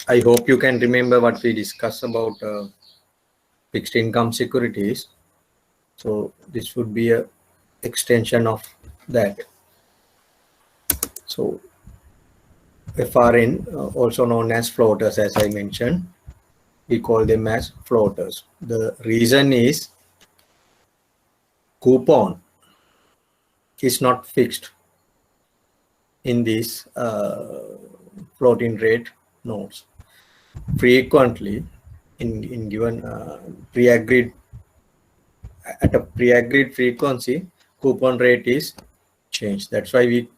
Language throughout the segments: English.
I hope you can remember what we discussed about fixed income securities. So this would be a extension of that. So FRN, also known as floaters, as I mentioned, we call them as floaters. The reason is coupon is not fixed in these floating rate notes. Frequently, in given pre-agreed at a pre-agreed frequency, coupon rate is changed. That's why we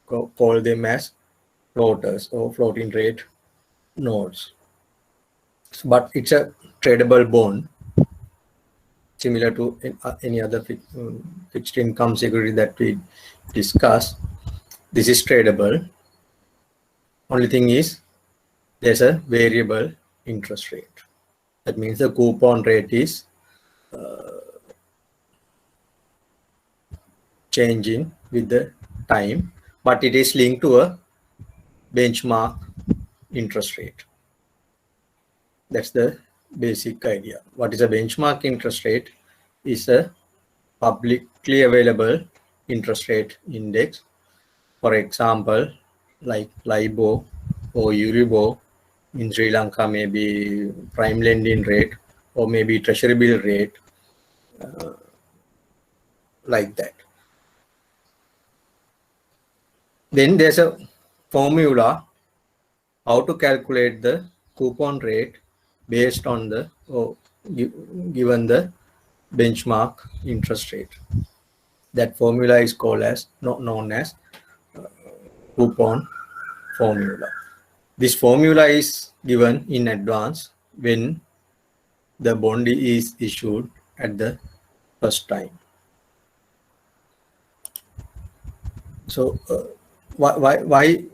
call them as floaters or floating rate notes. But it's a tradable bond, similar to any other fixed income security that we discuss. This is tradable. Only thing is there's a variable interest rate. That means the coupon rate is changing with the time, but it is linked to a benchmark interest rate. That's the basic idea. What is a benchmark interest rate? Is a publicly available interest rate index. For example, like LIBOR or Euribor in Sri Lanka, maybe prime lending rate or maybe treasury bill rate, like that. Then there's a formula how to calculate the coupon rate based on the given the benchmark interest rate. That formula is called as known as coupon formula. This formula is given in advance when the bond is issued at the first time. So why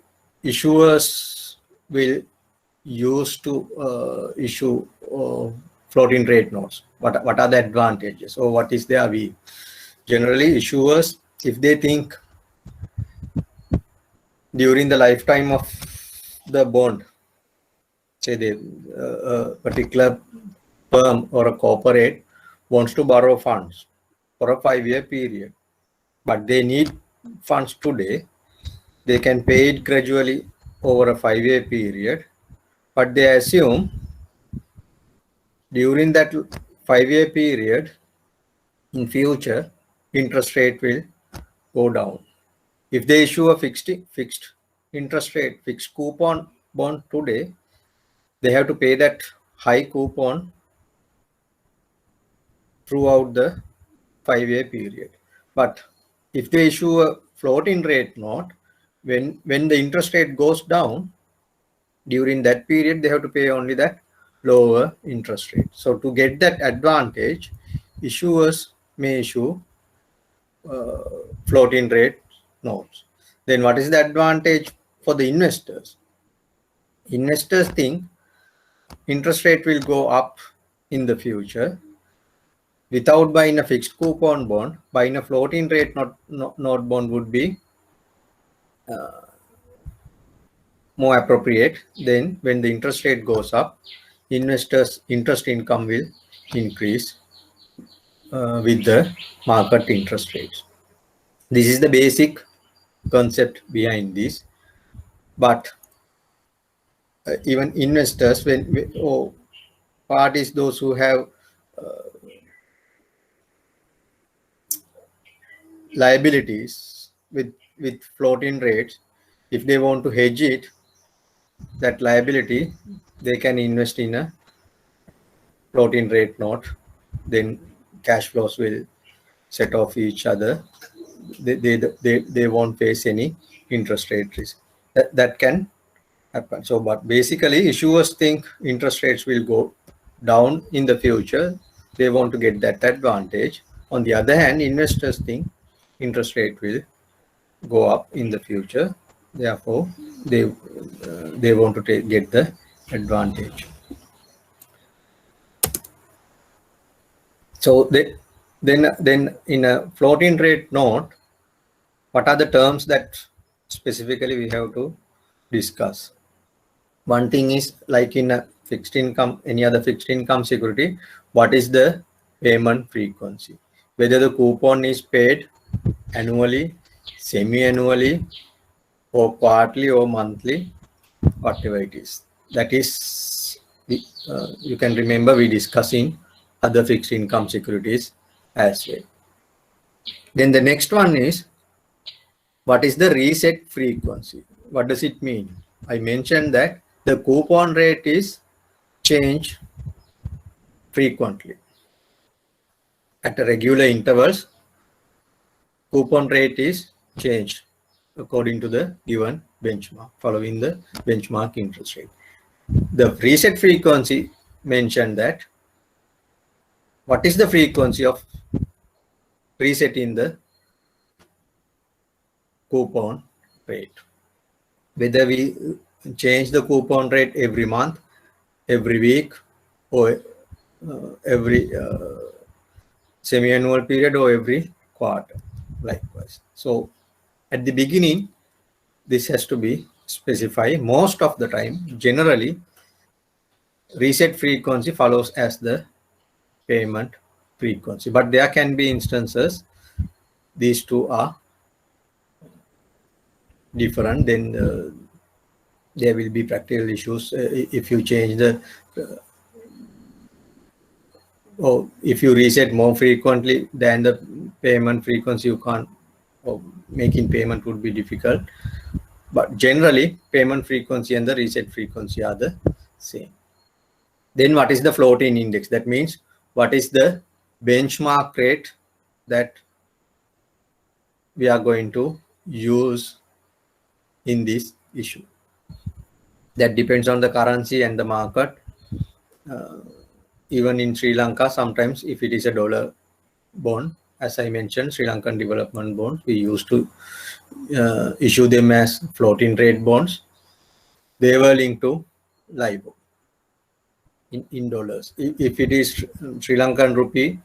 issuers will use to issue floating rate notes? What are the advantages, or what is their view? Generally, issuers, if they think during the lifetime of the bond, say a particular firm or a corporate wants to borrow funds for a 5-year period, but they need funds today, they can pay it gradually over a 5-year period, but they assume during that 5-year period in future interest rate will go down. If they issue a fixed interest rate, fixed coupon bond today, they have to pay that high coupon throughout the 5-year period. But if they issue a floating rate note, when the interest rate goes down, during that period they have to pay only that lower interest rate. So to get that advantage, issuers may issue floating rate notes. Then what is the advantage for the investors? Investors think interest rate will go up in the future. Without buying a fixed coupon bond, buying a floating rate note bond would be more appropriate. Then when the interest rate goes up, investors' interest income will increase with the market interest rates. This is the basic concept behind this. But even investors, or parties, those who have liabilities with floating rates, if they want to hedge it, that liability, they can invest in a floating rate note. Then cash flows will set off each other. They won't face any interest rate risk. That can happen. So, but basically, issuers think interest rates will go down in the future. They want to get that advantage. On the other hand, investors think interest rate will go up in the future. Therefore, they want to get the advantage. So then in a floating rate note, what are the terms that specifically we have to discuss? One thing is like in a fixed income, any other fixed income security, what is the payment frequency? Whether the coupon is paid annually, semi-annually, or quarterly or monthly, whatever it is. That is, you can remember we discussing other fixed income securities as well. Then the next one is, what is the reset frequency? What does it mean? I mentioned that the coupon rate is changed frequently. At regular intervals, coupon rate is changed according to the given benchmark, following the benchmark interest rate. The reset frequency mentioned that what is the frequency of resetting the coupon rate? Whether we change the coupon rate every month, every week, or every semi-annual period, or every quarter, likewise. So at the beginning, this has to be specified. Most of the time, generally, reset frequency follows as the payment frequency, but there can be instances these two are different. Then there will be practical issues if you change the or if you reset more frequently than the payment frequency, you can't, or making payment would be difficult. But generally, payment frequency and the reset frequency are the same. Then what is the floating index? That means what is the benchmark rate that we are going to use in this issue. That depends on the currency and the market. Even in Sri Lanka, sometimes if it is a dollar bond, as I mentioned, Sri Lankan development bonds, we used to issue them as floating rate bonds. They were linked to LIBOR in dollars. If it is Sri Lankan rupee,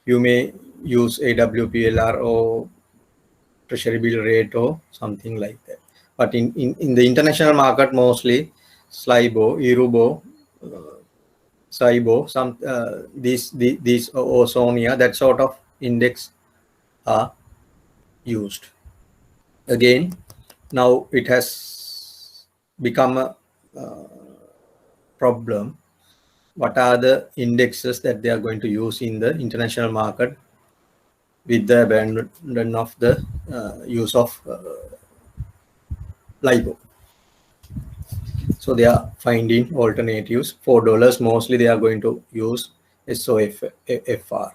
you may use AWPLR or Treasury bill rate or something like that. But in the international market, mostly SLIBOR, EURIBOR, SIBOR, some these or SONIA, that sort of index are used. Again, now it has become a problem. What are the indexes that they are going to use in the international market with the abandon of the use of LIBOR? So they are finding alternatives. For dollars, mostly they are going to use SOFR.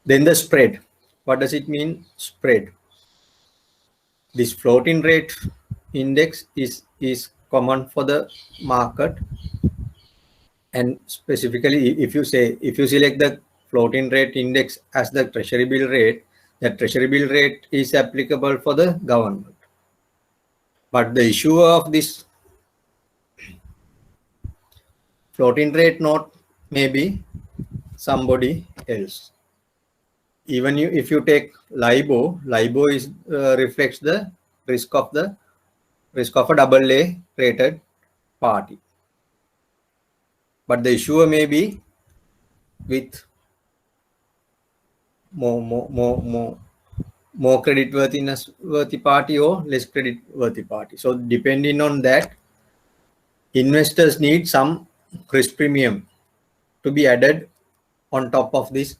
Then the spread. What does it mean, spread? This floating rate index is common for the market, and specifically if you select the floating rate index as the treasury bill rate, that treasury bill rate is applicable for the government. But the issuer of this floating rate note may be somebody else. Even if you take LIBOR is reflects the risk of a AA rated party. But the issuer may be with more creditworthy party or less creditworthy party. So depending on that, investors need some risk premium to be added on top of this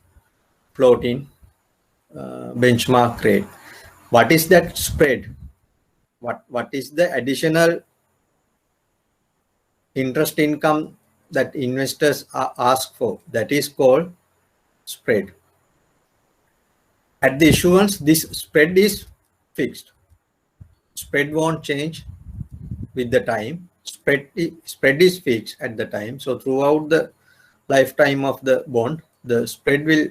floating benchmark rate. What is that spread? What is the additional interest income that investors are asked for? That is called spread. At the issuance, this spread is fixed. Spread won't change with the time. Spread is fixed at the time. So throughout the lifetime of the bond, the spread will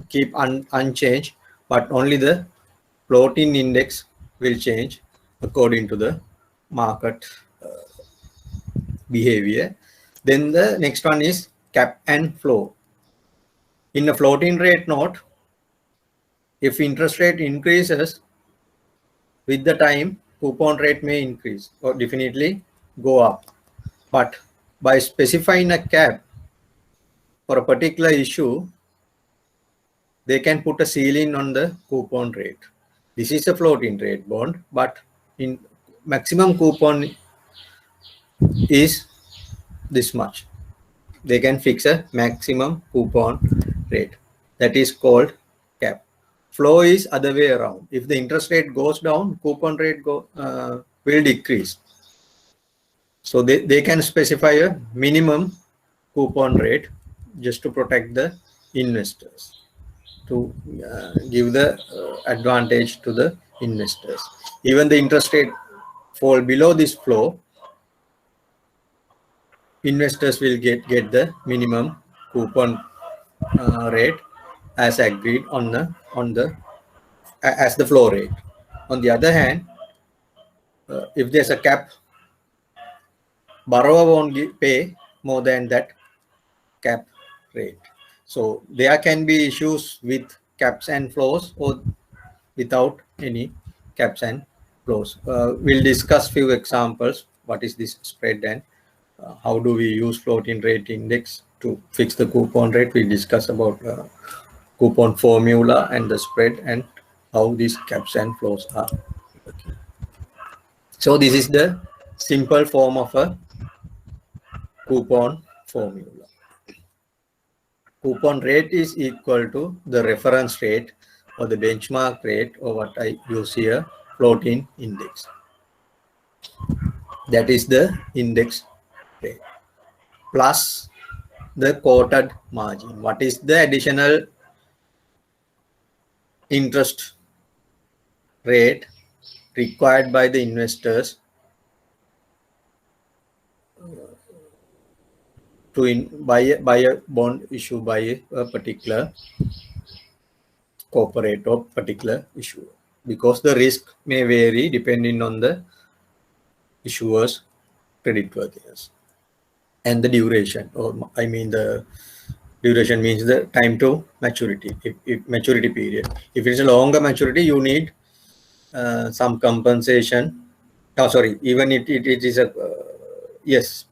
keep unchanged, but only the floating index will change according to the market behavior. Then the next one is cap and floor. In a floating rate note, if interest rate increases with the time, coupon rate may increase or definitely go up. But by specifying a cap for a particular issue, they can put a ceiling on the coupon rate. This is a floating rate bond, but in maximum coupon is this much. They can fix a maximum coupon rate. That is called cap. Flow is other way around. If the interest rate goes down, coupon rate will decrease. So they can specify a minimum coupon rate just to protect the investors, to give the advantage to the investors. Even the interest rate fall below this flow, investors will get the minimum coupon rate as agreed on the as the flow rate. On the other hand, if there's a cap, borrower won't pay more than that cap rate. So there can be issues with caps and floors or without any caps and floors. We'll discuss few examples. What is this spread and how do we use floating rate index to fix the coupon rate? We discuss about coupon formula and the spread and how these caps and floors are working. So this is the simple form of a coupon formula. Coupon rate is equal to the reference rate or the benchmark rate, or what I use here, floating index. That is the index rate plus the quoted margin. What is the additional interest rate required by the investors to buy a bond issue by a particular corporate or particular issue, because the risk may vary depending on the issuer's creditworthiness and the duration, or I mean the duration means the time to maturity, if maturity period. If it's a longer maturity, you need some compensation. Oh, sorry, even it is a yes,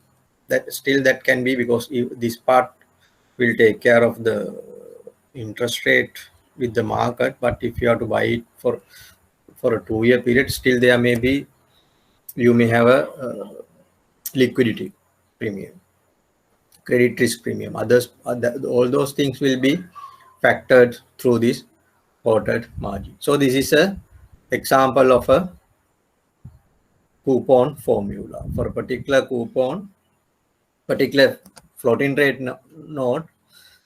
that still that can be, because this part will take care of the interest rate with the market. But if you have to buy it for a 2-year period, still there may be, you may have a liquidity premium, credit risk premium, others, all those things will be factored through this quoted margin. So this is a example of a coupon formula for a particular coupon, particular floating rate note.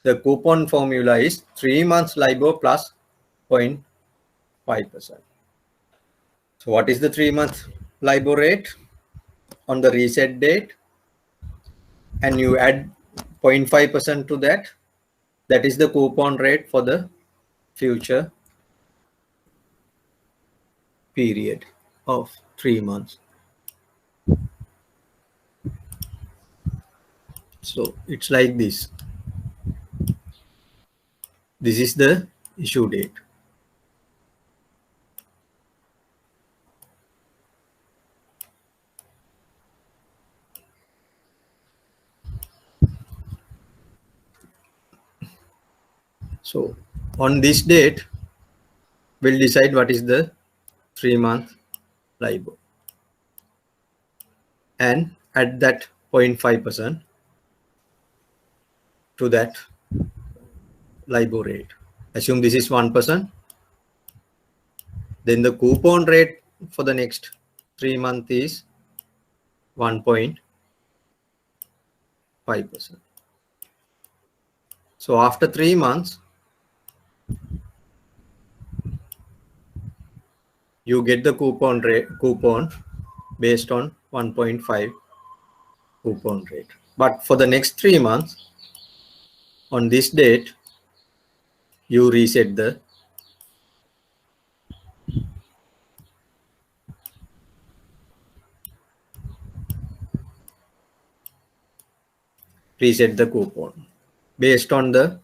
The coupon formula is 3 months LIBOR plus 0.5%. So what is the 3-month LIBOR rate on the reset date? And you add 0.5% to that. That is the coupon rate for the future period of 3 months. So it's like this. This is the issue date. So on this date, we'll decide what is the 3-month LIBOR and add that 0.5% to that LIBOR rate. Assume this is 1%. Then the coupon rate for the next 3 months is 1.5%. So after 3 months, you get the coupon based on 1.5 coupon rate. But for the next 3 months, on this date, you reset the coupon based on the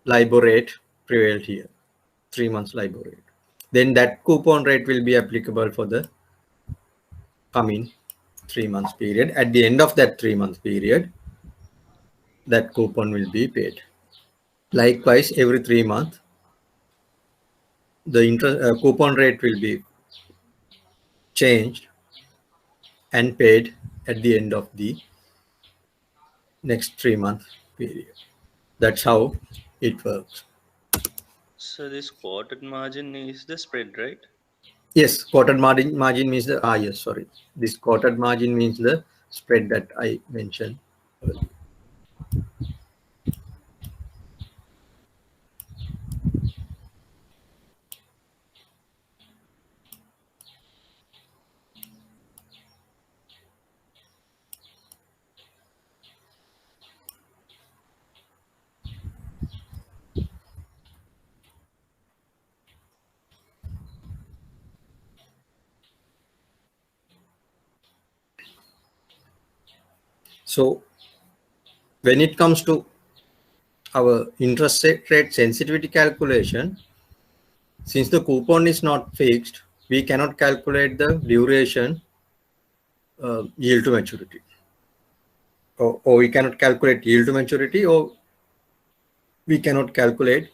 LIBOR rate prevailed here, 3 months LIBOR rate. Then that coupon rate will be applicable for the coming 3 months period. At the end of that 3 month period, that coupon will be paid. Likewise, every 3 months, the interest coupon rate will be changed and paid at the end of the next 3 month period. That's how it works. So this quoted margin is the spread, right? Yes, quoted margin means the yes, sorry. This quoted margin means the spread that I mentioned earlier. So when it comes to our interest rate sensitivity calculation, since the coupon is not fixed, we cannot calculate the duration yield to maturity. Or we cannot calculate yield to maturity, or we cannot calculate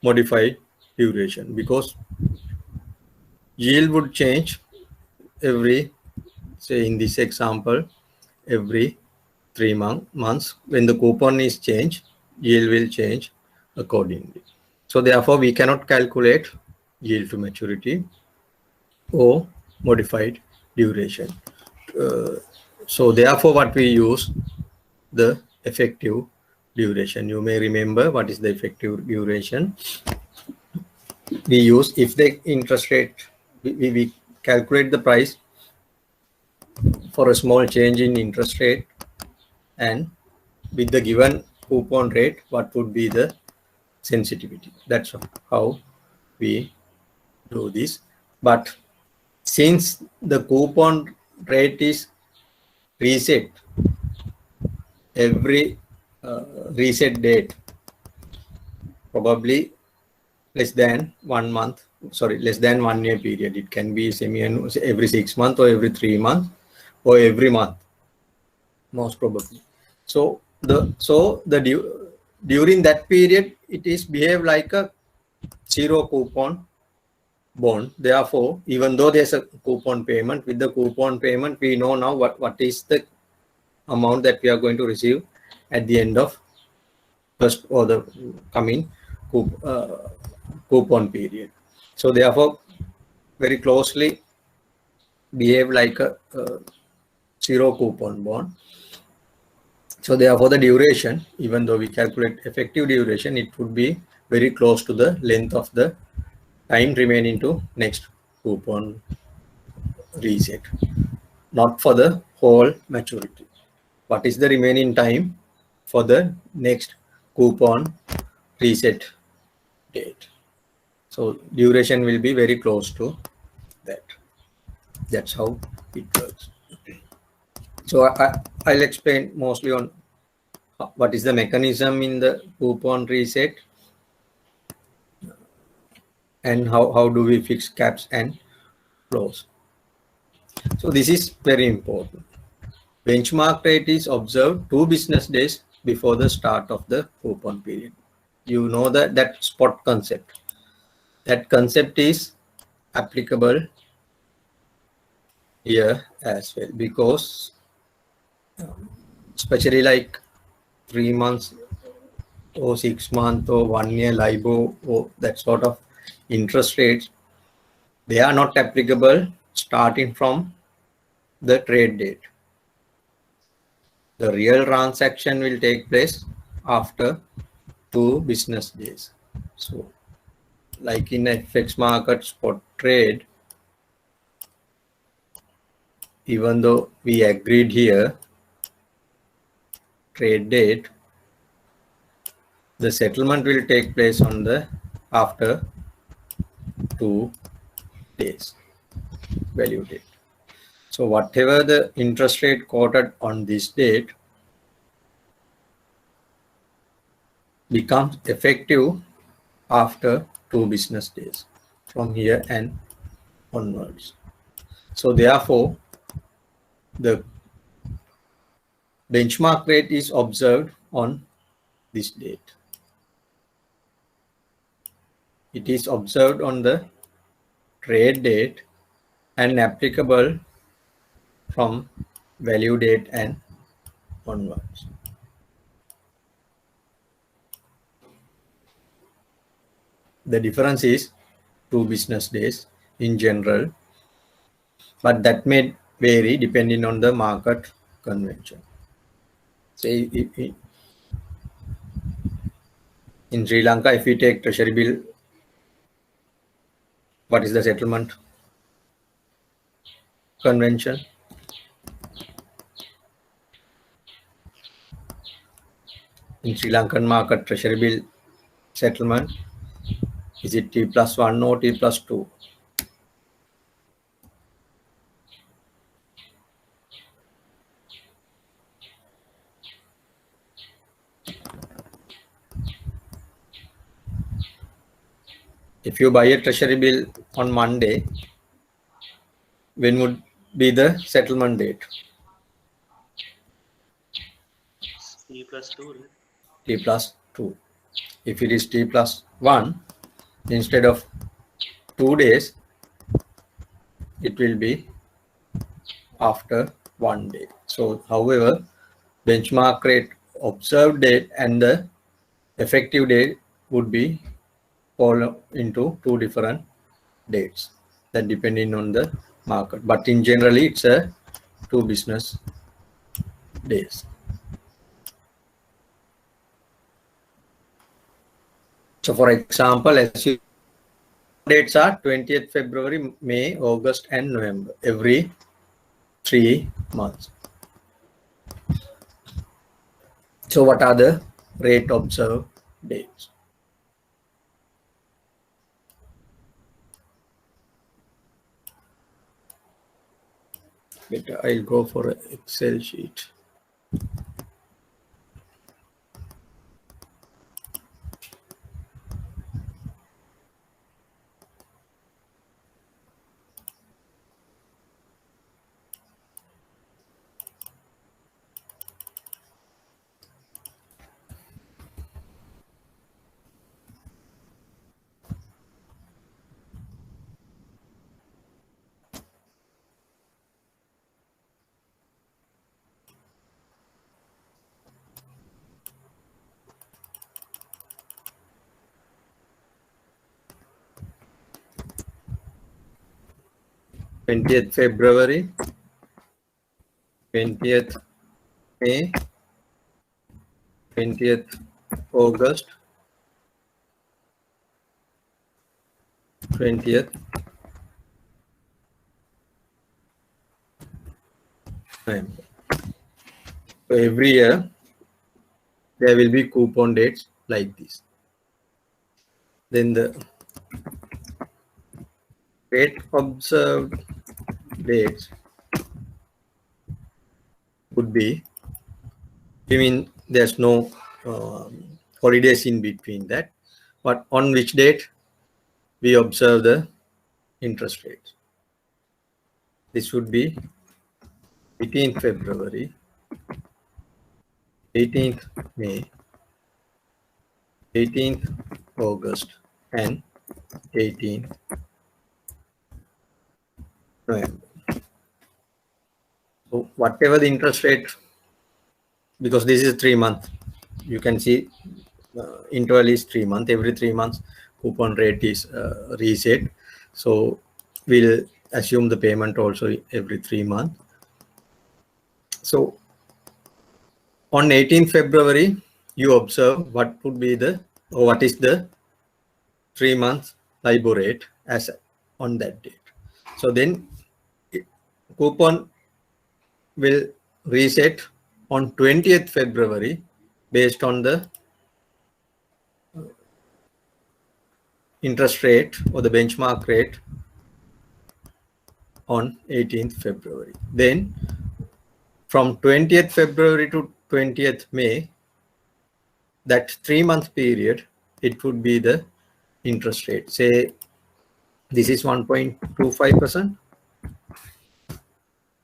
modified duration, because yield would change every, say in this example, every 3 months. When the coupon is changed, yield will change accordingly. So therefore, we cannot calculate yield to maturity or modified duration. So therefore, what we use, the effective duration. You may remember what is the effective duration. We use, if the interest rate, we calculate the price for a small change in interest rate, and with the given coupon rate, what would be the sensitivity. That's how we do this. But since the coupon rate is reset every reset date, probably less than 1 month, sorry, less than 1 year period. It can be semi-annual, every 6 months or every 3 months or every month, most probably. So during that period, it is behave like a zero coupon bond. Therefore, even though there's a coupon payment, with the coupon payment, we know now what is the amount that we are going to receive at the end of first or the coming coupon period. So therefore, very closely behave like a zero coupon bond. So therefore, the duration, even though we calculate effective duration, it would be very close to the length of the time remaining to next coupon reset, not for the whole maturity. What is the remaining time for the next coupon reset date? So duration will be very close to that. That's how it works. So I'll explain mostly on what is the mechanism in the coupon reset, and how do we fix caps and floors. So this is very important. Benchmark rate is observed 2 business days before the start of the coupon period. You know that spot concept. That concept is applicable here as well, because especially like 3 months or 6 months or 1 year LIBOR or that sort of interest rates, they are not applicable starting from the trade date. The real transaction will take place after 2 business days. So like in FX market spot trade, even though we agreed here trade date, the settlement will take place on the after 2 days value date. So whatever the interest rate quoted on this date becomes effective after 2 business days from here and onwards. So therefore, the benchmark rate is observed on this date. It is observed on the trade date and applicable from value date and onwards. The difference is 2 business days in general, but that may vary depending on the market convention. Say in Sri Lanka, if we take Treasury bill, what is the settlement convention? In Sri Lankan market, Treasury bill settlement, is it T+1 or T+2? If you buy a Treasury bill on Monday, when would be the settlement date? T+2, right? T+2. If it is T+1, instead of 2 days, it will be after 1 day. So, however, benchmark rate observed date and the effective date would be fall into 2 different dates, that depending on the market. But in generally, it's a 2 business days. So, for example, as you dates are 20th February, May, August, and November, every 3 months. So, what are the rate observed dates? Better, I'll go for an Excel sheet. th February, 20th May, 20th August, 20th November. So every year there will be coupon dates like this. Then the rate observed dates would be, I mean, there's no holidays in between that, but on which date we observe the interest rates. This would be 18th February, 18th May, 18th August, and 18th November. So whatever the interest rate, because this is 3 months, you can see interval is 3 months. Every 3 months coupon rate is reset. So we'll assume the payment also every 3 months. So on 18th February, you observe what would be the, or what is the 3 months LIBOR rate as on that date. So then coupon will reset on 20th February based on the interest rate or the benchmark rate on 18th February. Then from 20th February to 20th May, that 3 month period, it would be the interest rate. Say this is 1.25%.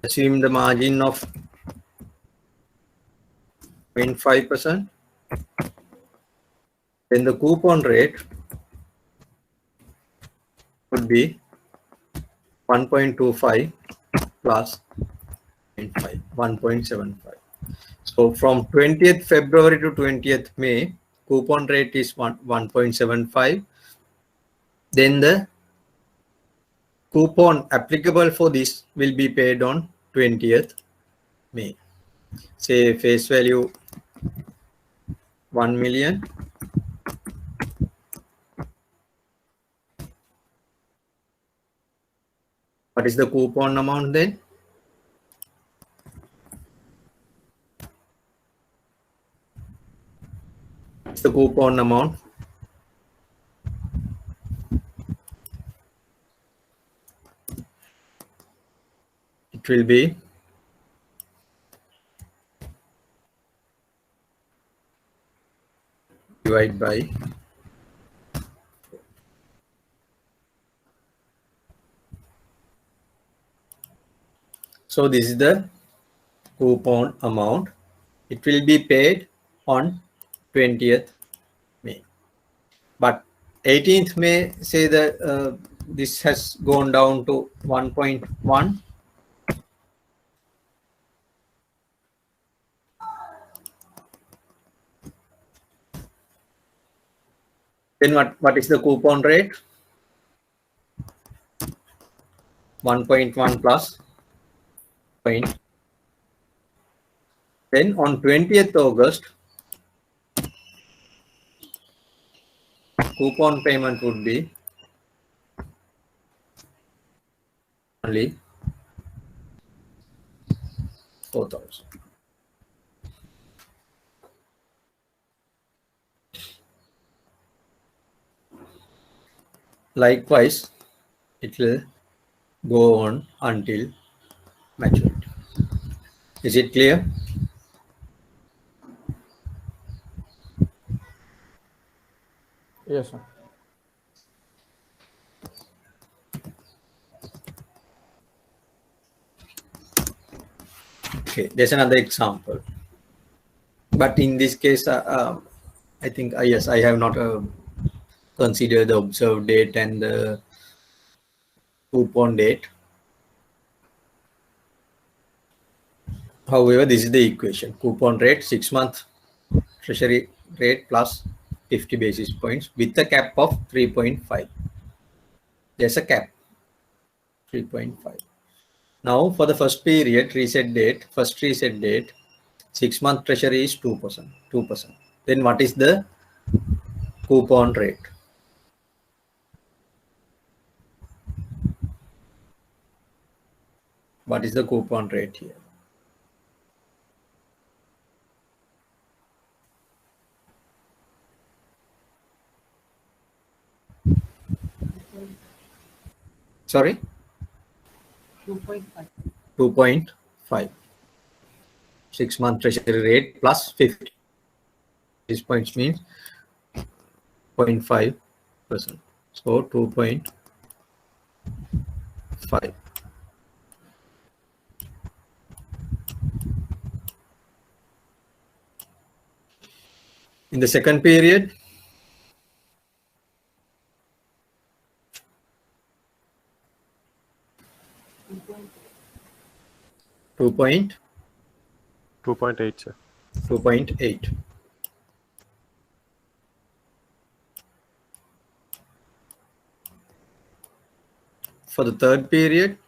assume the margin of 0.5%, then the coupon rate would be 1.25 plus 0.5, 1.75. So from 20th February to 20th May, coupon rate is 1.75. Then the coupon applicable for this will be paid on 20th May. Say face value 1 million. What is the coupon amount then? It's the coupon amount. It will be divided by 4. So this is the coupon amount. It will be paid on 20th May. But 18th May, say that this has gone down to 1.1. Then what is the coupon rate? 1.1 plus point. Then on 20th August, coupon payment would be only 4,000. Likewise, it will go on until maturity. Is it clear? Yes, sir. Okay, there's another example. But in this case, I think, yes, I have not considered the observed date and the coupon date. However, this is the equation. Coupon rate, 6-month treasury rate plus 50 basis points with a cap of 3.5. There's a cap, 3.5. Now for the first period, first reset date, 6-month treasury is 2%. Then what is the coupon rate? What is the coupon rate here? Sorry? 2.5. 2.5. 6-month treasury rate plus 50. These points means 0.5%. So 2.5. In the second period, 2.8, sir. 2.8. For the third period,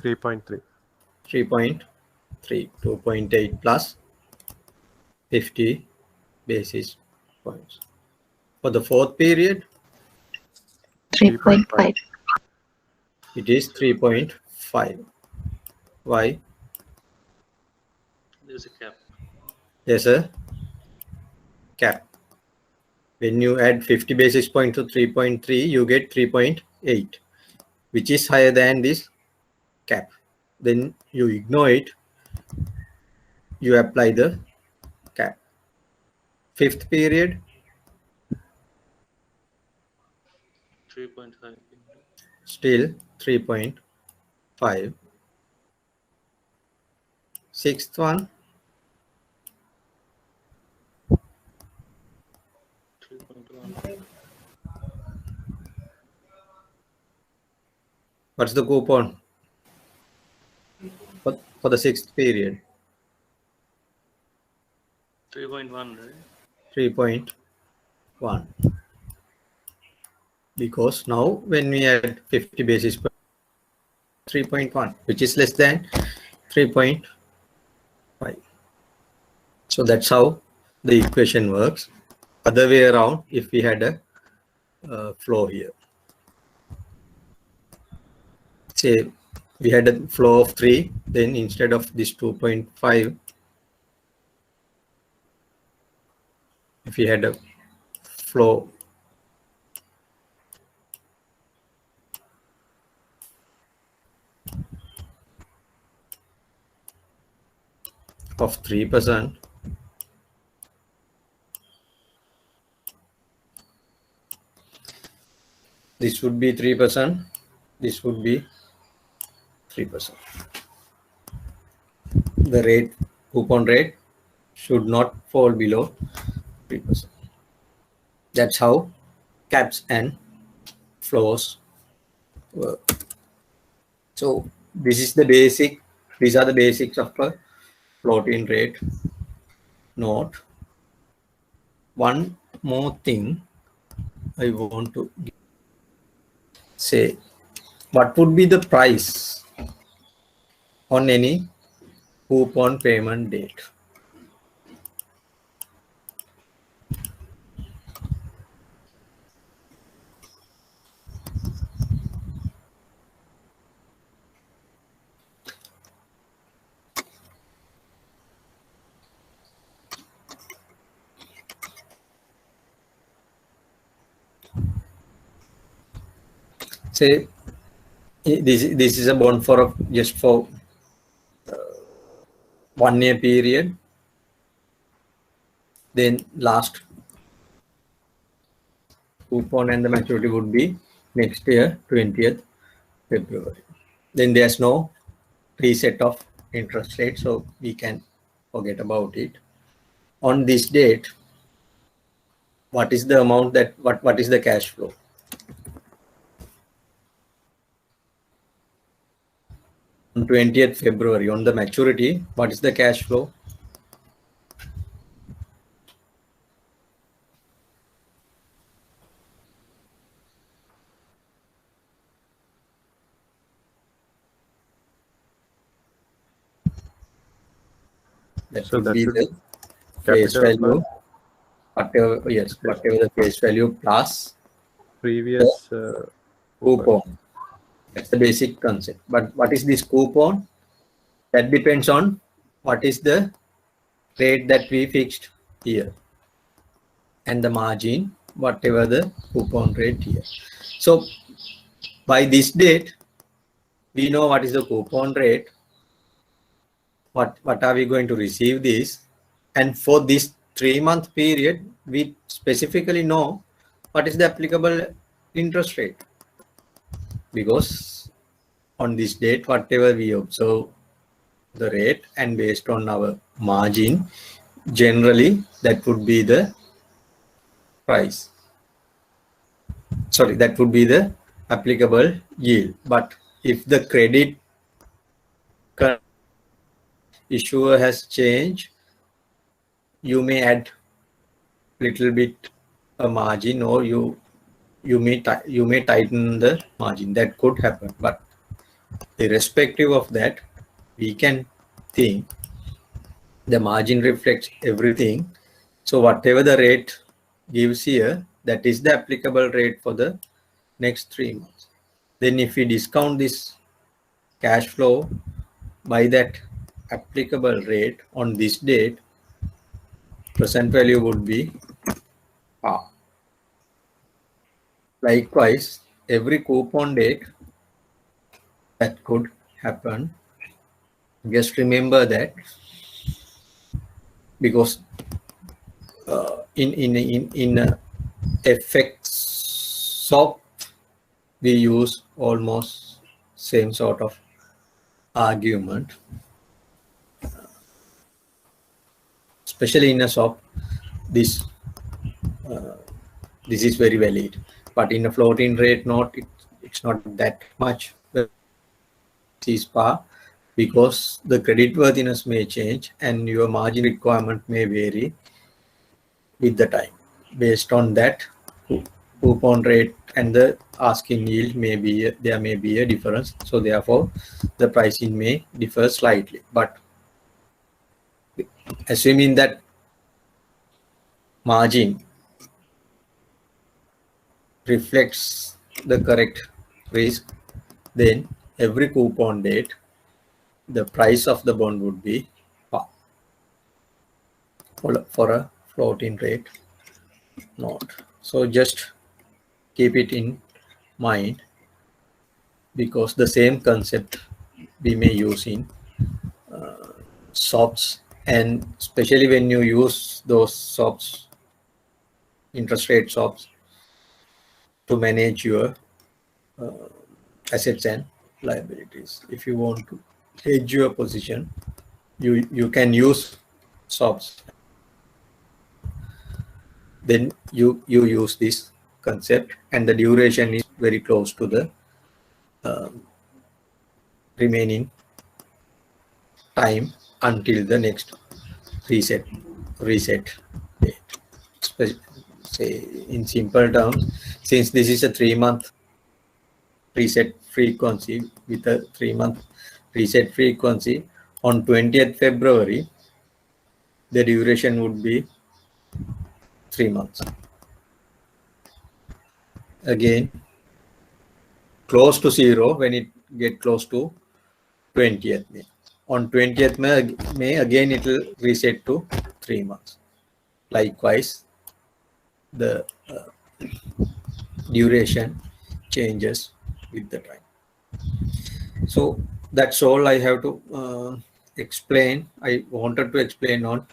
3.3. 3.3, 2.8 plus 50 basis points. For the fourth period, 3.5. it is 3.5. Why? There's a cap. There's a cap. When you add 50 basis points to 3.3, you get 3.8, which is higher than this cap. Then you ignore it, you apply the cap. Fifth period, 3.5. still 3.5. Sixth one, 3.1. what's the coupon for the sixth period? 3.1, right? 3.1. Because now when we add 50 basis points, 3.1, which is less than 3.5. So that's how the equation works. Other way around, if we had a flow here, say we had a flow of 3, then instead of this 2.5, if we had a flow of 3%, this would be 3%, this would be 3%. The rate, coupon rate, should not fall below 3%. That's how caps and flows work. So this is the basic, these are the basics of a floating rate note. One more thing I want to say, what would be the price on any coupon payment date? Say this is a bond for just for 1 year period, then last coupon and the maturity would be next year 20th February. Then there's no reset of interest rate, so we can forget about it. On this date, what is the amount that what is the cash flow? On 20th February, on the maturity, what is the cash flow? That So would that be should the face capital value, plus whatever, yes, whatever the face value plus previous coupon. That's the basic concept. But what is this coupon? That depends on what is the rate that we fixed here and the margin, whatever the coupon rate here. So by this date, we know what is the coupon rate, what are we going to receive this, and for this 3-month period, we specifically know what is the applicable interest rate, because on this date, whatever we observe the rate, and based on our margin, generally that would be the price. Sorry, that would be the applicable yield. But if the credit issuer has changed, you may add little bit a margin, or you may tighten the margin. That could happen. But irrespective of that, we can think the margin reflects everything. So whatever the rate gives here, that is the applicable rate for the next 3 months. Then if we discount this cash flow by that applicable rate on this date, present value would be par. Likewise, every coupon date that could happen, just remember that, because in FX swap we use almost same sort of argument, especially in a swap. This is very valid, but in a floating rate note, it's not that much. Is par, because the creditworthiness may change and your margin requirement may vary with the time. Based on that, coupon rate and the asking yield there may be a difference. So therefore, the pricing may differ slightly. But assuming that margin reflects the correct risk, then every coupon date, the price of the bond would be par for a floating rate note. So just keep it in mind, because the same concept we may use in swaps, and especially when you use those swaps, interest rate swaps, to manage your assets and liabilities. If you want to hedge your position, you can use swaps. Then you use this concept, and the duration is very close to the remaining time until the next reset date. Say in simple terms, since this is a 3-month reset frequency with a 3-month reset frequency, on 20th February, the duration would be 3 months. Again, close to 0 when it get close to 20th May. On 20th May, again it will reset to 3 months. Likewise, the duration changes with the time. So that's all I have to explain. I wanted to explain on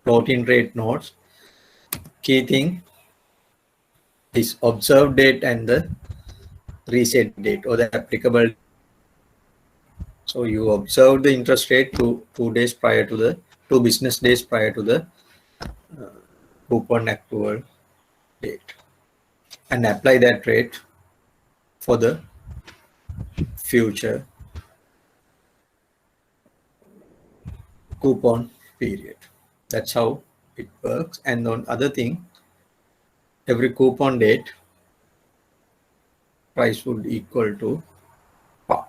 floating rate notes. Key thing is observed date and the reset date, or the applicable. So you observe the interest rate 2 days prior to the 2 business days prior to the coupon accrual date, and apply that rate for the future coupon period. That's how it works. And on other thing, every coupon date price would equal to par,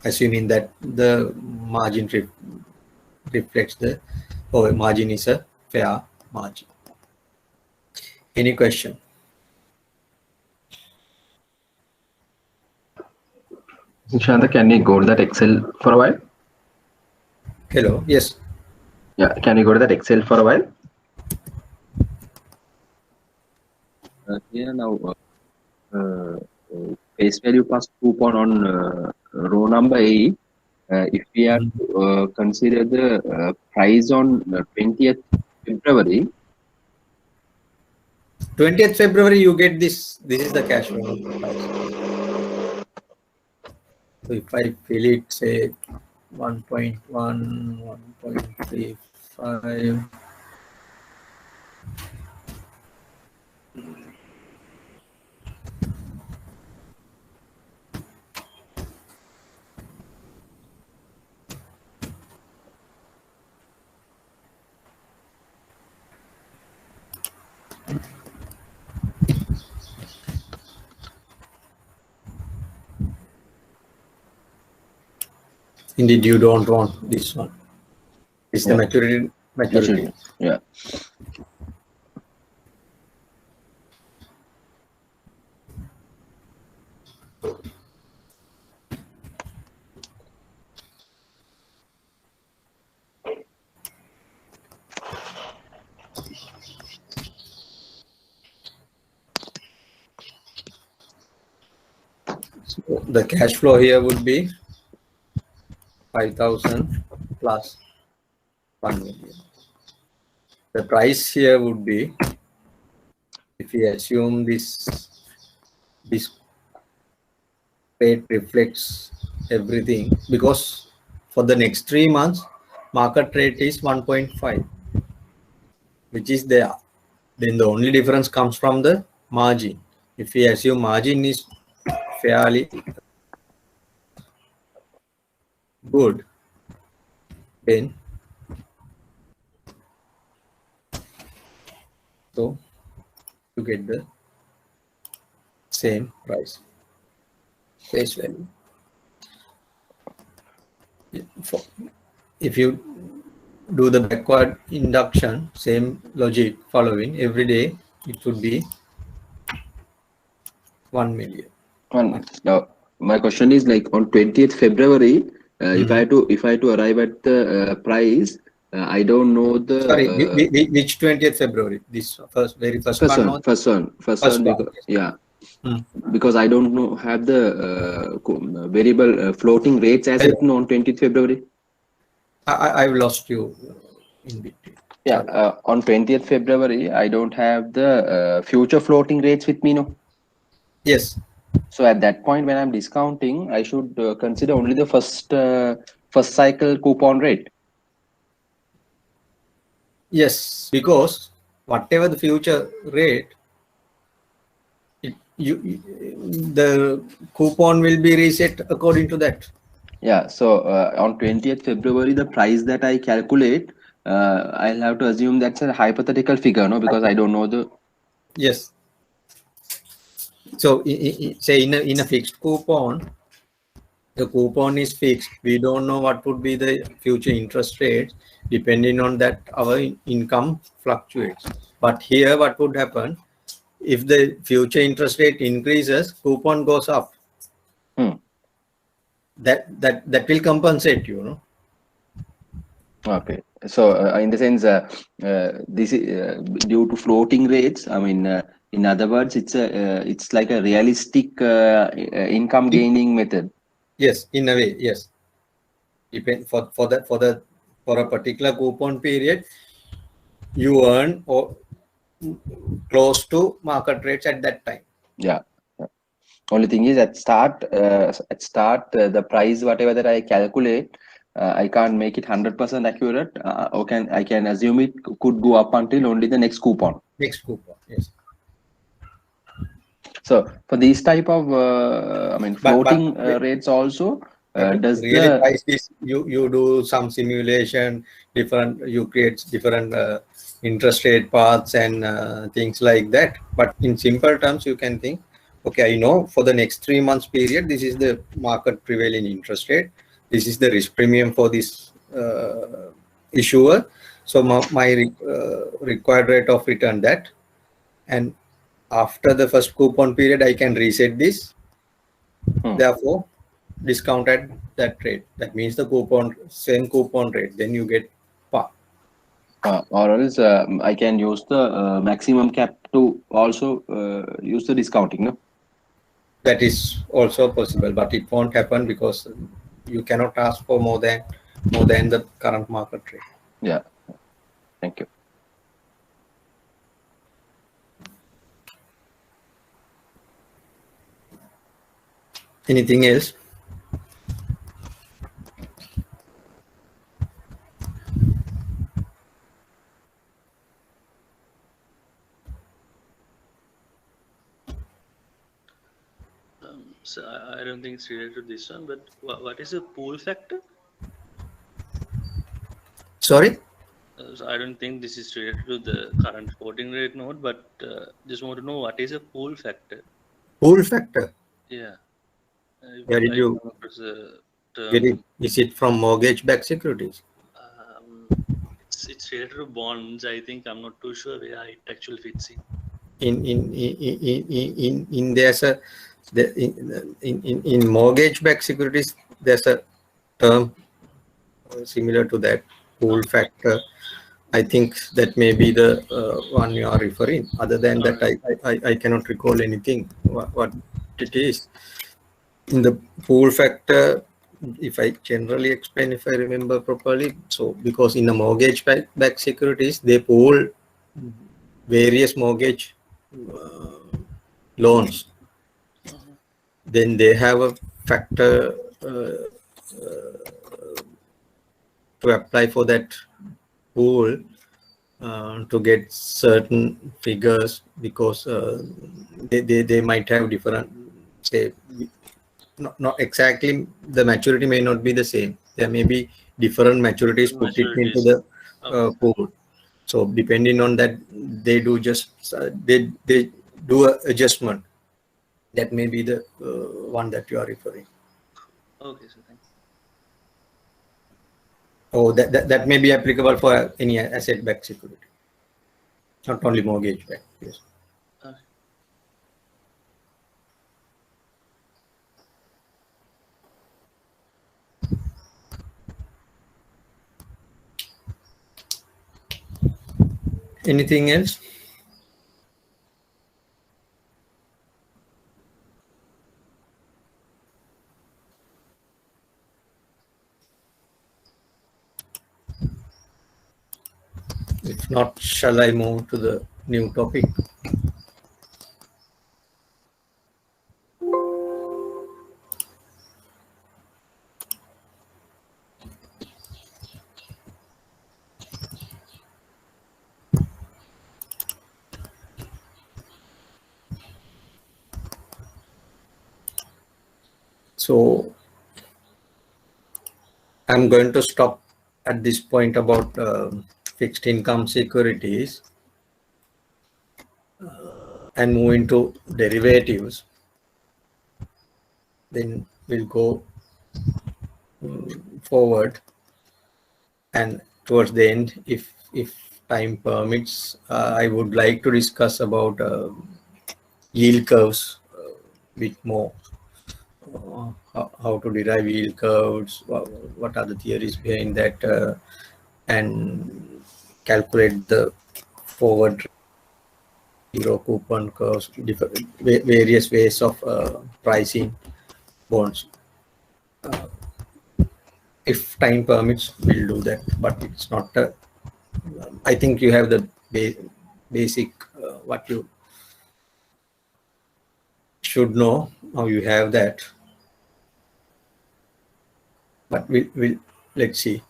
assuming that the margin reflects the, or margin is a fair margin. Any question? Shanta, can we go to that Excel for a while? Hello. Yes. Yeah, can you go to that Excel for a while? Here now, face value plus coupon on row number A. If we are to consider the price on 20th February. 20th February, you get this. This is the cash flow price. So if I fill it, say 1.1, 1.35. Indeed, you don't want this one. It's the maturity. Yeah. So the cash flow here would be 5,000 plus 1 million. The price here would be if we assume this rate reflects everything, because for the next 3 months market rate is 1.5, which is there, then the only difference comes from the margin. If we assume margin is fairly good, then so you get the same price, face value. If you do the backward induction, same logic following, every day it would be 1 million. Now, my question is like on 20th February, if I had to arrive at the price, I don't know the. Sorry, which 20th February? This very first one. First one. Because, yeah. Because I don't know have the variable floating rates as it on 20th February. I've lost you in between. Yeah, on 20th February, I don't have the future floating rates with me, no? Yes. So at that point, when I'm discounting, I should consider only the first cycle coupon rate. Yes, because whatever the future rate, the coupon will be reset according to that. Yeah, so on 20th February, the price that I calculate, I'll have to assume that's a hypothetical figure, no? Because I don't know the. Yes. So say in a fixed coupon, the coupon is fixed. We don't know what would be the future interest rates. Depending on that, our income fluctuates. But here, what would happen if the future interest rate increases? Coupon goes up. That will compensate you, no? Okay, so in the sense, this is due to floating rates. I mean, in other words, it's like a realistic income gaining method. Yes, in a way, yes. Depend for a particular coupon period, you earn or close to market rates at that time. Yeah. Only thing is at start the price whatever that I calculate, I can't make it 100% accurate. I can assume it could go up until only the next coupon. Next coupon, yes. So for these type of I mean floating rates also, does really the price is you do some simulation, you create different interest rate paths and things like that. But in simple terms, you can think, okay, I know for the next 3 months period, this is the market prevailing interest rate. This is the risk premium for this issuer. So my required rate of return that, and after the first coupon period, I can reset this. Therefore, discount at that rate. That means the same coupon rate. Then you get par. Or else I can use the maximum cap to also use the discounting, no? That is also possible, but it won't happen because you cannot ask for more than the current market rate. Yeah. Thank you. Anything else? So I don't think it's related to this one, but what is a pool factor? Sorry? So I don't think this is related to the current floating rate note, but just want to know what is a pool factor? Pool factor? Yeah. Where did you get it? Is it from mortgage-backed securities? It's related to bonds. I think I'm not too sure where it actually fits in. In mortgage-backed securities, there's a term similar to that, pool factor. I think that may be the one you are referring. Other than that, I cannot recall anything what it is. In the pool factor, if I generally explain, if I remember properly, so because in the mortgage-backed securities, they pool various mortgage loans, then they have a factor to apply for that pool to get certain figures, because they might have different, say, not exactly, the maturity may not be the same. There may be different maturities put it into the pool. So depending on that, they do just they do a adjustment. That may be the one that you are referring. Okay, so thank you. Oh, that may be applicable for any asset-backed security, not only mortgage-backed. Yes. Okay. Anything else? If not, shall I move to the new topic? So I'm going to stop at this point about fixed income securities and move into derivatives. Then we'll go forward, and towards the end, if time permits, I would like to discuss about yield curves a bit more. How to derive yield curves, what are the theories behind that, and calculate the forward zero coupon curves, different various ways of pricing bonds. If time permits, we'll do that, but it's not I think you have the basic what you should know. Now you have that, but we'll let's see.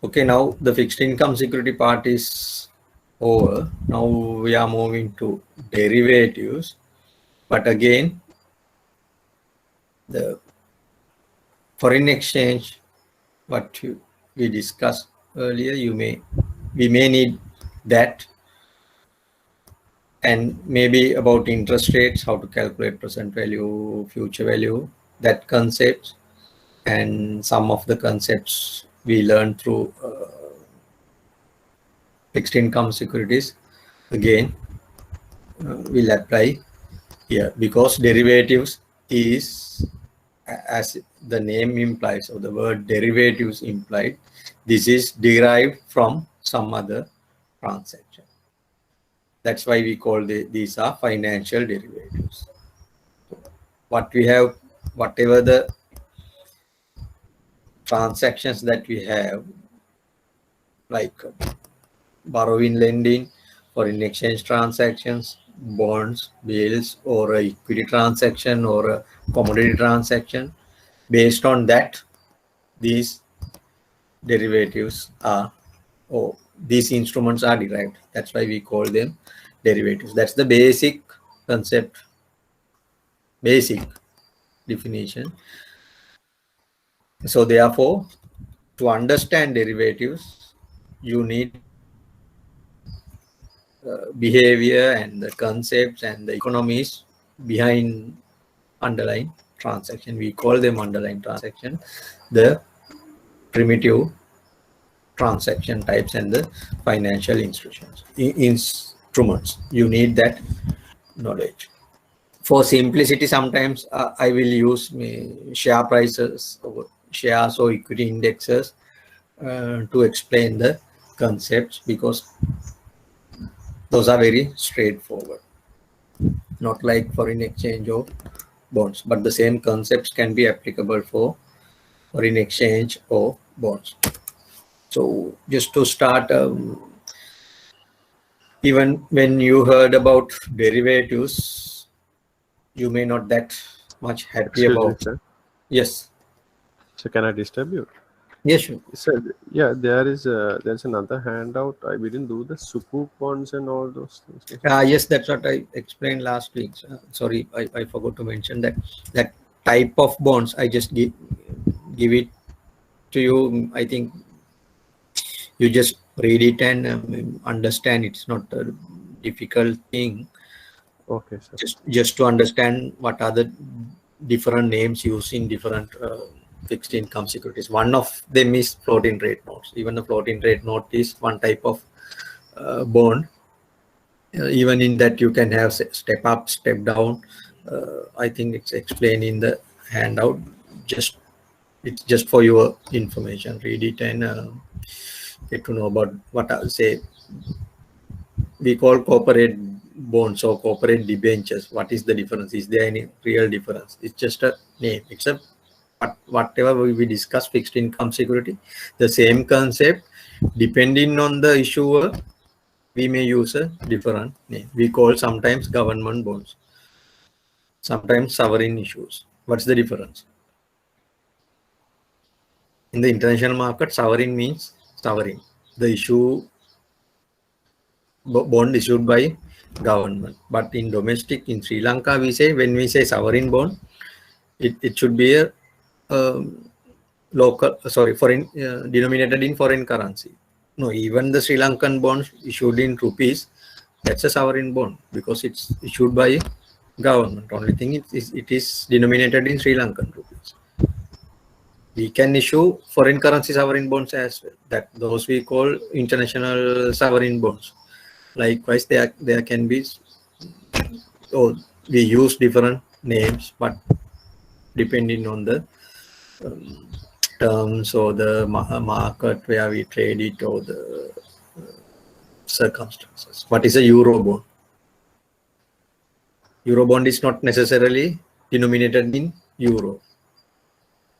Okay, now the fixed income security part is over. Now we are moving to derivatives, but again, the foreign exchange, what we discussed earlier, we may need that, and maybe about interest rates, how to calculate present value, future value, that concept, and some of the concepts we learned through fixed income securities again will apply here, because derivatives is, as the name implies, or the word derivatives implied, this is derived from some other transaction. That's why we call these are financial derivatives. What we have, whatever the transactions that we have, like borrowing, lending, foreign exchange transactions, bonds, bills, or a equity transaction or a commodity transaction, based on that, these derivatives are, or these instruments are derived. That's why we call them derivatives. That's the basic concept, basic definition. So therefore, to understand derivatives, you need behavior and the concepts and the economies behind underlying transaction. We call them underlying transaction, the primitive transaction types and the financial instruments. You need that knowledge. For simplicity, sometimes I will use share prices, or shares or equity indexes to explain the concepts, because those are very straightforward, not like foreign exchange or bonds, but the same concepts can be applicable for foreign exchange or bonds. So just to start, even when you heard about derivatives, you may not that much happy Excuse me, about. sir. Yes. So can I disturb you? Yes, sure. Sir, yeah, there's another handout. We didn't do the sukuk bonds and all those things. Yes, that's what I explained last week. Sorry, I forgot to mention that type of bonds. I just give it to you. I think you just read it and understand. It's not a difficult thing. Okay, sir. Just to understand what are the different names used in different fixed income securities. One of them is floating rate notes. Even the floating rate note is one type of bond. Even in that you can have step up, step down. I think it's explained in the handout. It's just for your information. Read it and get to know about what I'll say. We call corporate bonds or corporate debentures. What is the difference? Is there any real difference? It's just a name. It's a whatever we discuss fixed income security, the same concept. Depending on the issuer, we may use a different name. We call sometimes government bonds, sometimes sovereign issues. What's the difference? In the international market, sovereign means sovereign. The issue bond issued by government. But in domestic, in Sri Lanka, when we say sovereign bond, it should be a foreign denominated in foreign currency. No, even the Sri Lankan bonds issued in rupees, that's a sovereign bond because it's issued by government. Only thing it is denominated in Sri Lankan rupees. We can issue foreign currency sovereign bonds as well. Those we call international sovereign bonds. Likewise, there can be. We use different names, but depending on the terms or the market where we trade it or the circumstances. What is a euro bond? Euro bond is not necessarily denominated in euro.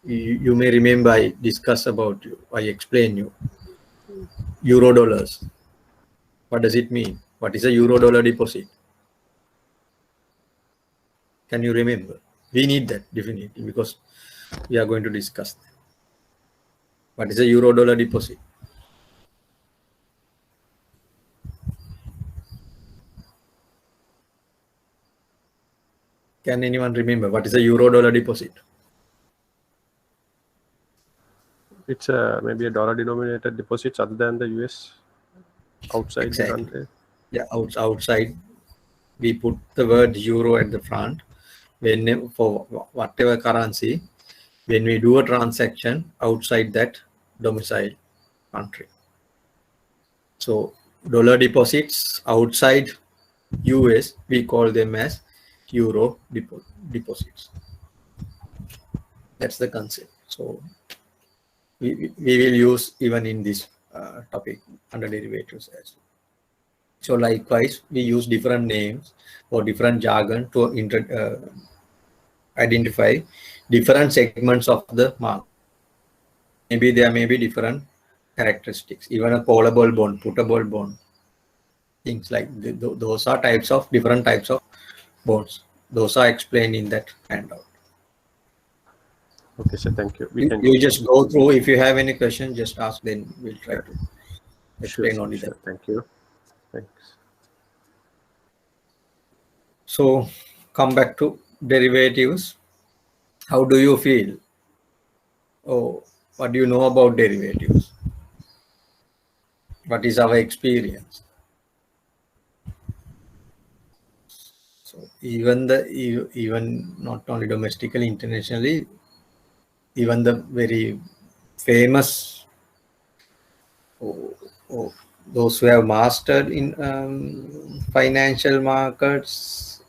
You may remember I discussed about I explain you euro dollars. What does it mean? What is a euro dollar deposit? Can you remember? We need that definitely because we are going to discuss that. What is a euro dollar deposit? Can anyone remember what is a euro dollar deposit? It's maybe a dollar denominated deposits other than the US outside the country. Yeah, outside we put the word euro at the front when for whatever currency when we do a transaction outside that domicile country. So dollar deposits outside US, we call them as euro deposits. That's the concept. So we will use even in this topic under derivatives as well. So likewise, we use different names or different jargon to identify different segments of the market. Maybe there may be different characteristics, even a callable bond, puttable bond, things like those are different types of bonds. Those are explained in that handout. Okay, sir. Thank you. You just go through. If you have any questions, just ask. Then we'll try to explain only that. Thank you. Thanks. So come back to derivatives. How do you feel? Oh, what do you know about derivatives? What is our experience? So even not only domestically, internationally, even the very famous those who have mastered in financial markets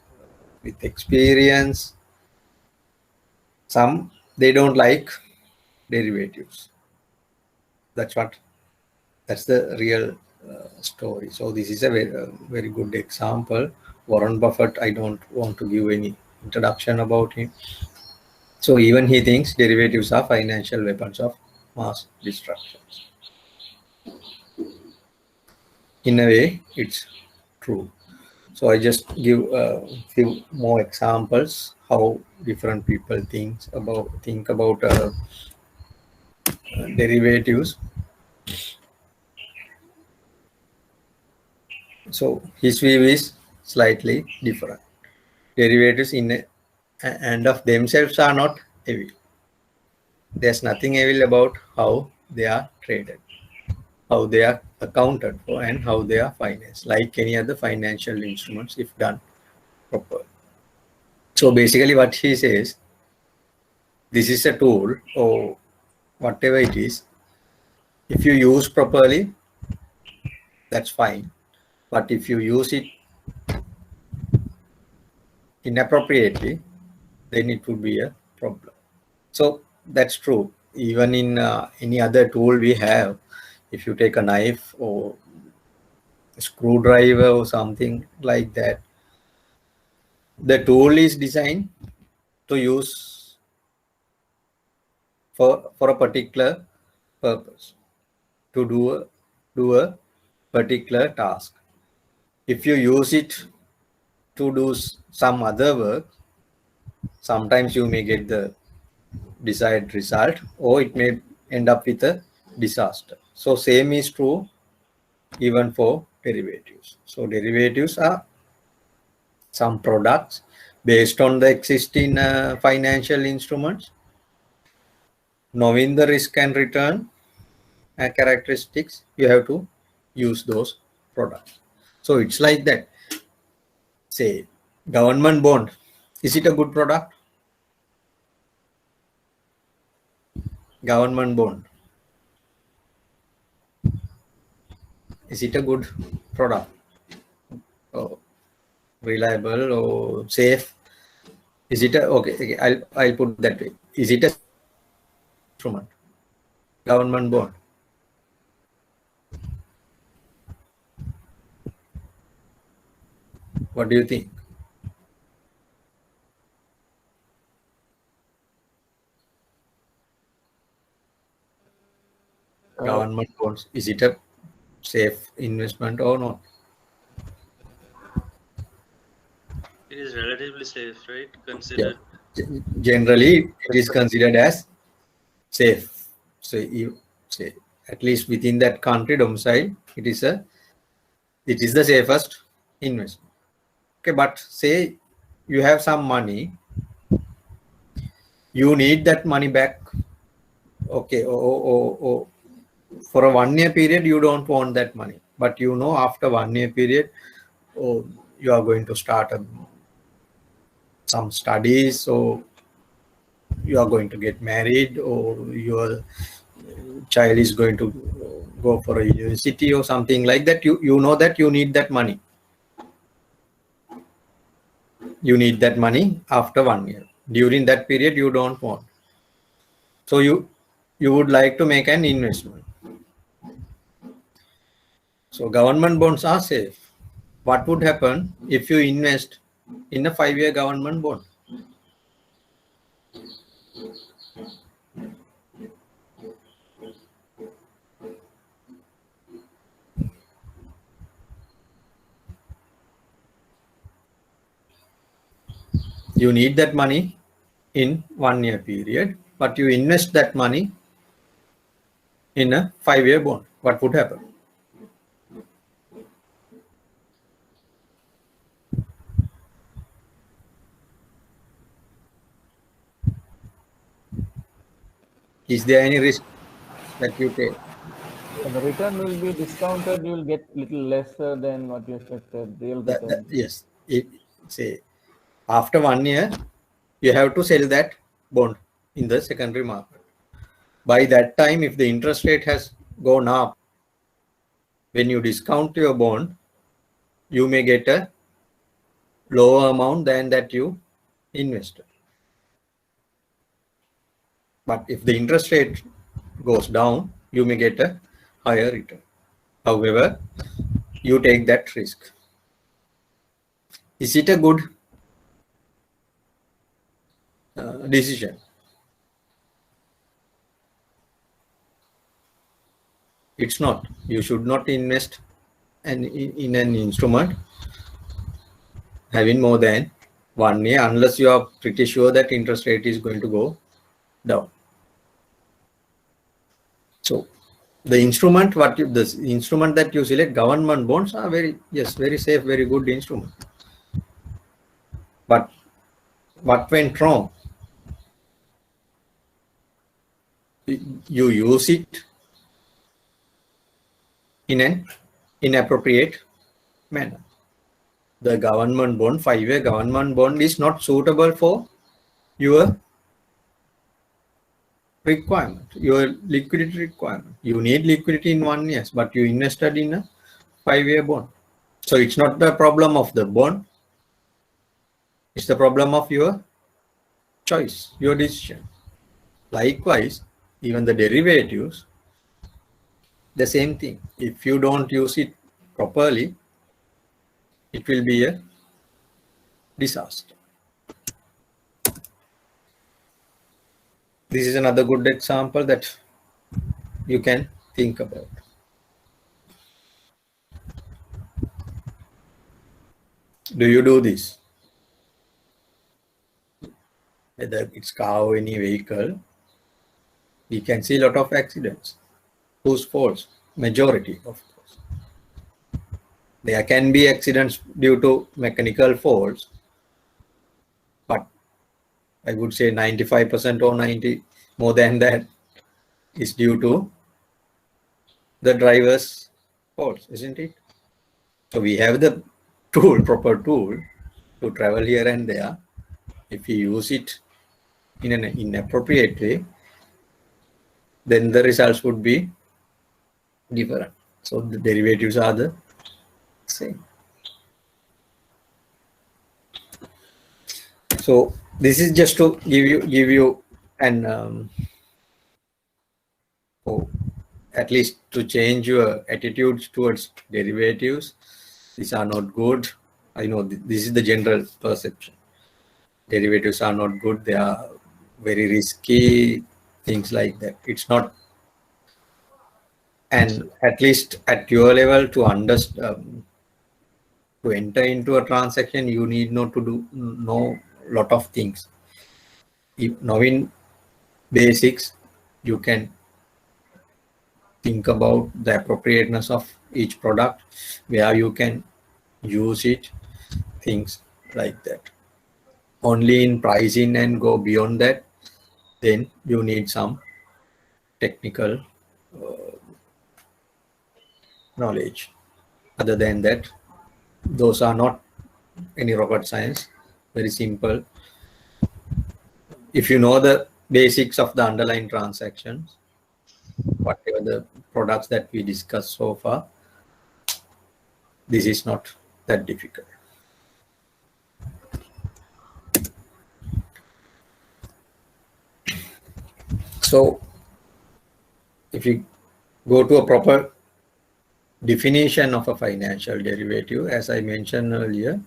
with experience, some they don't like derivatives. That's the real story. So this is a very good example. Warren Buffett, I don't want to give any introduction about him. So even he thinks derivatives are financial weapons of mass destruction. In a way, it's true. So I just give a few more examples how different people think about derivatives. So his view is slightly different. Derivatives in and of themselves are not evil. There's nothing evil about how they are traded, how they are accounted for, and how they are financed, like any other financial instruments if done properly. So basically what he says, this is a tool or whatever it is, if you use properly, that's fine. But if you use it inappropriately, then it would be a problem. So that's true. Even in any other tool we have, if you take a knife or a screwdriver or something like that, the tool is designed to use for a particular purpose, to do a particular task. If you use it to do some other work, sometimes you may get the desired result, or it may end up with a disaster. So same is true even for derivatives. So derivatives are some products based on the existing financial instruments. Knowing the risk and return characteristics, you have to use those products. So it's like that. Say government bond, is it a good product? Government bond, is it a good product, or reliable or safe? Is it a okay, I'll put that way. Is it a instrument, government bond? What do you think? Government bonds, is it a safe investment or not? It is relatively safe, right? Considered. Yeah. Generally, it is considered as safe. So you say at least within that country domicile, it is the safest investment. Okay, but say you have some money, you need that money back. Okay, or for a 1 year period, you don't want that money, but you know after 1 year period, you are going to start some studies, or you are going to get married, or your child is going to go for a university or something like that. You know that you need that money. You need that money after 1 year. During that period, you don't want. So you would like to make an investment. So government bonds are safe. What would happen if you invest in a 5-year government bond? You need that money in 1 year period, but you invest that money in a 5-year bond. What would happen? Is there any risk that you take? The return will be discounted. You will get little lesser than what you expected. Real return. Yes. Say after 1 year, you have to sell that bond in the secondary market. By that time, if the interest rate has gone up, when you discount your bond, you may get a lower amount than that you invested. But if the interest rate goes down, you may get a higher return. However, you take that risk. Is it a good decision? It's not. You should not invest in an instrument having more than 1 year, unless you are pretty sure that interest rate is going to go down. So the instrument instrument that you select, government bonds, are very safe, very good instrument. But what went wrong? You use it in an inappropriate manner. The government bond, 5-year government bond, is not suitable for your requirement, your liquidity requirement. You need liquidity in 1 year, but you invested in a 5-year bond. So it's not the problem of the bond, it's the problem of your choice, your decision. Likewise, even the derivatives, the same thing. If you don't use it properly, it will be a disaster. This is another good example that you can think about. Do you do this? Whether it's car or any vehicle, we can see a lot of accidents. Whose faults? Majority, of course. There can be accidents due to mechanical faults, but I would say 95% or 90 more than that is due to the driver's faults, isn't it? So we have the tool, proper tool to travel here and there. If we use it in an inappropriate way, then the results would be different. So the derivatives are the same. So this is just to give you an at least to change your attitudes towards derivatives. These are not good. I know this is the general perception. Derivatives are not good. They are very risky, things like that. It's not. And at least at your level, to understand, to enter into a transaction, you need not to know a lot of things. If knowing basics, you can think about the appropriateness of each product, where you can use it, things like that. Only in pricing and go beyond that, then you need some technical knowledge. Other than that, those are not any rocket science, very simple. If you know the basics of the underlying transactions, whatever the products that we discussed so far, this is not that difficult. So if you go to a proper definition of a financial derivative, as I mentioned earlier,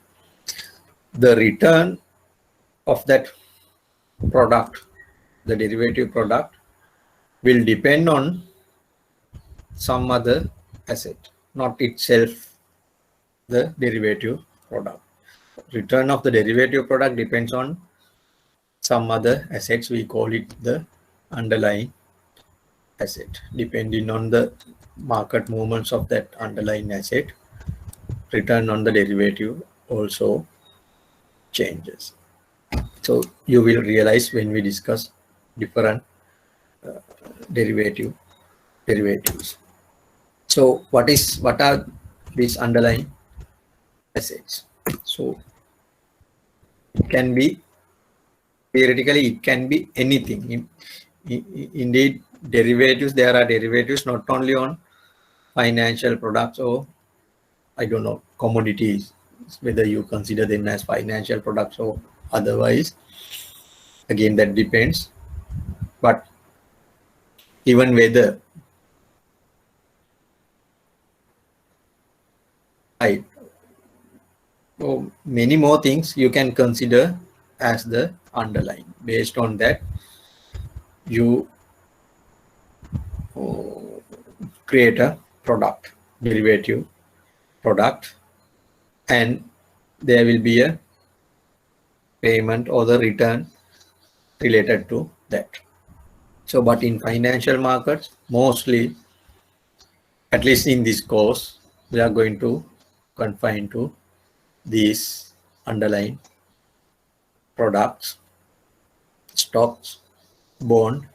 the return of that product, the derivative product, will depend on some other asset, not itself the derivative product. Return of the derivative product depends on some other assets. We call it the underlying asset. Depending on the market movements of that underlying asset, return on the derivative also changes. So you will realize when we discuss different derivatives. So what are these underlying assets? So it can be, theoretically, it can be anything. Indeed, derivatives, there are derivatives not only on financial products or, I don't know, commodities, whether you consider them as financial products or otherwise. Again, that depends. But even whether, right, so many more things you can consider as the underlying. Based on that, you create a product, derivative product, and there will be a payment or the return related to that. So, but in financial markets, mostly, at least in this course, we are going to confine to these underlying products, stocks, bond,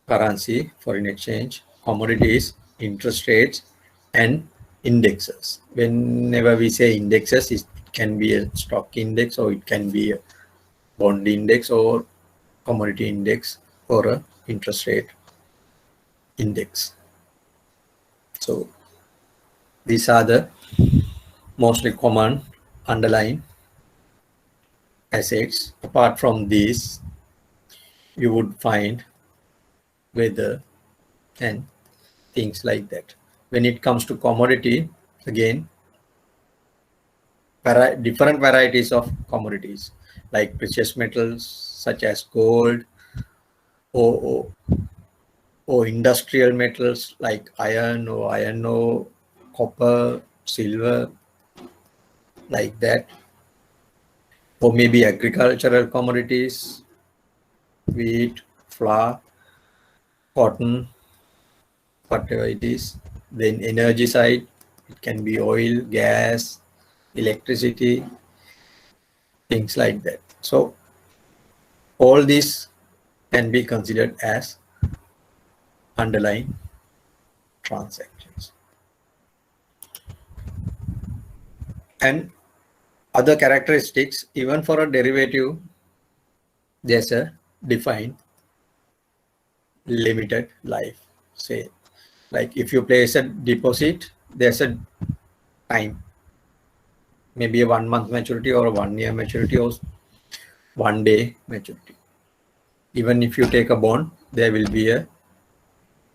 currency, foreign exchange, commodities, interest rates, and indexes. Whenever we say indexes, it can be a stock index, or it can be a bond index, or commodity index, or a interest rate index. So these are the mostly common underlying assets. Apart from these, you would find weather and things like that. When it comes to commodity, again, different varieties of commodities like precious metals such as gold, or industrial metals like iron ore, copper, silver, like that, or maybe agricultural commodities, wheat, flour, cotton, whatever it is. Then energy side, it can be oil, gas, electricity, things like that. So all these can be considered as underlying transactions. And other characteristics, even for a derivative, there's a defined limited life. Say, like if you place a deposit, there's a time, maybe a 1 month maturity, or a 1 year maturity, or 1 day maturity. Even if you take a bond, there will be a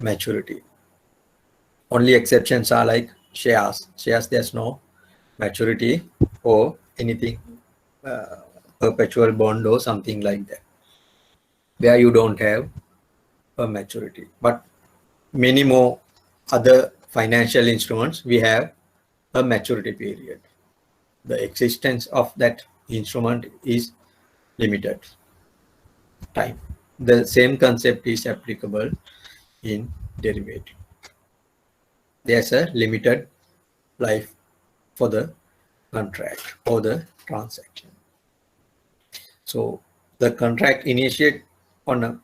maturity. Only exceptions are like shares. Shares, there's no maturity, or anything, perpetual bond or something like that, where you don't have a maturity. But many more other financial instruments, we have a maturity period. The existence of that instrument is limited time. The same concept is applicable in derivative. There's a limited life for the contract or the transaction. So the contract initiates on a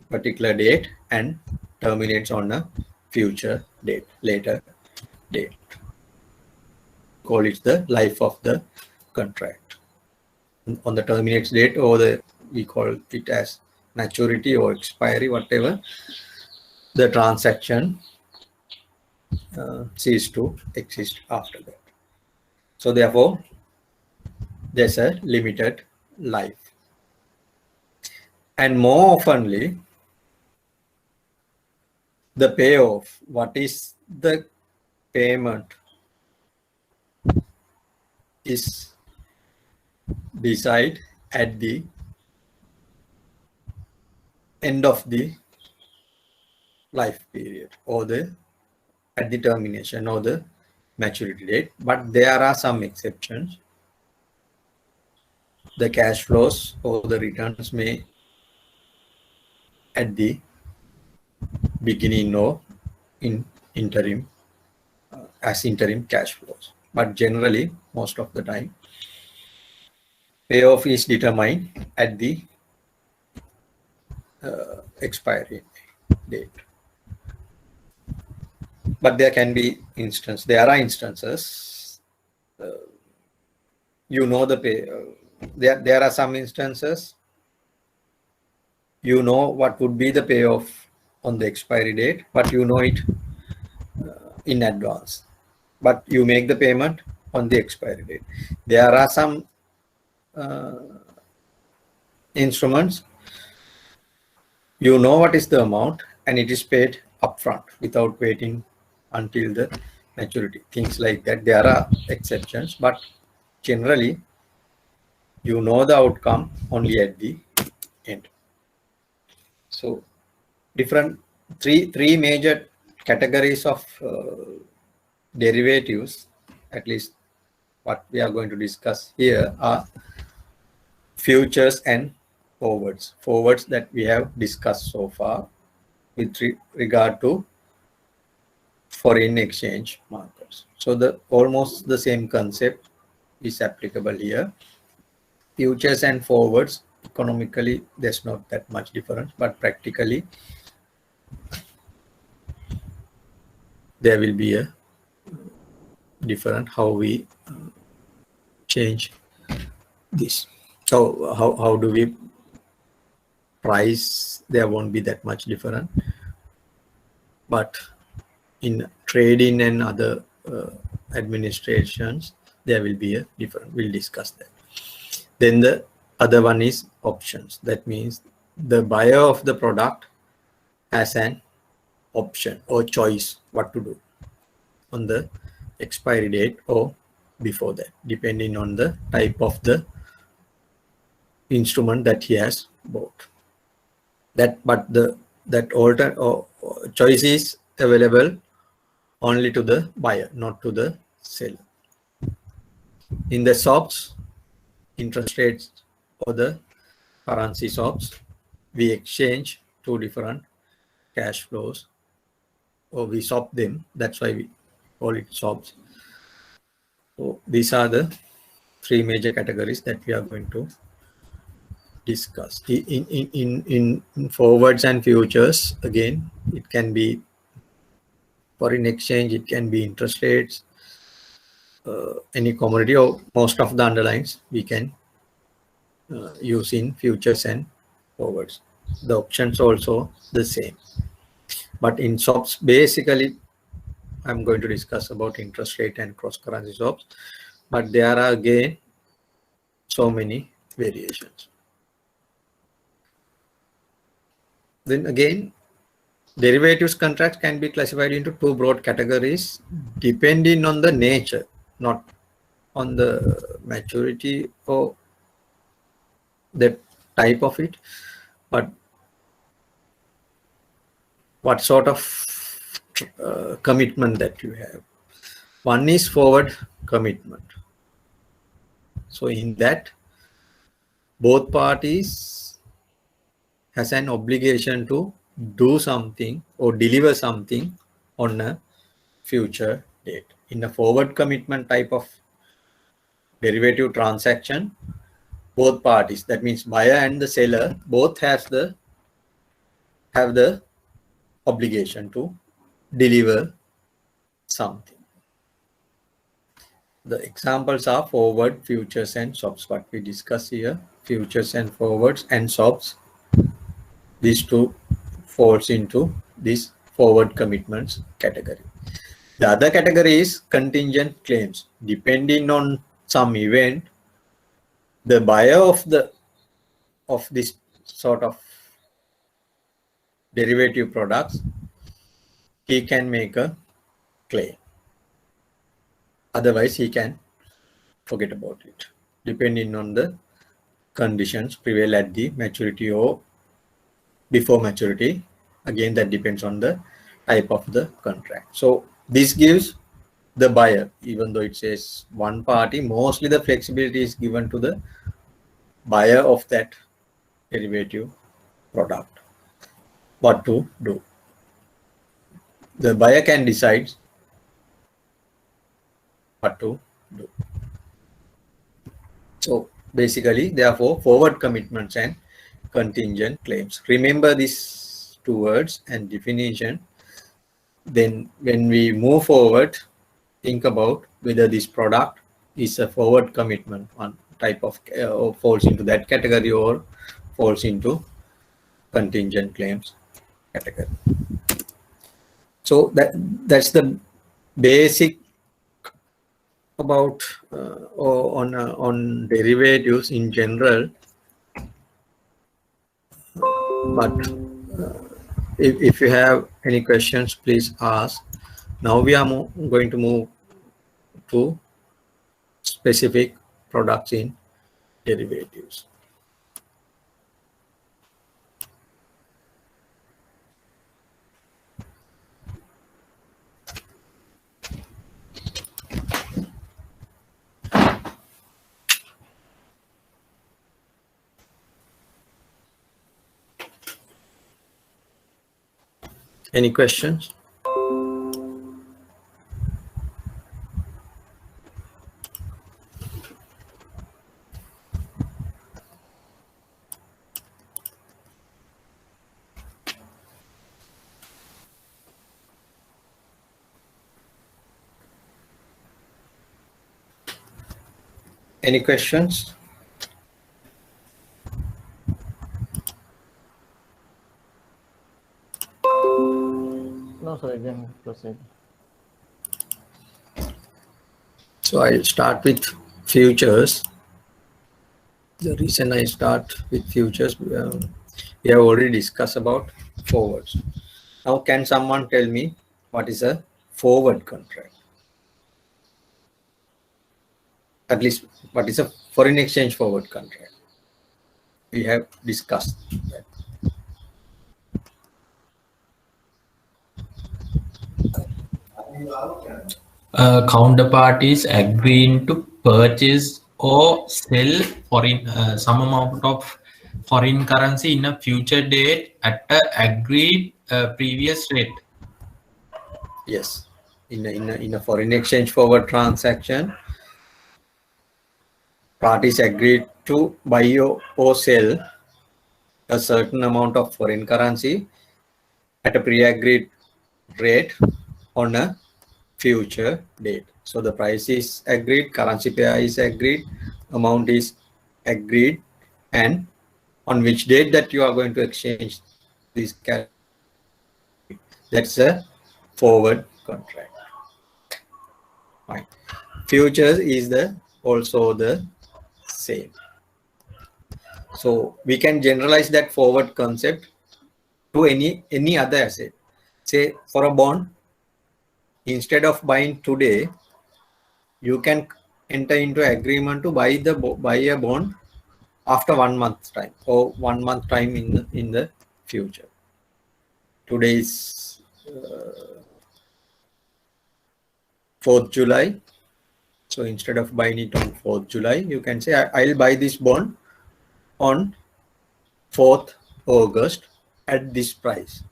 particular date and terminates on a future date, later date. Call it the life of the contract. On the terminates date, or we call it as maturity or expiry, whatever, the transaction cease to exist after that. So therefore, there's a limited life. And more oftenly, the payoff, what is the payment, is decided at the end of the life period, or at the termination or the maturity date. But there are some exceptions. The cash flows or the returns may at the beginning or in interim, as interim cash flows. But generally, most of the time, payoff is determined at the expiry date. But there can be instances, there are instances, you know the pay, there are some instances, you know what would be the payoff on the expiry date, but you know it in advance, but you make the payment on the expiry date. There are some instruments, you know what is the amount and it is paid upfront without waiting until the maturity, things like that. There are exceptions, but generally you know the outcome only at the end. So different three major categories of derivatives at least what we are going to discuss here are futures and forwards. Forwards that we have discussed so far with regard to foreign exchange markets. So almost the same concept is applicable here. Futures and forwards, economically, there's not that much difference, but practically, there will be a different how we change this. So how do we price? There won't be that much different, but in trading and other administrations, there will be a different. We'll discuss that. Then the other one is options. That means the buyer of the product has an option or choice what to do on the expiry date or before that, depending on the type of the instrument that he has bought. That choice is available only to the buyer, not to the seller. In the swaps, interest rates or the currency swaps, we exchange two different cash flows, or we swap them. That's why we call it swaps. So these are the three major categories that we are going to discuss. In forwards and futures, again, it can be foreign exchange, it can be interest rates, any commodity, or most of the underlines we can use in futures and forwards. The options also the same. But in swaps, basically, I'm going to discuss about interest rate and cross-currency swaps. But there are again so many variations. Then again, derivatives contracts can be classified into two broad categories depending on the nature, not on the maturity or the type of it, but what sort of commitment that you have. One is forward commitment. So in that, both parties has an obligation to do something or deliver something on a future date. In a forward commitment type of derivative transaction, both parties, that means buyer and the seller, both have the obligation to deliver something. The examples are forward, futures, and swaps. What we discuss here, futures and forwards and swaps, these two falls into this forward commitments category. The other category is contingent claims. Depending on some event, the buyer of this sort of derivative products, he can make a claim. Otherwise, he can forget about it, depending on the conditions prevail at the maturity or before maturity. Again, that depends on the type of the contract. So this gives the buyer, even though it says one party, mostly the flexibility is given to the buyer of that derivative product what to do. The buyer can decide what to do. So basically, therefore, forward commitments and contingent claims. Remember these two words and definition. Then when we move forward, think about whether this product is a forward commitment, one type of or falls into that category or falls into contingent claims category. So that's the basic about on derivatives in general. But if you have any questions, please ask. Now we are going to move to specific products in derivatives. Any questions? Any questions? No, sir, you can proceed. So I'll start with futures. The reason I start with futures, we have already discussed about forwards. Now, can someone tell me what is a forward contract? At least, what is a foreign exchange forward contract? We have discussed that. Counterparties agreeing to purchase or sell foreign some amount of foreign currency in a future date at a agreed previous rate. Yes, in a foreign exchange forward transaction, parties agreed to buy or sell a certain amount of foreign currency at a pre-agreed rate on a future date. So the price is agreed, currency pair is agreed, amount is agreed, and on which date that you are going to exchange these cash, that's a forward contract. Fine. Futures is also the same. So we can generalize that forward concept to any other asset. Say for a bond, instead of buying today, you can enter into agreement to buy a bond after 1 month time or 1 month time in the future. Today is 4th July. So instead of buying it on 4th July, you can say I'll buy this bond on 4th August at this price.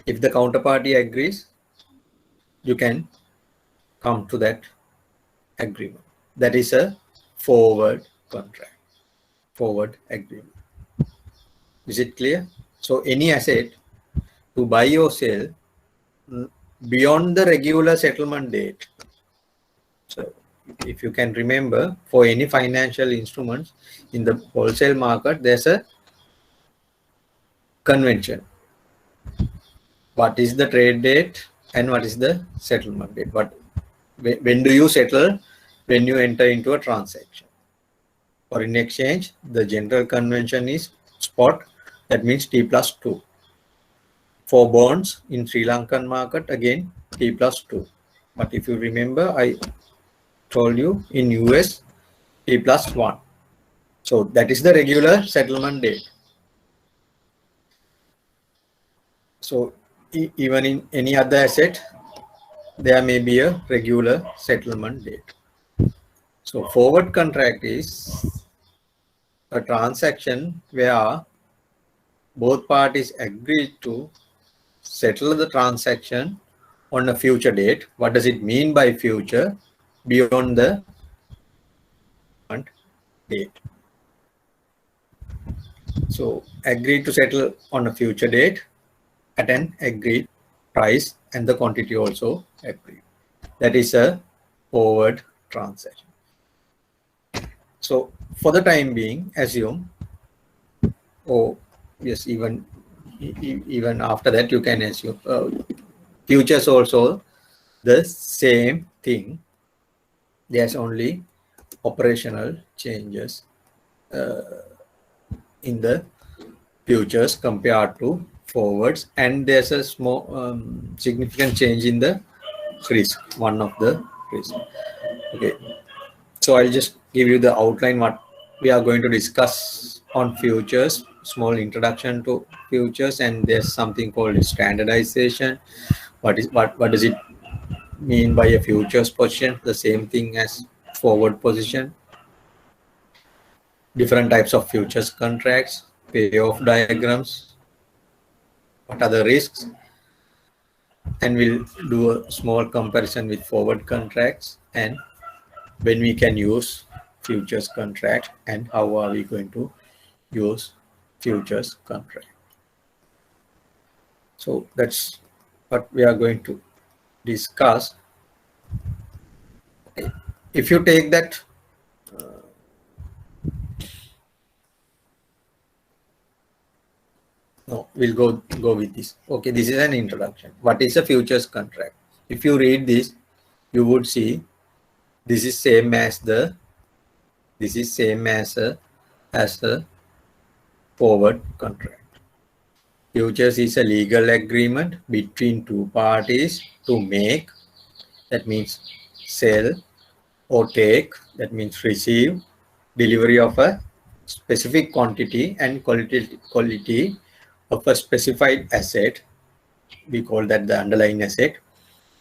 If the counterparty agrees, you can come to that agreement. That is a forward contract, forward agreement. Is it clear? So any asset to buy or sell beyond the regular settlement date. So if you can remember, for any financial instruments in the wholesale market, there's a convention. What is the trade date and what is the settlement date? When do you settle? When you enter into a transaction. For in exchange, the general convention is spot. That means T+2. For bonds in Sri Lankan market, again T+2. But if you remember, I told you in US T+1. So that is the regular settlement date. So even in any other asset, there may be a regular settlement date. So forward contract is a transaction where both parties agree to settle the transaction on a future date. What does it mean by future? Beyond the date. So agree to settle on a future date at an agreed price and the quantity also agreed. That is a forward transaction. So for the time being, assume, oh yes, even after that you can assume futures also the same thing. There's only operational changes in the futures compared to forwards, and there's a small significant change in the risk, one of the risk. Okay, so I'll just give you the outline what we are going to discuss on futures, small introduction to futures, and there's something called standardization. What does it mean by a futures position? The same thing as forward position. Different types of futures contracts, payoff diagrams, what are the risks, and we'll do a small comparison with forward contracts and when we can use futures contract and how are we going to use futures contract. So that's what we are going to discuss. Okay. If you take that no, we'll go with this. Okay, this is an introduction. What is a futures contract? If you read this, you would see this is same as a forward contract. Futures is a legal agreement between two parties to make, that means sell, or take, that means receive, delivery of a specific quantity and quality of a specified asset, we call that the underlying asset,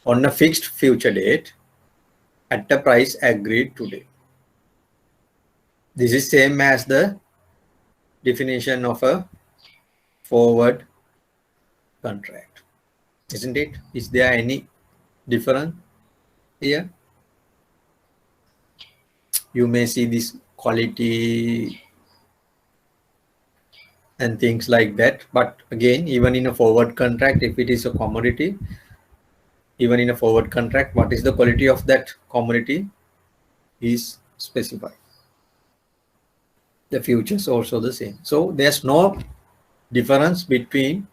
on a fixed future date at the price agreed today. This is same as the definition of a forward contract, isn't it? Is there any difference here? You may see this quality and things like that, but again, even in a forward contract, if it is a commodity, even in a forward contract, what is the quality of that commodity is specified. The futures also the same. So there's no difference between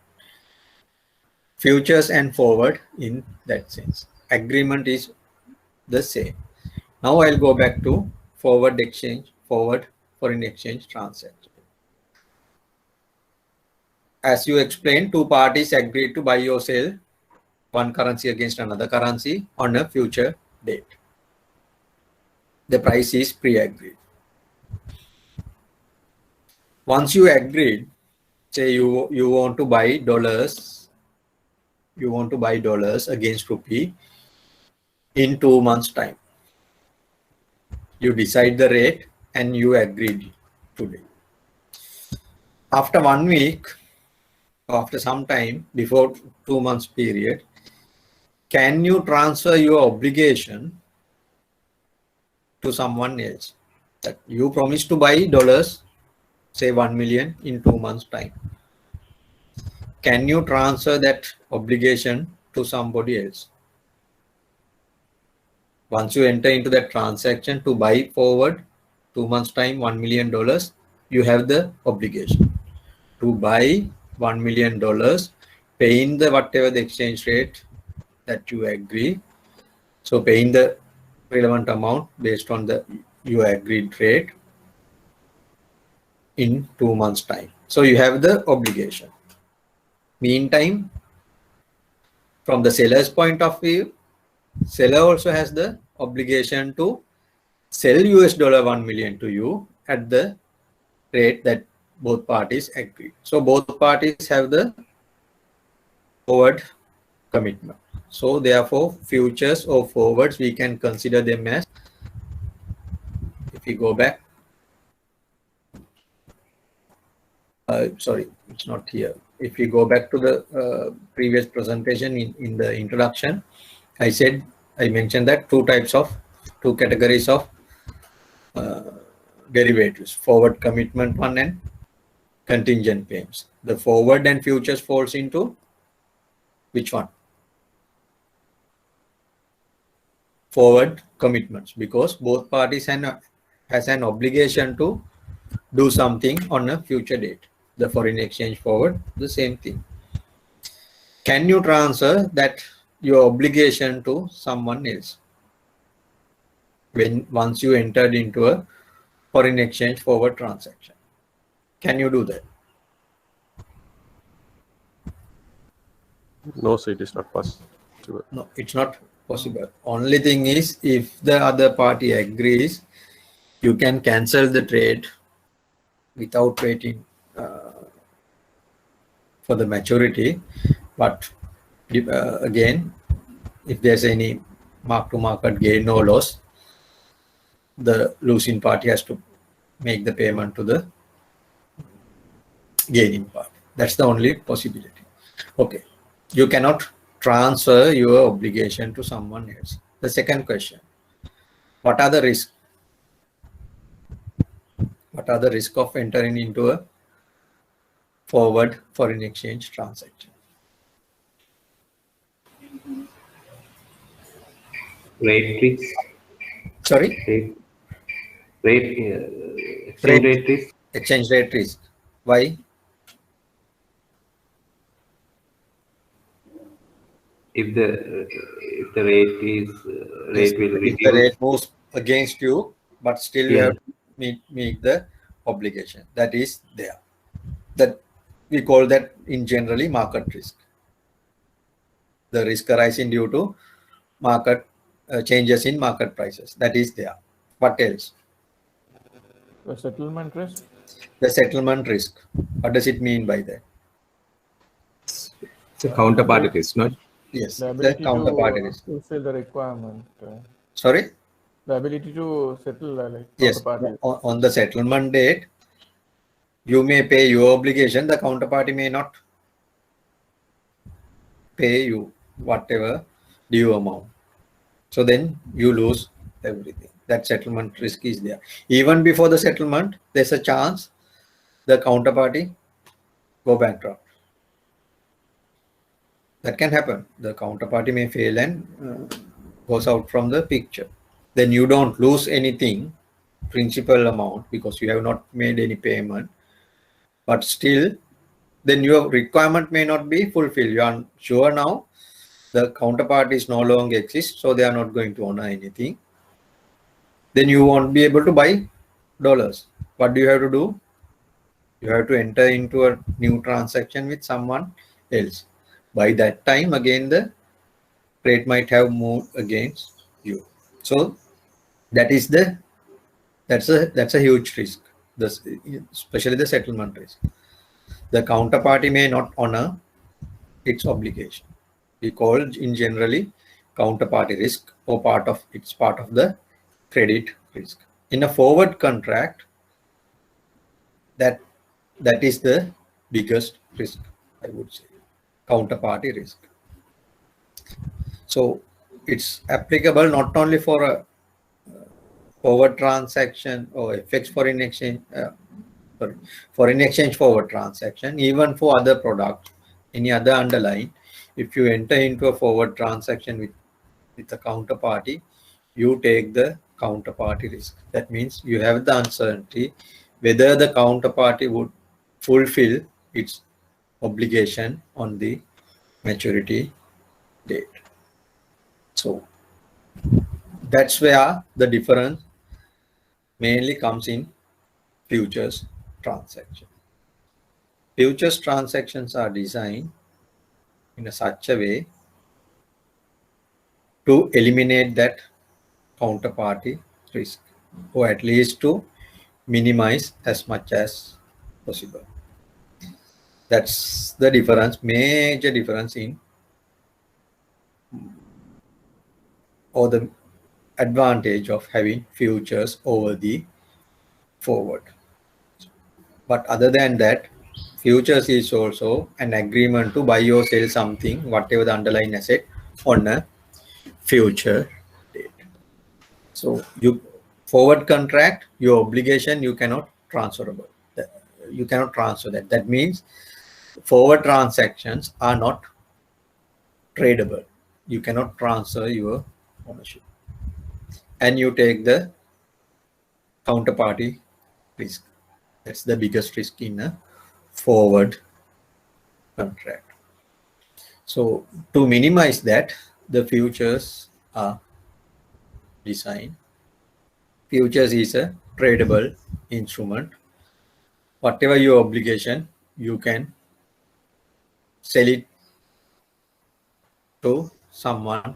futures and forward in that sense. Agreement is the same. Now I'll go back to forward foreign exchange transaction. As you explained, two parties agreed to buy or sell one currency against another currency on a future date. The price is pre-agreed. Once you agreed, say you want to buy dollars, against rupee in 2 months' time. You decide the rate and you agreed today. After 1 week, after some time before 2 months period, can you transfer your obligation to someone else? That you promised to buy dollars, say 1 million in 2 months' time. Can you transfer that obligation to somebody else? Once you enter into that transaction to buy forward 2 months' time, $1 million, you have the obligation to buy $1 million, paying the whatever the exchange rate that you agree. So paying the relevant amount based on the your agreed rate in 2 months' time. So you have the obligation. Meantime, from the seller's point of view, seller also has the obligation to sell $1 million to you at the rate that both parties agree. So both parties have the forward commitment. So therefore, futures or forwards, we can consider them as, if we go back, sorry, it's not here. If we go back to the previous presentation in the introduction, I mentioned that two categories of derivatives, forward commitment one and contingent payments. The forward and futures falls into which one? Forward commitments, because both parties has an obligation to do something on a future date. The foreign exchange forward, the same thing. Can you transfer that your obligation to someone else once you entered into a foreign exchange forward transaction? Can you do that? No, so it is not possible. No, it's not possible. Only thing is, if the other party agrees, you can cancel the trade without waiting for the maturity. But again, if there's any mark-to-market gain or loss, the losing party has to make the payment to the gaining party. That's the only possibility. Okay. You cannot transfer your obligation to someone else. The second question, what are the risks? What are the risks of entering into a forward foreign exchange transaction? Rate risk, Sorry? exchange rate risk. Exchange rate risk. Why? If the rate is Yes, rate will if the reduce. rate moves against you, but still you Yeah. have to meet the obligation. That is there. That we call that in generally market risk. The risk arising due to market changes in market prices. That is there. What else? The settlement risk. The settlement risk. What does it mean by that? It's a counterparty risk, not? Yes, The the ability counterparty to risk. fulfill the requirement. Sorry? The ability to settle like Yes, counterparty. on the settlement date, you may pay your obligation, the counterparty may not pay you whatever due amount. So then you lose everything. That settlement risk is there. Even before the settlement, there's a chance the counterparty go bankrupt. That can happen. The counterparty may fail and goes out from the picture. Then you don't lose anything, principal amount, because you have not made any payment. But still, then your requirement may not be fulfilled. You are sure now the counterparties no longer exist, so they are not going to honor anything. Then you won't be able to buy dollars. What do you have to do? You have to enter into a new transaction with someone else. By that time, again, the rate might have moved against you. So that is that's a huge risk. Especially the settlement risk. The counterparty may not honor its obligation. We call in generally counterparty risk, or part of the credit risk. In a forward contract, that is the biggest risk, I would say, counterparty risk. So it's applicable not only for a forward transaction or FX foreign exchange, foreign exchange forward transaction, even for other products, any other underlying. If you enter into a forward transaction with a counterparty, you take the counterparty risk. That means you have the uncertainty whether the counterparty would fulfill its obligation on the maturity date. So that's where the difference mainly comes in futures transaction. Futures transactions are designed in such a way to eliminate that counterparty risk, or at least to minimize as much as possible. That's the difference, major difference in, or the advantage of having futures over the forward. But other than that, futures is also an agreement to buy or sell something, whatever the underlying asset, on a future date. So you forward contract, your obligation, you cannot transferable. You cannot transfer that. That means forward transactions are not tradable. You cannot transfer your ownership, and you take the counterparty risk. That's the biggest risk in a forward contract. So to minimize that, the futures are designed. Futures is a tradable instrument. Whatever your obligation, you can sell it to someone,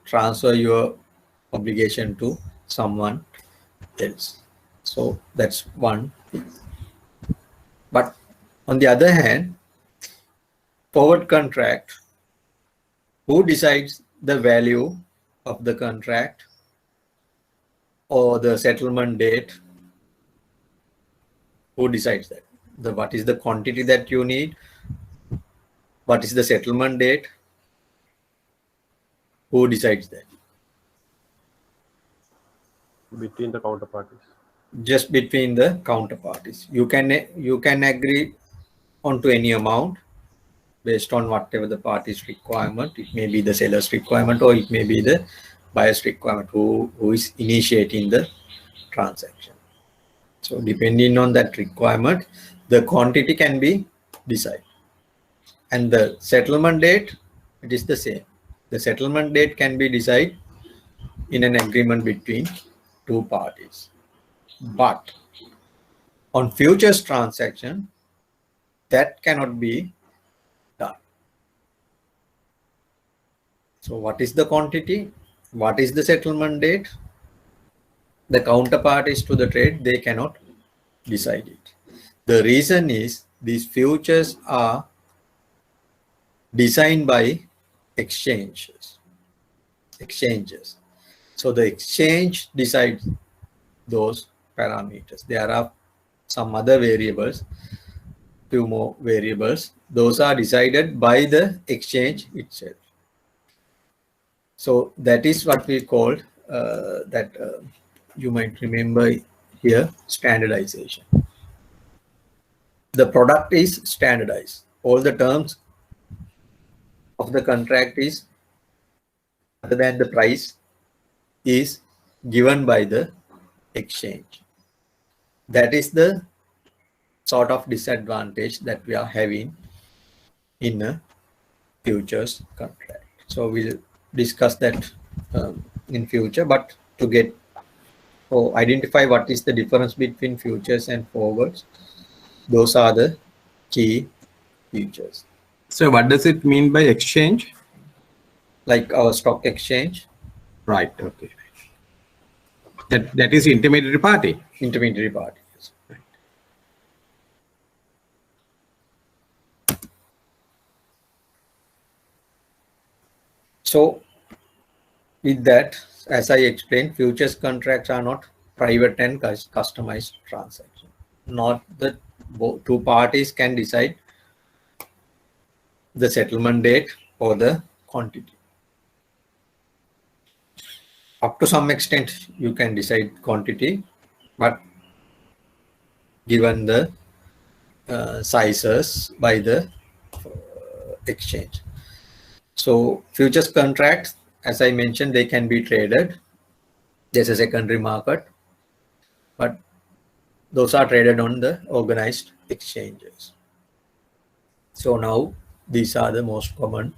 transfer your obligation to someone else. So that's one thing. But on the other hand, forward contract, who decides the value of the contract or the settlement date? Who decides that? What is the quantity that you need? what is the settlement date? Who decides that? Between the counterparties. Just between the counterparties. You can agree onto any amount based on whatever the party's requirement. It may be the seller's requirement or it may be the buyer's requirement who is initiating the transaction. So depending on that requirement, the quantity can be decided. And the settlement date, it is the same. The settlement date can be decided in an agreement between two parties. But on futures transaction, that cannot be done. So what is the quantity? What is the settlement date? The counterparties to the trade, they cannot decide it. The reason is these futures are designed by exchanges. So the exchange decides those parameters. There are some other variables, few more variables. Those are decided by the exchange itself. So that is what we call you might remember here, standardization. The product is standardized. All the terms of the contract is, other than the price, is given by the exchange. That is the sort of disadvantage that we are having in a futures contract. So we'll discuss that in future, but to get or identify what is the difference between futures and forwards, those are the key features. So what does it mean by exchange? Like our stock exchange. Right. Okay. That is intermediary party. Intermediary party. Yes. Right. So with that, as I explained, futures contracts are not private and customized transactions. Not the two parties can decide the settlement date or the quantity. Up to some extent, you can decide quantity, but given the sizes by the exchange. So futures contracts, as I mentioned, they can be traded. There's a secondary market, but those are traded on the organized exchanges. So now these are the most common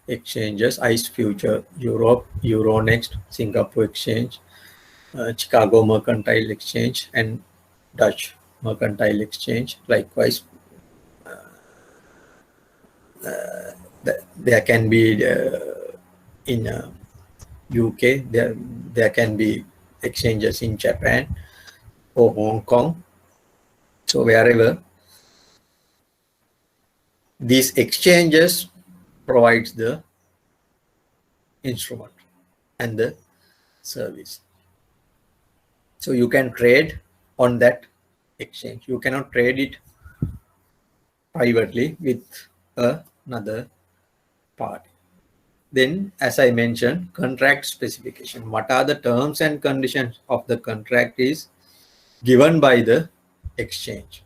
exchanges: ICE Future Europe, Euronext, Singapore Exchange, Chicago Mercantile Exchange, and Dutch Mercantile Exchange. Likewise, there can be in UK, there can be exchanges in Japan or Hong Kong. So wherever these exchanges provides the instrument and the service. So you can trade on that exchange. You cannot trade it privately with another party. Then, as I mentioned, contract specification. What are the terms and conditions of the contract is given by the exchange.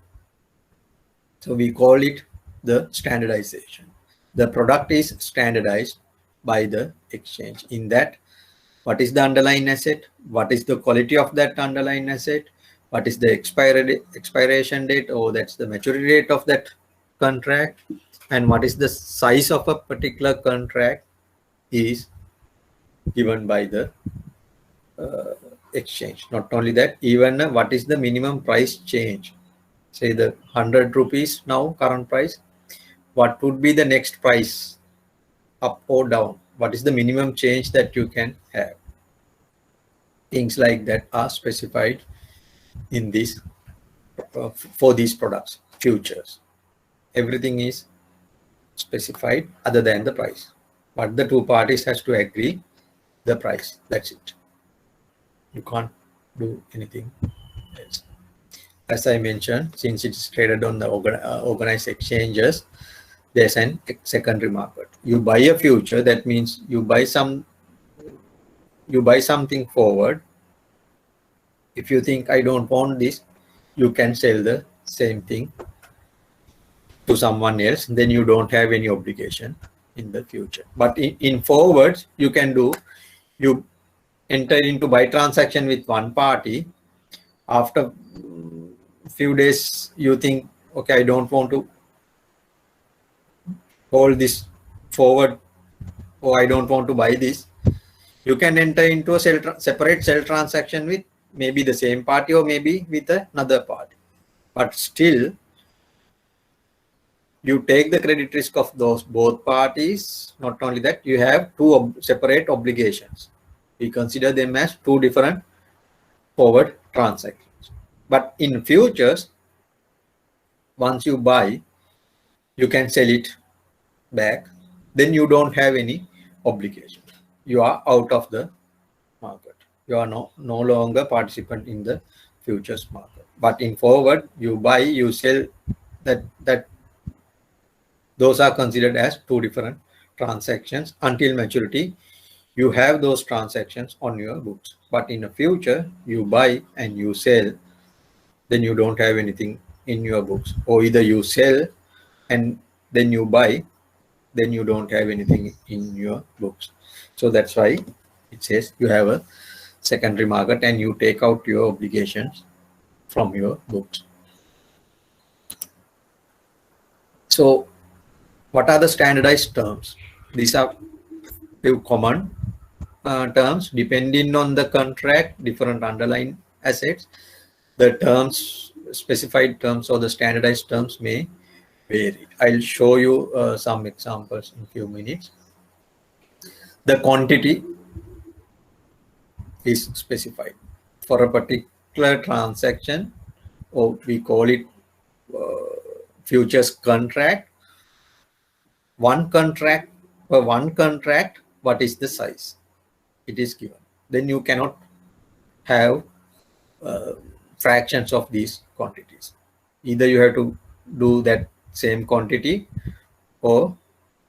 So we call it the standardization. The product is standardized by the exchange. In that, what is the underlying asset? What is the quality of that underlying asset? What is the expiration date, or that's the maturity date of that contract? And what is the size of a particular contract is given by the exchange. Not only that, even what is the minimum price change? Say the 100 rupees now, current price. What would be the next price, up or down? What is the minimum change that you can have? Things like that are specified in this for these products, futures. Everything is specified other than the price, but the two parties has to agree the price. That's it. You can't do anything else. As I mentioned, since it's traded on the organized exchanges, there's an secondary market. You buy a future, that means you buy something forward. If you think I don't want this, you can sell the same thing to someone else, then you don't have any obligation in the future. But in forwards, you can do, you enter into buy transaction with one party. After few days, you think, okay, I don't want to hold this forward, or I don't want to buy this. You can enter into a separate sell transaction with maybe the same party or maybe with another party. But still, you take the credit risk of those both parties. Not only that, you have two separate obligations. We consider them as two different forward transactions. But in futures, once you buy, you can sell it back. Then you don't have any obligation. You are out of the market. You are no longer participant in the futures market. But in forward, you buy, you sell, that those are considered as two different transactions. Until maturity, you have those transactions on your books. But in the future, you buy and you sell, then you don't have anything in your books. Or either you sell and then you buy, then you don't have anything in your books. So that's why it says you have a secondary market and you take out your obligations from your books. So what are the standardized terms? These are few common terms. Depending on the contract, different underlying assets, the terms, specified terms or the standardized terms may vary. I'll show you some examples in a few minutes. The quantity is specified for a particular transaction, or we call it futures contract. One contract, for one contract, what is the size? It is given. Then you cannot have fractions of these quantities. Either you have to do that same quantity or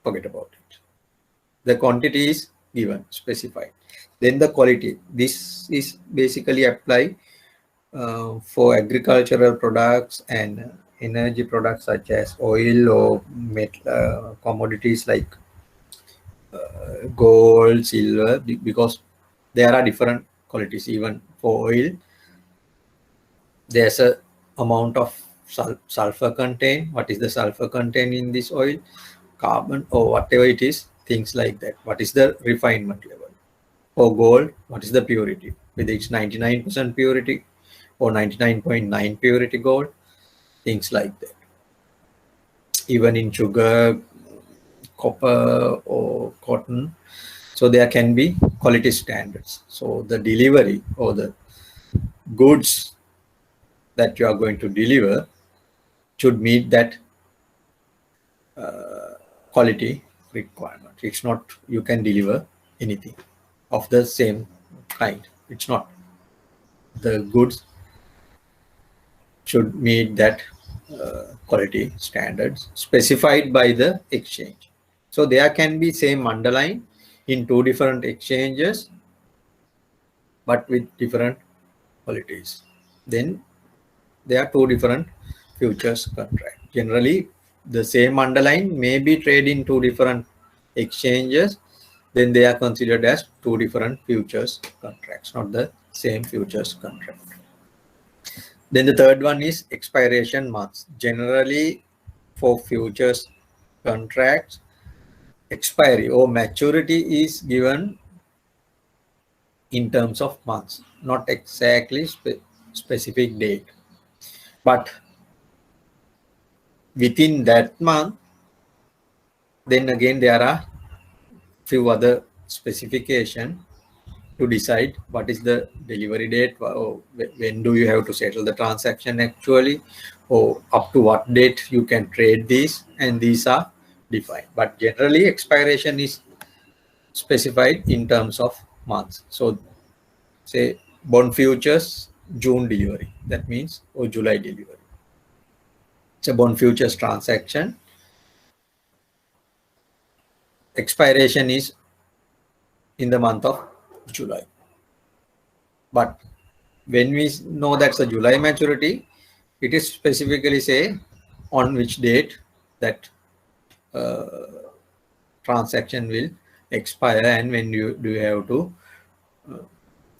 forget about it. The quantity is given, specified. Then the quality. This is basically applied for agricultural products and energy products such as oil or commodities like gold, silver, because there are different qualities. Even for oil, there's a amount of sulfur content. What is the sulfur content in this oil? Carbon or whatever it is, things like that. What is the refinement level? For gold, what is the purity? Whether it's 99% purity or 99.9 purity gold, things like that. Even in sugar, copper or cotton, so there can be quality standards. So the delivery or the goods that you are going to deliver should meet that quality requirement. It's not you can deliver anything of the same kind. It's not. The goods should meet that quality standards specified by the exchange. So there can be same underlying in two different exchanges, but with different qualities. Then there are two different futures contracts. Generally, the same underlying may be traded in two different exchanges. Then they are considered as two different futures contracts, not the same futures contract. Then the third one is expiration months. Generally, for futures contracts, expiry or maturity is given in terms of months, not exactly specific date. But within that month, then again there are few other specifications to decide what is the delivery date, or when do you have to settle the transaction actually, or up to what date you can trade these, and these are defined. But generally expiration is specified in terms of months. So say bond futures, June delivery, that means, or July delivery. It's a bond futures transaction. expiration is in the month of July. But when we know that's a July maturity, it is specifically say on which date that transaction will expire and when you have to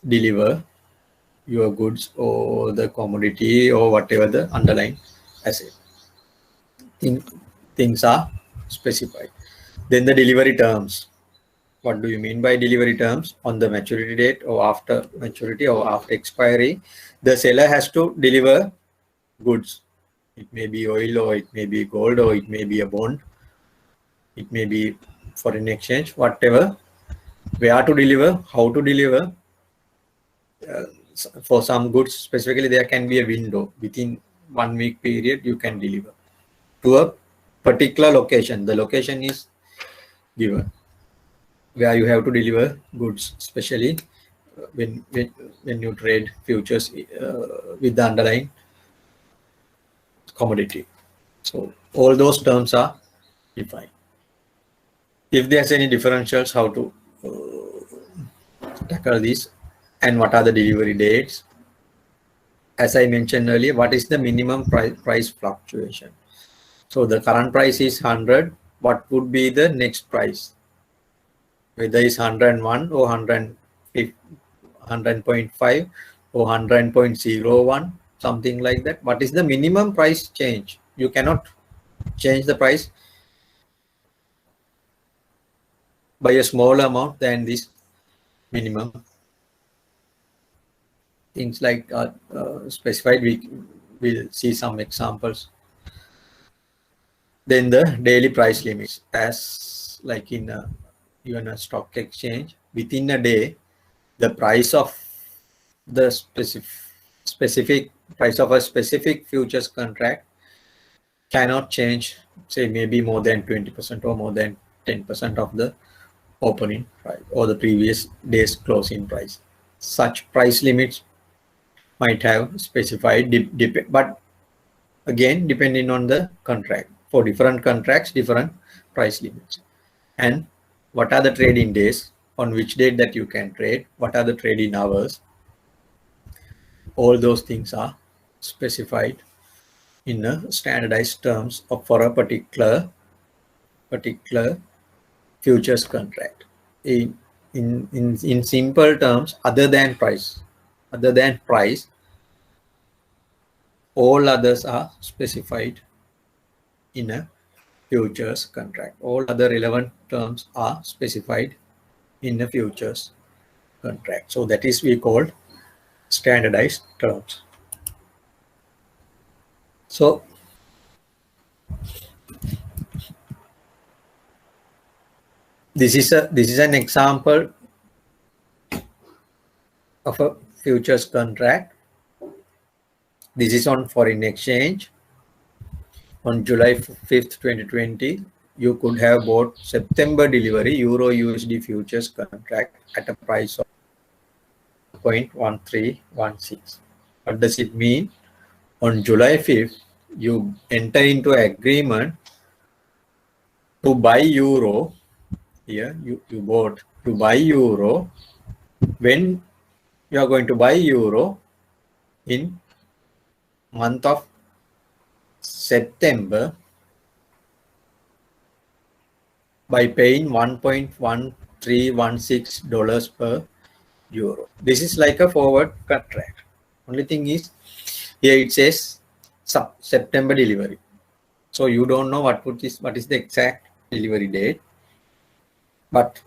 deliver your goods or the commodity or whatever the underlying asset. Things are specified. Then the delivery terms. What do you mean by delivery terms? On the maturity date or after maturity or after expiry, the seller has to deliver goods. It may be oil or it may be gold or it may be a bond. It may be foreign exchange, whatever. Where to deliver, how to deliver. For some goods, specifically, there can be a window. Within 1 week period, you can deliver to a particular location. The location is given where you have to deliver goods, especially when you trade futures with the underlying commodity. So all those terms are defined. If there's any differentials, how to tackle this and what are the delivery dates? As I mentioned earlier, what is the minimum price fluctuation? So the current price is 100. What would be the next price? Whether it's 101 or 100.5 or 100.01, something like that. What is the minimum price change? You cannot change the price by a smaller amount than this minimum. Things like specified, we will see some examples. Then the daily price limits, as like in even a stock exchange, within a day, the price of the specific price of a specific futures contract cannot change, say maybe more than 20% or more than 10% of the opening price or the previous day's closing price. Such price limits might have specified, but again, depending on the contract. For different contracts, different price limits. And what are the trading days? On which date that you can trade? What are the trading hours? All those things are specified in a standardized terms for a particular futures contract. In simple terms, other than price, all others are specified in a futures contract. All other relevant terms are specified in a futures contract. So that is we call standardized terms. So this is an example of a futures contract. This is on foreign exchange. On July 5th, 2020, you could have bought September delivery Euro USD futures contract at a price of 0.1316. What does it mean? On July 5th, you enter into agreement to buy Euro. Here, you bought to buy Euro. When you are going to buy Euro in month of September by paying $1.1316 per euro. This is like a forward contract. Only thing is here it says September delivery. So you don't know what is the exact delivery date. But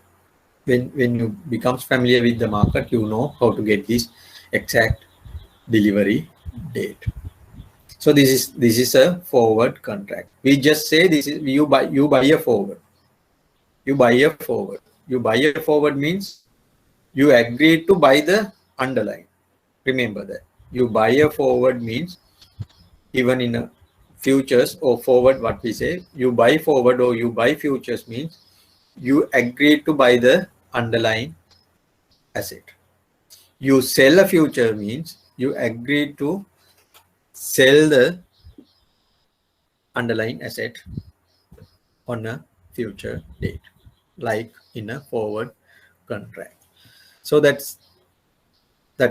when you becomes familiar with the market, you know how to get this exact delivery date. So this is a forward contract. We just say this is you buy a forward. You buy a forward. You buy a forward means you agree to buy the underlying. Remember that. You buy a forward means even in a futures or forward, what we say, you buy forward or you buy futures means you agree to buy the underlying asset. You sell a future means you agree to sell the underlying asset on a future date. like in a forward contract. So that's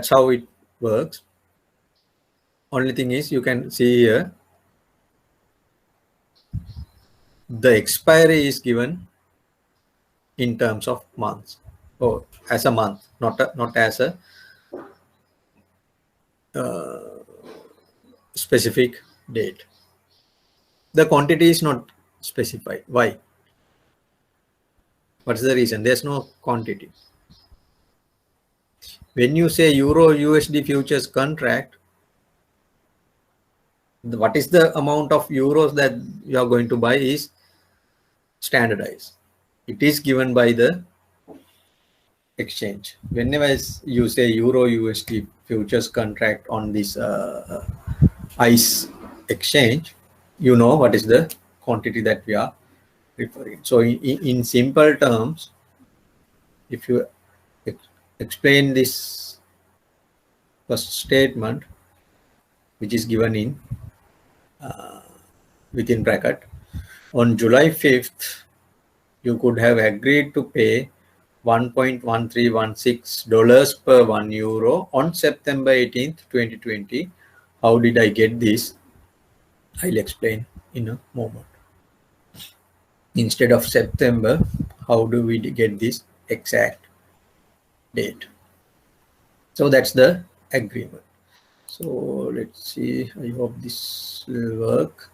how it works. Only thing is, you can see here the expiry is given in terms of months, or as a month, not as a specific date. The quantity is not specified. Why? What's the reason? There's no quantity. When you say Euro USD futures contract, what is the amount of euros that you are going to buy is standardized. It is given by the exchange. Whenever you say Euro USD futures contract on this ICE exchange, you know what is the quantity that we are referring. So in simple terms, if you explain this first statement, which is given in within bracket, on July 5th, you could have agreed to pay $1.1316 per €1 on September 18th, 2020. How did I get this? I'll explain in a moment. Instead of September, how do we get this exact date? So that's the agreement. So let's see. I hope this will work.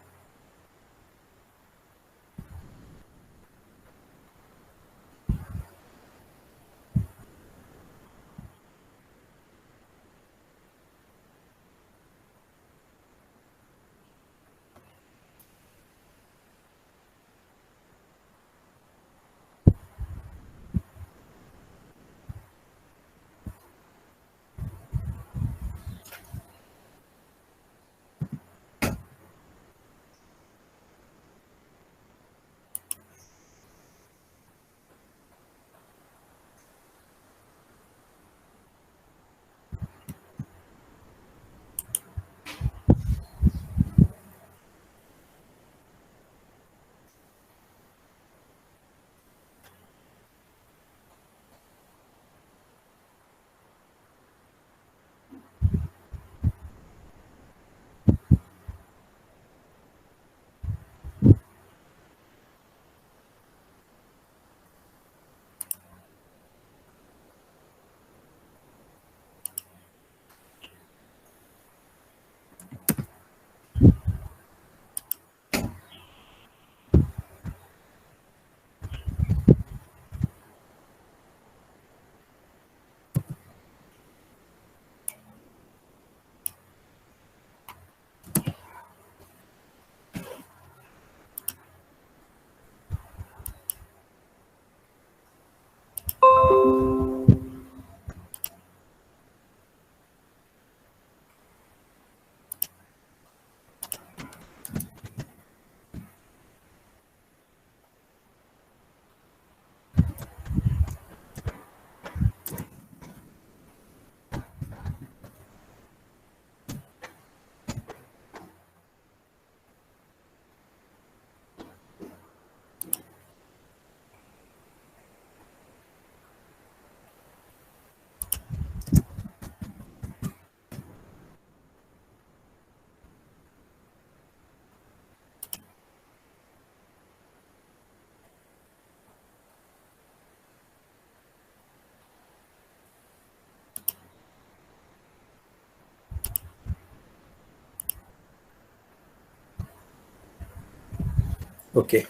Okay,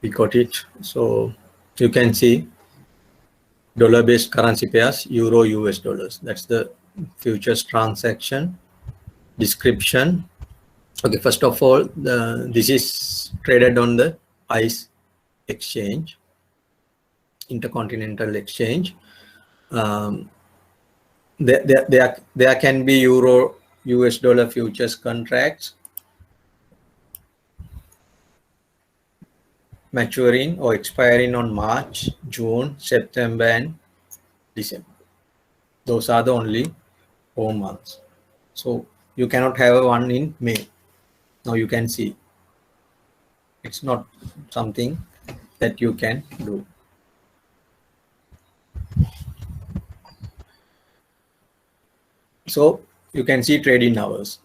we got it. So you can see dollar-based currency pairs, Euro US dollars. That's the futures transaction description. Okay, first of all, this is traded on the ICE exchange, Intercontinental Exchange. There can be Euro US dollar futures contracts maturing or expiring on March, June, September, and December. Those are the only 4 months. So you cannot have one in May. Now you can see It's not something that you can do. So you can see trading hours.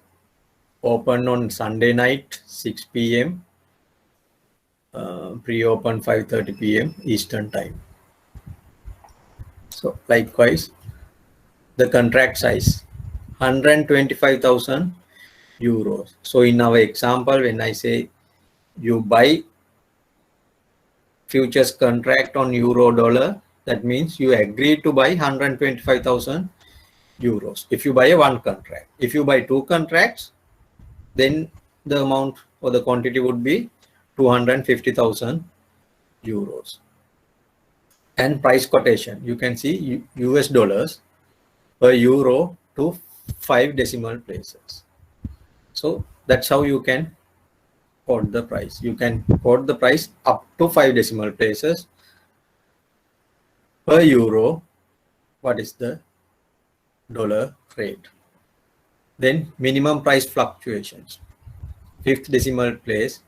Open on Sunday night, 6 p.m. Pre-open 5:30 p.m. Eastern time. So likewise, the contract size, 125,000 euros. So in our example, when I say you buy futures contract on euro dollar, that means you agree to buy 125,000 euros. If you buy one contract, if you buy two contracts, then the amount or the quantity would be 250,000 euros. And price quotation, you can see US dollars per euro to 5 decimal places. So that's how you can quote the price. You can quote the price up to 5 decimal places per euro. What is the dollar rate? Then minimum price fluctuations, 5th decimal place,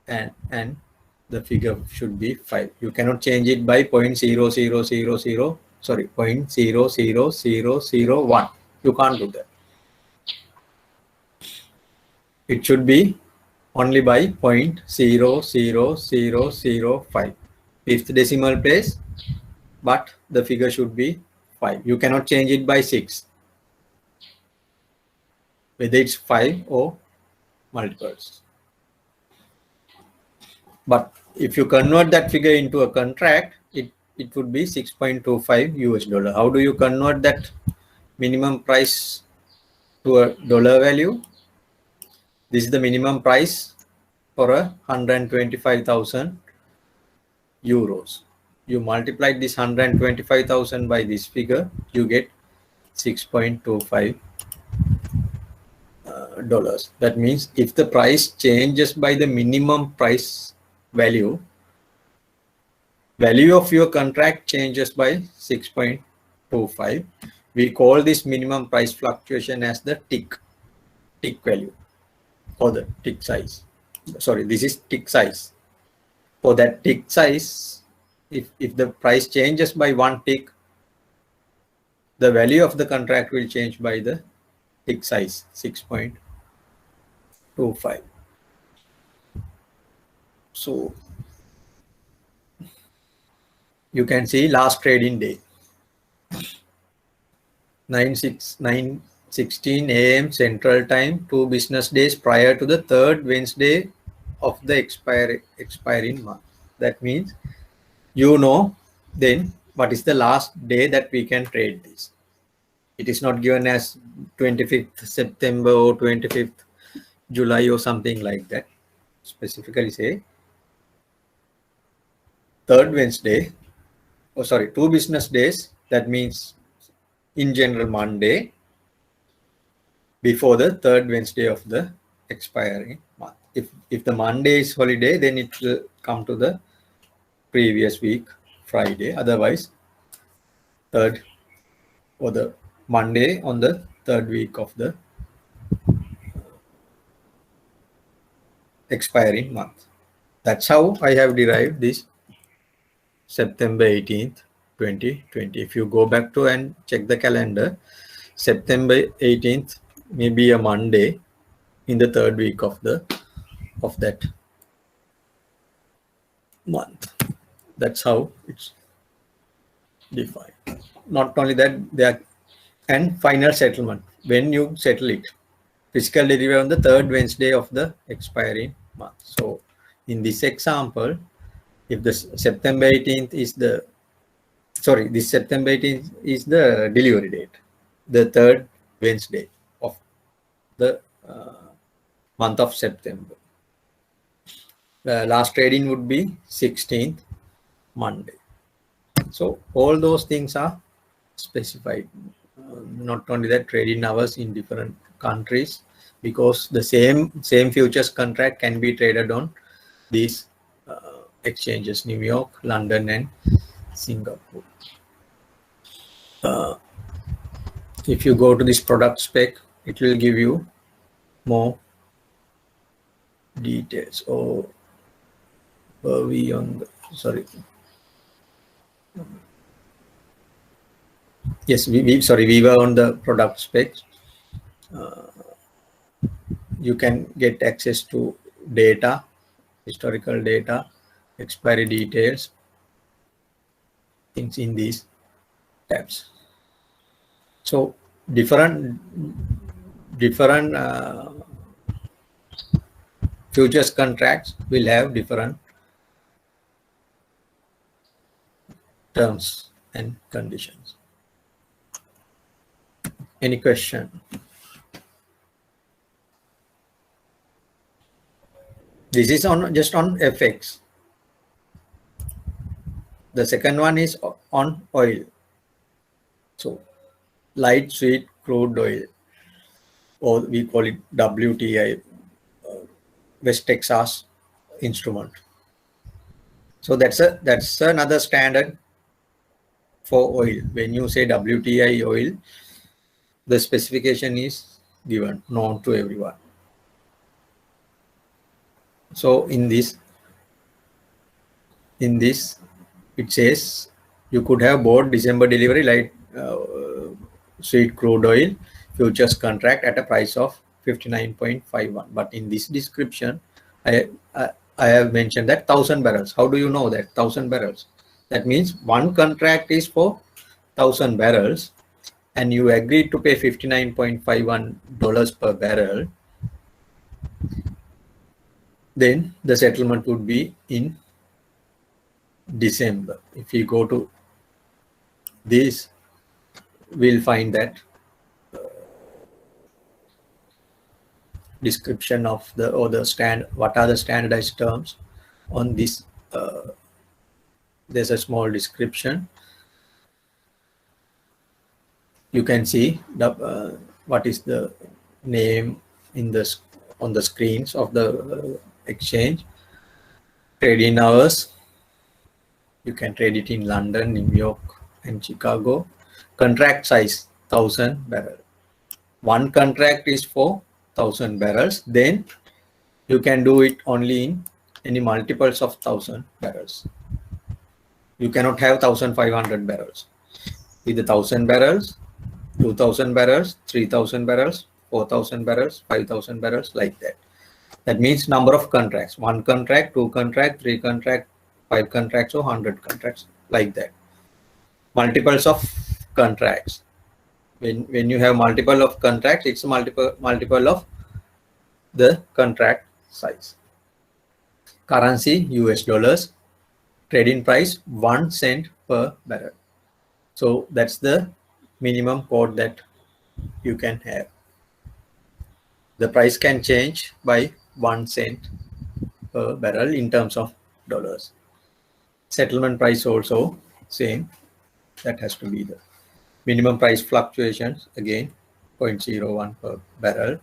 and the figure should be 5. You cannot change it by 0.0000, sorry, 0.00001. You can't do that. It should be only by 0.00005, 5th decimal place, but the figure should be 5. You cannot change it by 6, whether it's 5 or multiples. But if you convert that figure into a contract, it would be 6.25 US dollar. How do you convert that minimum price to a dollar value? This is the minimum price for a 125,000 euros. You multiply this 125,000 by this figure, you get 6.25 dollars. That means if the price changes by the minimum price value of your contract changes by 6.25, we call this minimum price fluctuation as the tick value or the tick size. Sorry, this is tick size. For that tick size, if the price changes by 1 tick, the value of the contract will change by the tick size, 6.25. So you can see last trading day, 9:16 a.m. Central Time, 2 business days prior to the 3rd Wednesday of the expiring month. That means you know then what is the last day that we can trade this. It is not given as 25th September or 25th July or something like that. Specifically say 3rd Wednesday, 2 business days. That means in general Monday before the 3rd Wednesday of the expiring month. If the Monday is holiday, then it will come to the previous week Friday. Otherwise, 3rd or the Monday on the 3rd week of the expiring month. That's how I have derived this September 18th, 2020. If you go back to and check the calendar, September 18th may be a Monday in the 3rd week of that month. That's how it's defined. Not only that, and final settlement, when you settle it, physical delivery on the 3rd Wednesday of the expiring month. So in this example, if the September 18th is this September 18th is the delivery date, the 3rd Wednesday of the month of September. The last trading would be 16th Monday. So all those things are specified. Not only that, trading hours in different countries, because the same futures contract can be traded on these exchanges, New York, London, and Singapore. If you go to this product spec, it will give you more details. Or were we on the, sorry. Yes, we were on the product specs. You can get access to data, historical data, expiry details, things in these tabs. So different futures contracts will have different terms and conditions. Any question? This is on just on FX. The second one is on oil. So light sweet crude oil, or we call it WTI, West Texas instrument. So that's another standard for oil. When you say WTI oil, the specification is given, known to everyone. So in this it says you could have bought December delivery light sweet crude oil futures contract at a price of 59.51. But in this description, I have mentioned that 1,000 barrels. How do you know that 1,000 barrels? That means one contract is for 1,000 barrels, and you agreed to pay $59.51 per barrel. Then the settlement would be in December. If we go to this, we'll find that description of what are the standardized terms on this. There's a small description. You can see the what is the name on the screens of the exchange. Trading hours. You can trade it in London, New York, and Chicago. Contract size 1,000 barrels. One contract is for 1,000 barrels. Then you can do it only in any multiples of 1,000 barrels. You cannot have 1,500 barrels. With the 1,000 barrels, 2,000 barrels, 3,000 barrels, 4,000 barrels, 5,000 barrels, like that. That means number of contracts. One contract, two contract, three contract, 5 contracts, or 100 contracts, like that. Multiples of contracts. When you have multiple of contracts, it's a multiple of the contract size. Currency US dollars. Trading price 1 cent per barrel. So that's the minimum quote that you can have. The price can change by 1 cent per barrel in terms of dollars. Settlement price also same. That has to be the minimum price fluctuations, again 0.01 per barrel.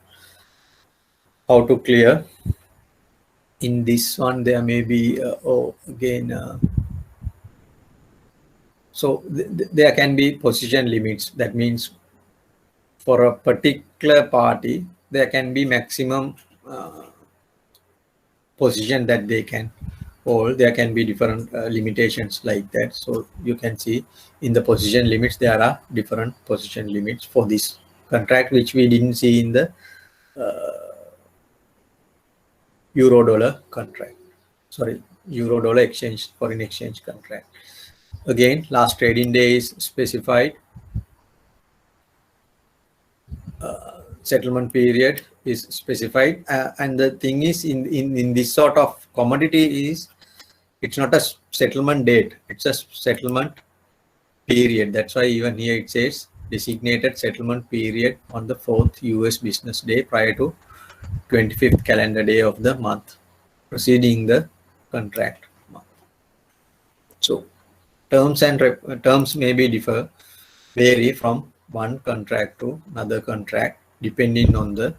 How to clear? In this one there may be so there can be position limits. That means for a particular party there can be maximum position that they can hold. There can be different limitations like that. So you can see in the position limits there are different position limits for this contract, which we didn't see in the euro-dollar contract. Sorry, euro-dollar exchange, foreign exchange contract. Again, last trading day is specified. Settlement period is specified, and the thing is in this sort of commodity is it's not a settlement date, it's a settlement period. That's why even here it says designated settlement period on the 4th US business day prior to 25th calendar day of the month preceding the contract month. So terms may be vary from one contract to another contract depending on the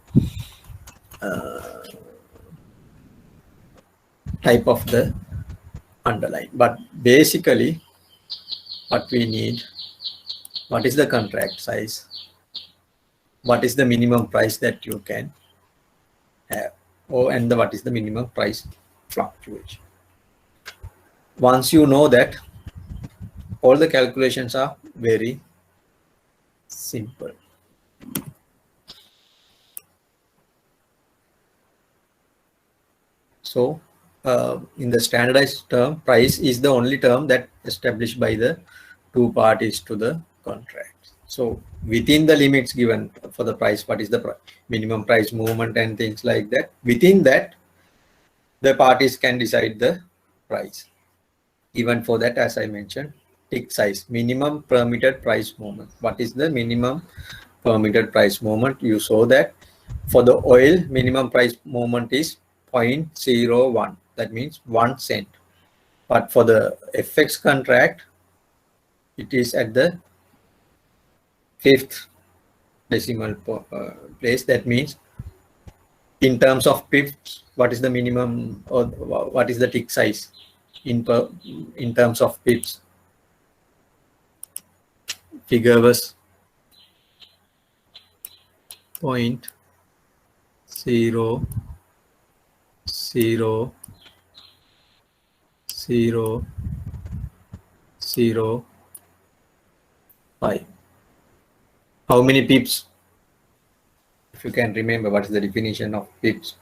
type of the underlying. But basically what we need, what is the contract size, what is the minimum price that you can have. and what is the minimum price fluctuation. Once you know that, all the calculations are very simple. So in the standardized term, price is the only term that established by the two parties to the contract. So within the limits given for the price, what is the minimum price movement and things like that, within that, the parties can decide the price. Even for that, as I mentioned, tick size, minimum permitted price movement. What is the minimum permitted price movement? You saw that for the oil, minimum price movement is 0.01. That means 1 cent. But for the FX contract, it is at the 5th decimal place. That means in terms of pips, what is the minimum or what is the tick size in terms of pips? Figure was 0.0005. How many pips? If you can remember, what is the definition of pips?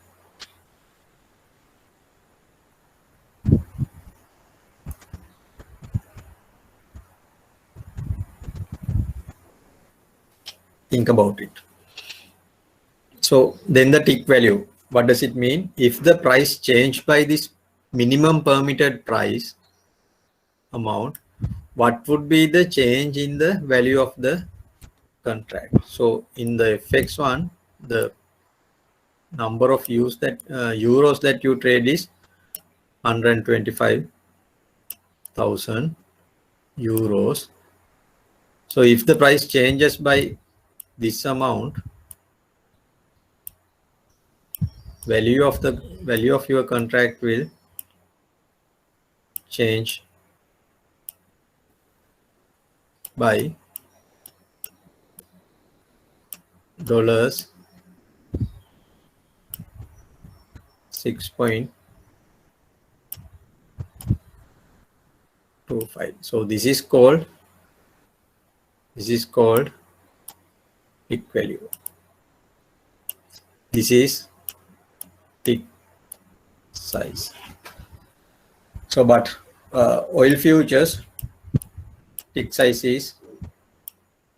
Think about it. So then the tick value, what does it mean? If the price changed by this minimum permitted price amount, what would be the change in the value of the contract? So in the FX one, the number of euros that you trade is 125,000 euros. So if the price changes by this amount, value of your contract will change by $6.25. So this is called tick value. This is tick size. So but oil futures tick size is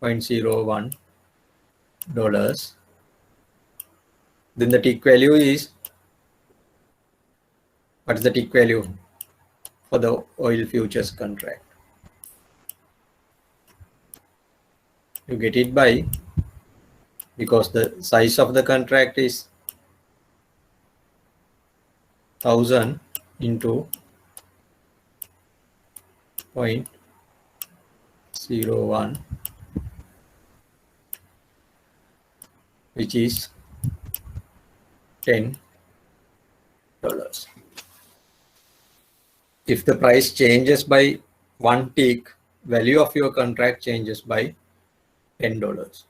$0.01. Then the tick value is, what is the tick value for the oil futures contract? You get it by, because the size of the contract is 1000 into 0.01, which is $10. If the price changes by 1 tick, value of your contract changes by $10.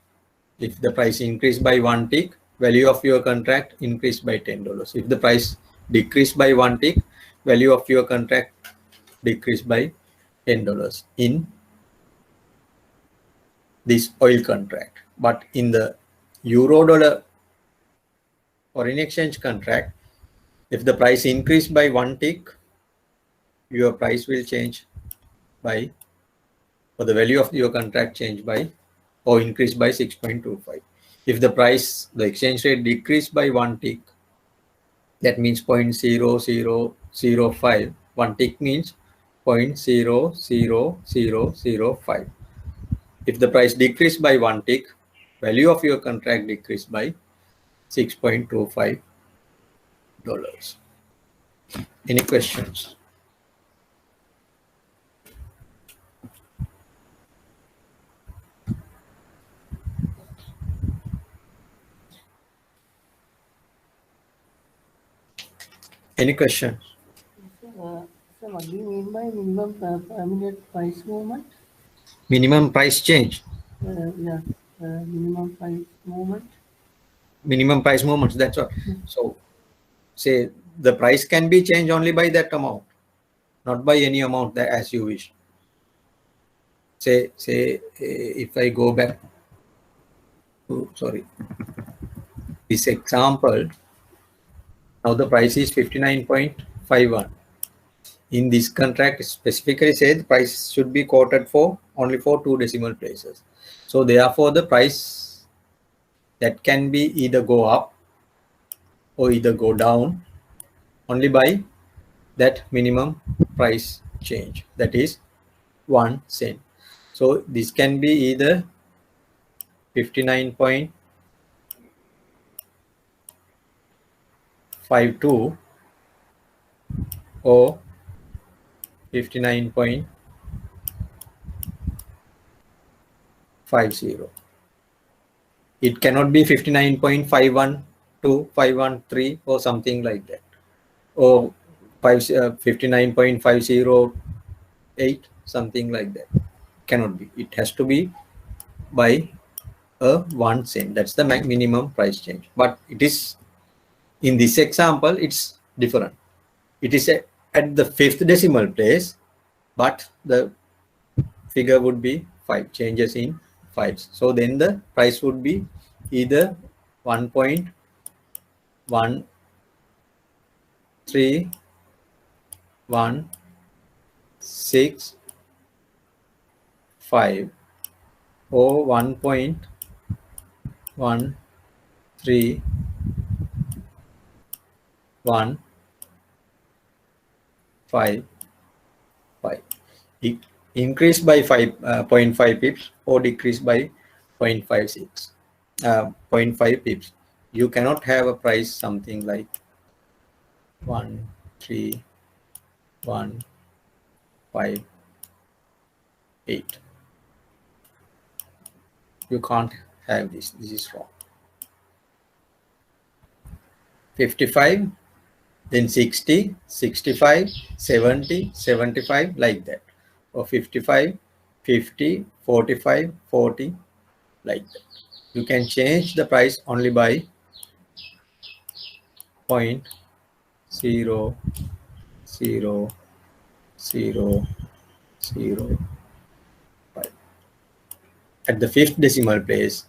If the price increased by 1 tick, value of your contract increased by $10. If the price decreased by 1 tick, value of your contract decreased by $10 in this oil contract. But in the euro-dollar foreign exchange contract, if the price increased by 1 tick, your price will change by, or the value of your contract change by or increase by 6.25. If the exchange rate decreased by 1 tick, that means 0.0005. 1 tick means 0.00005. If the price decreased by 1 tick, value of your contract decreased by $6.25. Any questions? Any questions? So what do you mean by minimum permanent price movement? Minimum price change. Minimum price movement. Minimum price movements, that's all. So say the price can be changed only by that amount, not by any amount that as you wish. Say if I go back to, sorry, this example, now the price is 59.51. In this contract, specifically said the price should be quoted for only for 2 decimal places. So therefore, the price that can be either go up or either go down only by that minimum price change, that is 1 cent. So this can be either 59.52 or 59.50. It cannot be 59.51 to 513 or something like that, or 59.508, something like that. Cannot be. It has to be by a 1 cent. That's the minimum price change. But it is, in this example, it's different. It is at the 5th decimal place, but the figure would be 5, changes in 5s. So then the price would be either 1.13165 or 1.13155. It increase by 0.5 pips or decrease by 0.5 pips. You cannot have a price something like 13158. You can't have this. This is wrong. 55, then 60, 65, 70, 75, like that, or 55, 50, 45, 40, like that. You can change the price only by 0.0005 at the 5th decimal place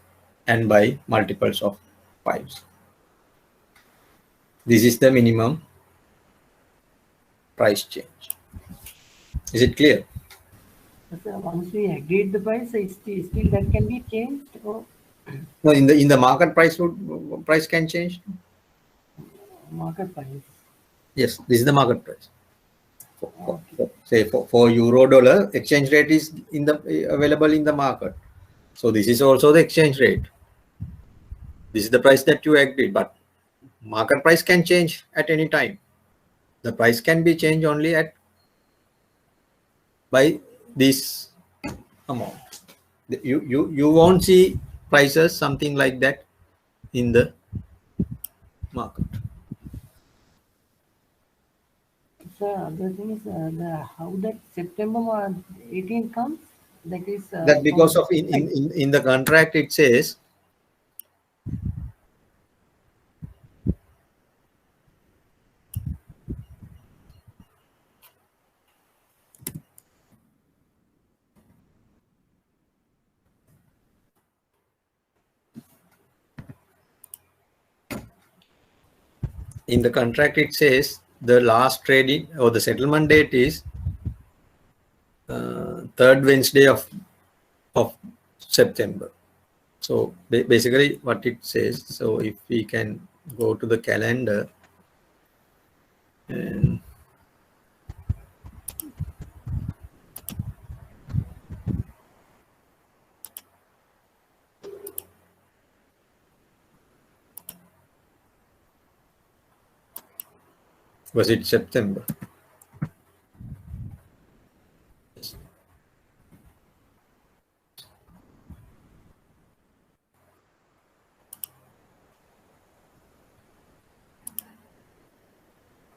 and by multiples of 5s. This is the minimum price change. Is it clear? So once we agreed the price, still that can be changed, or No, in the market price can change. market price? Yes, this is the market price. Say for euro dollar, exchange rate is available in the market. So this is also the exchange rate. This is the price that you agreed, but market price can change at any time. The price can be changed only by this amount. You won't see prices something like that in the market. So other thing is how that September 18 comes. That is That because of in the contract it says the last trading or the settlement date is 3rd Wednesday of September. So basically what it says, so if we can go to the calendar and was it September?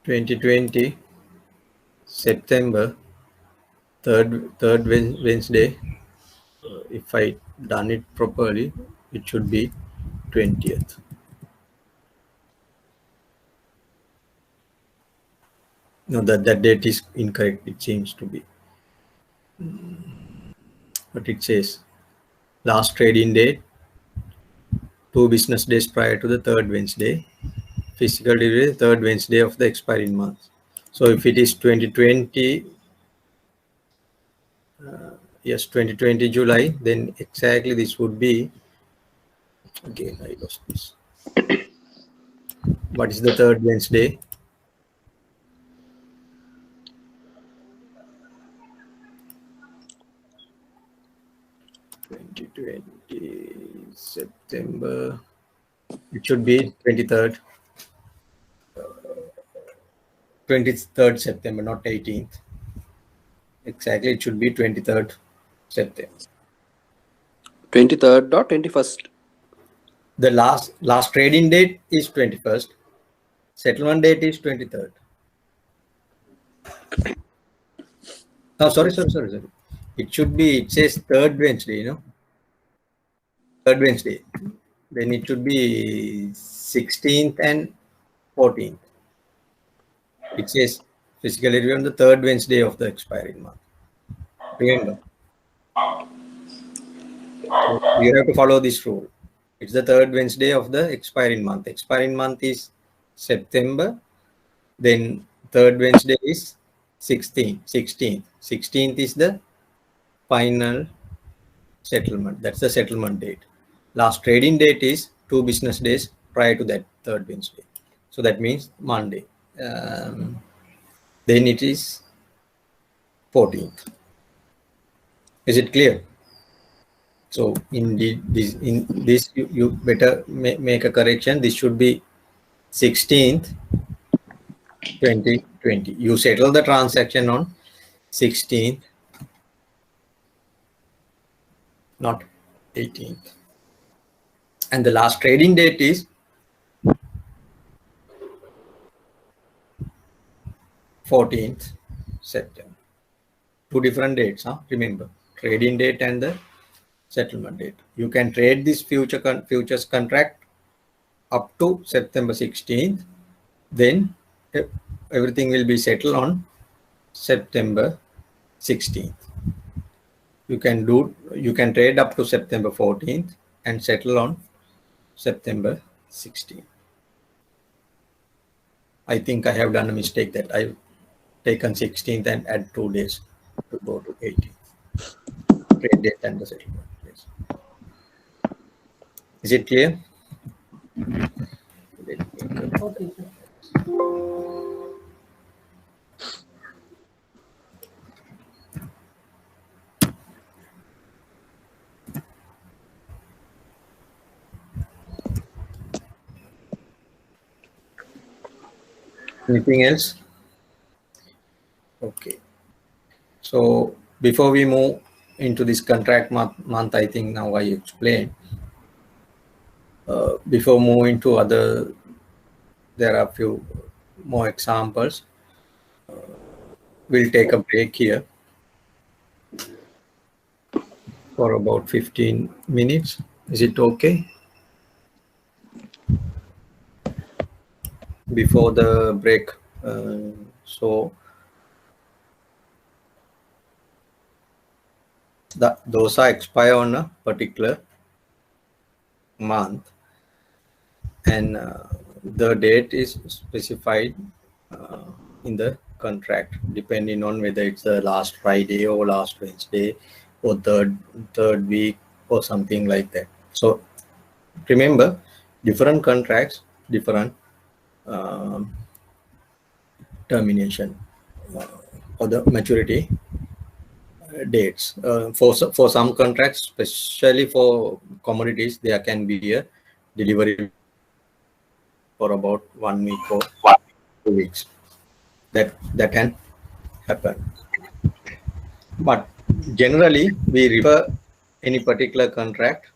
(2020) September 3rd Wednesday. If I done it properly, it should be 20th. No, that date is incorrect. It seems to be. But it says last trading date 2 business days prior to the third Wednesday. Physical delivery third Wednesday of the expiring month. So if it is 2020, yes, 2020 July, then exactly this would be. Again, I lost this. What is the third Wednesday? September. It should be 23rd. 23rd September, not 18th. Exactly, it should be 23rd September. 23rd or 21st? The last trading date is 21st. Settlement date is 23rd. Oh, sorry. It should be, it says third Wednesday, you know. Third Wednesday. Then it should be 16th and 14th. It says physical review on the third Wednesday of the expiring month. Remember. So you have to follow this rule. It's the third Wednesday of the expiring month. Expiring month is September. Then third Wednesday is 16th. 16th is the final settlement. That's the settlement date. Last trading date is 2 business days prior to that third Wednesday. So that means Monday. Then it is 14th. Is it clear? So in this you better make a correction. This should be 16th 2020. You settle the transaction on 16th, not 18th. And the last trading date is 14th September. 2 different dates, huh? Remember, trading date and the settlement date. You can trade this futures contract up to September 16th. Then everything will be settled on September 16th. You can trade up to September 14th and settle on September 16th. I think I have done a mistake that I've taken 16th and add 2 days to go to 18th. Trade date and the settlement. Yes. Is it clear? Okay, sir. Anything else? Okay. So before we move into this contract month, I think now I explained. Before moving to other, there are a few more examples. We'll take a break here for about 15 minutes. Is it okay? Before the break, those are expire on a particular month, and the date is specified in the contract depending on whether it's the last Friday or last Wednesday or third week or something like that. So remember, different contracts, different termination or the maturity dates. For some contracts, especially for commodities, there can be a delivery for about 1 week or 2 weeks. That can happen. But generally, we refer any particular contract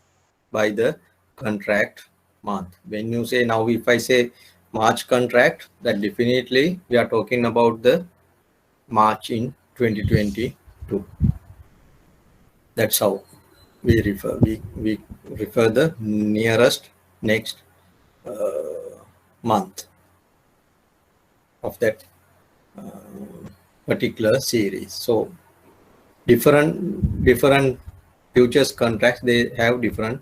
by the contract month. When you say, now if I say March contract, that definitely we are talking about the March in 2022. That's how we refer. We refer the nearest next month of that particular series. So different futures contracts, they have different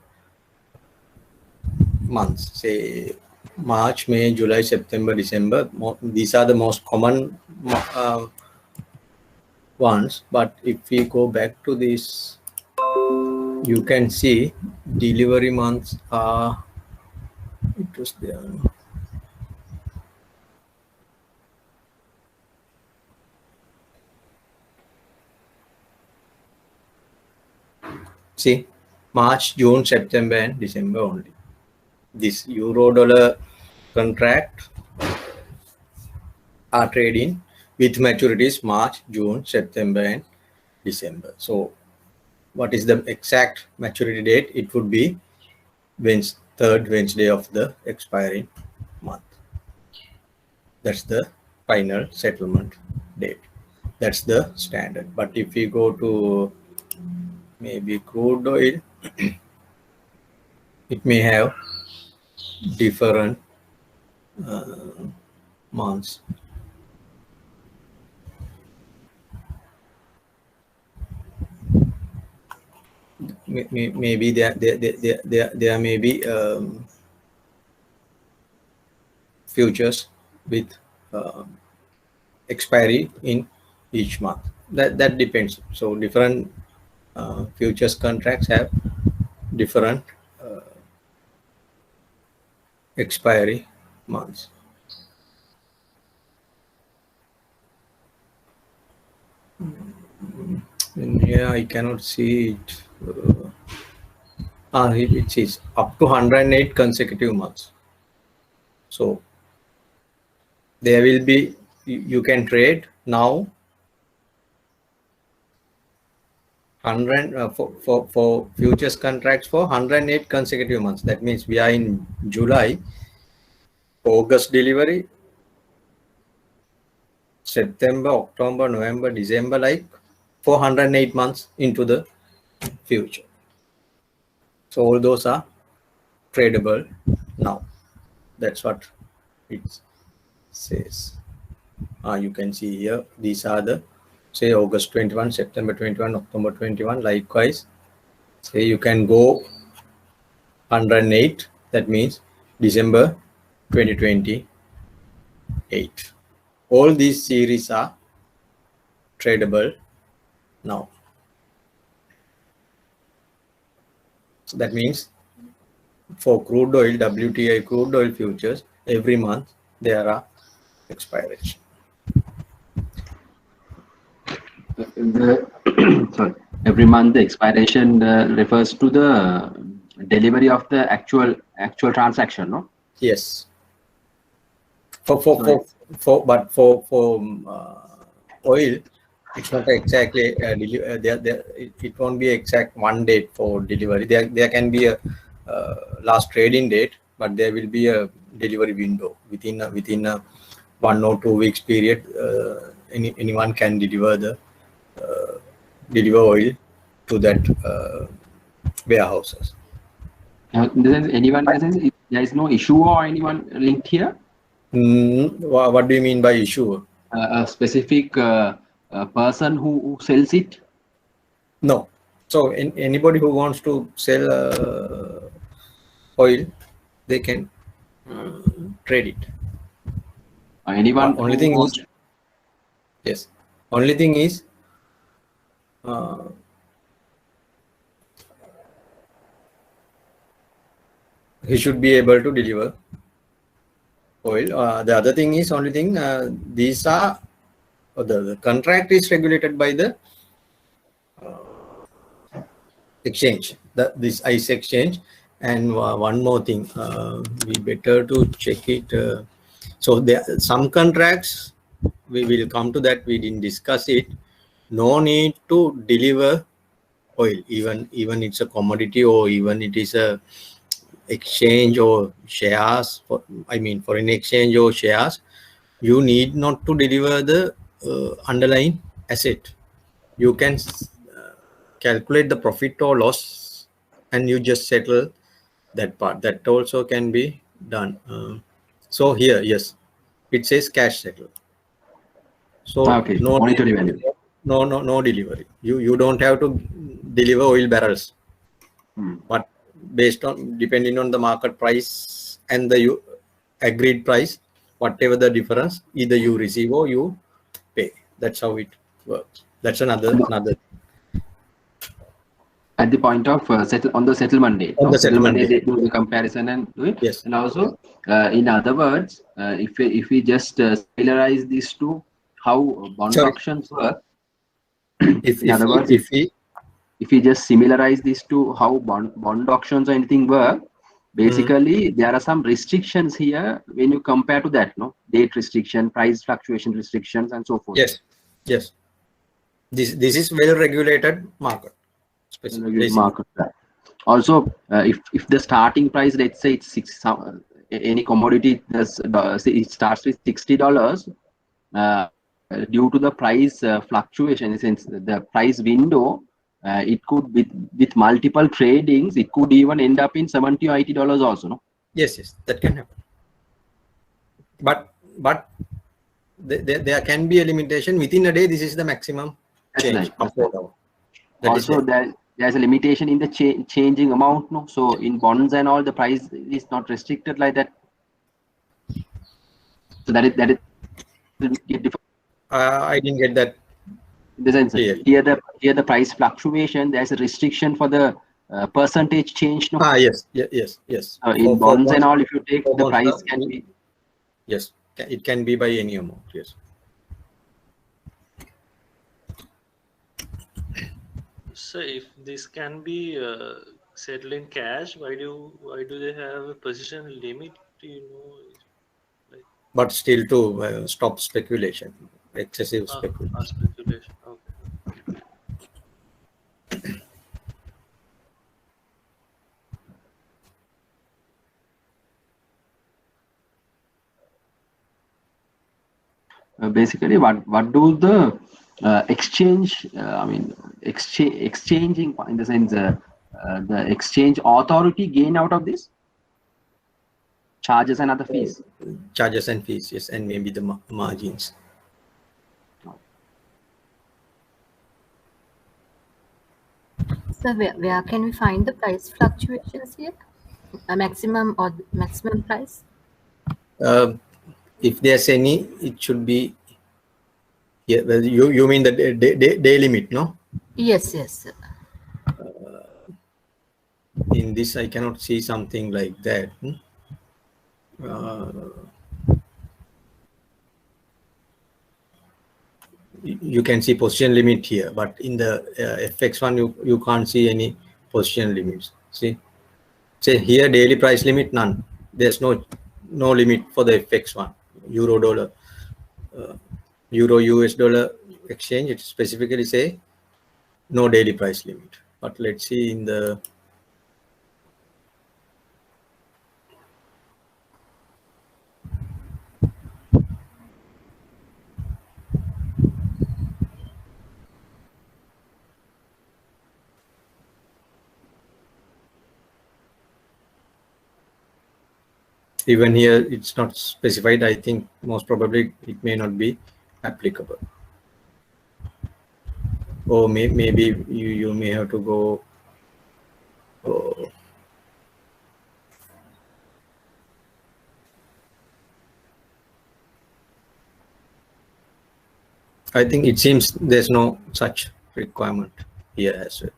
months, say March, May, July, September, December. These are the most common ones. But if we go back to this, you can see delivery months are, it was there. See, March, June, September, and December only. This euro-dollar contract are trading with maturities March, June, September, and December. So what is the exact maturity date? It would be third Wednesday of the expiring month. That's the final settlement date. That's the standard. But if we go to maybe crude oil, it may have different months. Maybe there may be futures with expiry in each month. That depends. So different futures contracts have different expiry months. Yeah, I cannot see it. It is up to 108 consecutive months. So there will be, you can trade now 100 for futures contracts for 108 consecutive months. That means we are in July, August delivery, September, October, November, December, like 408 months into the future. So all those are tradable now. That's what it says. You can see here, these are the, say, August 21, September 21, October 21. Likewise, say you can go 108. That means December 2028. All these series are tradable now. So that means for crude oil, WTI crude oil futures, every month there are expiration. Sorry. Every month the expiration refers to the delivery of the actual transaction, no? Yes. But for oil, it's not exactly it won't be exact one date for delivery. There can be a last trading date, but there will be a delivery window within a 1 or 2 weeks period. Anyone can deliver oil to that warehouses. There is no issue or anyone linked here? What do you mean by issue? A specific person who sells it? No. So anybody who wants to sell oil, they can trade it. Anyone? Only thing is, yes. Only thing is, he should be able to deliver oil. The other thing is, only thing, these are the contract is regulated by the exchange, this ICE exchange. And one more thing, we better to check it. So there some contracts, we will come to that, we didn't discuss it. No need to deliver oil, even it's a commodity, or even it is a exchange or shares, foreign exchange or shares. You need not to deliver the underlying asset. You can calculate the profit or loss, and you just settle that part. That also can be done. So here, yes, it says cash settle. So Okay, monetary value. No delivery. You don't have to deliver oil barrels, but based on depending on the market price and the agreed price, whatever the difference, either you receive or you pay. That's how it works. That's another. At the point of on the settlement date. On the settlement date. They do the comparison and do it. Yes. And also, in other words, if we just similarize these two, how bond auctions work. In other words, if we just similarize these two, how bond auctions or anything work, basically there are some restrictions here when you compare to that, no? Date restriction, price fluctuation restrictions, and so forth. Yes. Yes. This is well regulated market. Market. Also, if the starting price, let's say it's any commodity, it starts with $60. Due to the price fluctuation, in the sense the price window, it could with multiple tradings, it could even end up in $70 or $80 also, no? Yes, that can happen. But there can be a limitation within a day. This is the maximum change. Also, there's a limitation in the changing amount, no? So in bonds and all, the price is not restricted like that. So that is different. I didn't get that. In the sense, here the price fluctuation, there's a restriction for the percentage change, no? Yes. In bonds and all, if you take the price can be. Yes, it can be by any amount. Yes. So if this can be settled in cash, why do they have a position limit? But still to stop speculation, excessive speculation. Speculation. Okay. Basically, what do the exchange? Exchanging in the sense the exchange authority gain out of this? Charges and other fees. Charges and fees, yes, and maybe the margins. So where can we find the price fluctuations here? A maximum or maximum price? If there's any, it should be. Yeah, well, you mean the day limit, no? Yes. In this, I cannot see something like that. You can see position limit here, but in the FX one, you can't see any position limits. See, say here daily price limit, none. There's no limit for the FX one. Euro dollar, Euro US dollar exchange. It specifically say no daily price limit. But let's see in the even here it's not specified. I think most probably it may not be applicable, or maybe you may have to go I think it seems there's no such requirement here as well.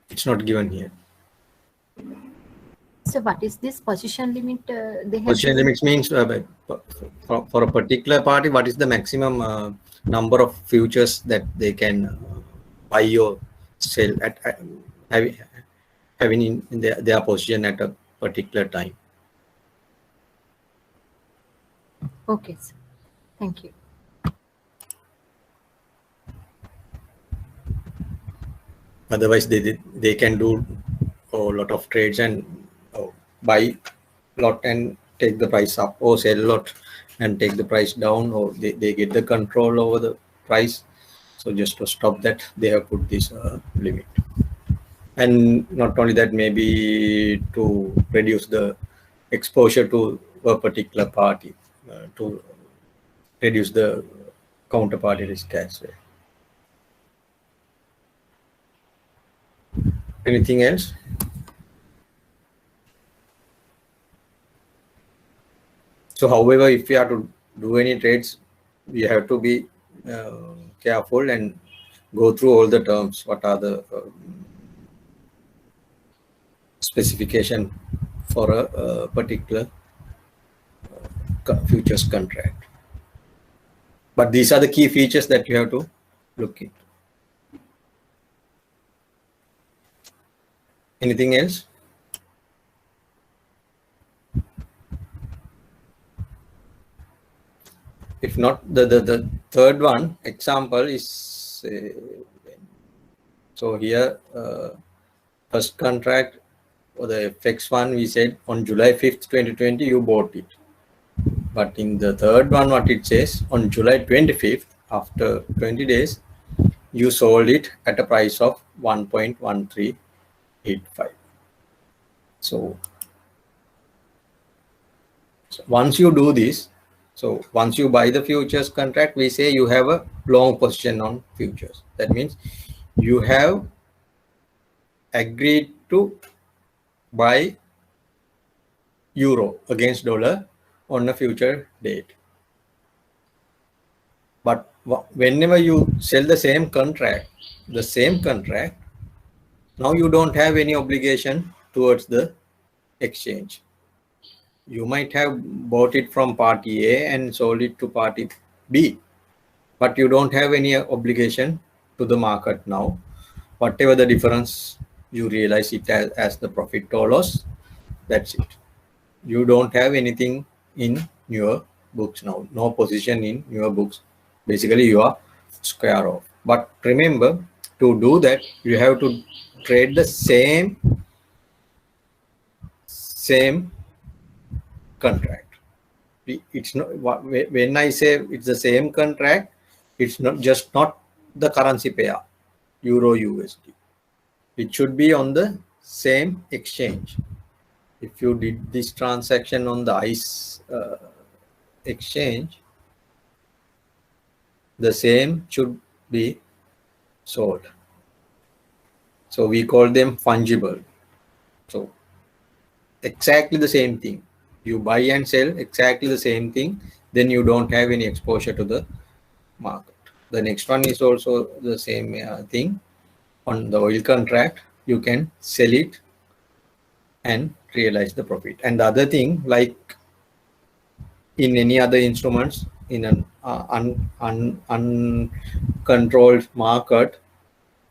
It's not given here. So what is this position limit? Position limits means for a particular party, what is the maximum number of futures that they can buy or sell at having in their position at a particular time. Okay, sir. Thank you. Otherwise, they can do a lot of trades and buy lot and take the price up, or sell lot and take the price down, or they get the control over the price. So just to stop that, they have put this limit. And not only that, maybe to reduce the exposure to a particular party to reduce the counterparty risk as well. Anything else? So, however, if we are to do any trades, we have to be careful and go through all the terms. What are the specification for a particular futures contract? But these are the key features that you have to look into. Anything else? If not, the third one example is so here first contract or the FX one, we said on July 5th 2020 you bought it, but in the third one what it says, on July 25th, after 20 days you sold it at a price of 1.1385. So once you do this, so once you buy the futures contract, we say you have a long position on futures. That means you have agreed to buy euro against dollar on a future date. But whenever you sell the same contract, now you don't have any obligation towards the exchange. You might have bought it from party A and sold it to party B, but you don't have any obligation to the market now. Whatever the difference, you realize it as the profit or loss. That's it. You don't have anything in your books now. No position in your books. Basically, you are square off. But remember, to do that, you have to trade the same contract. It's not, when I say it's the same contract, it's not just not the currency pair, euro USD. It should be on the same exchange. If you did this transaction on the ICE exchange, the same should be sold. So we call them fungible. So exactly the same thing. You buy and sell exactly the same thing, then you don't have any exposure to the market. The next one is also the same thing. On the oil contract, you can sell it and realize the profit. And the other thing, like in any other instruments, in an uncontrolled market,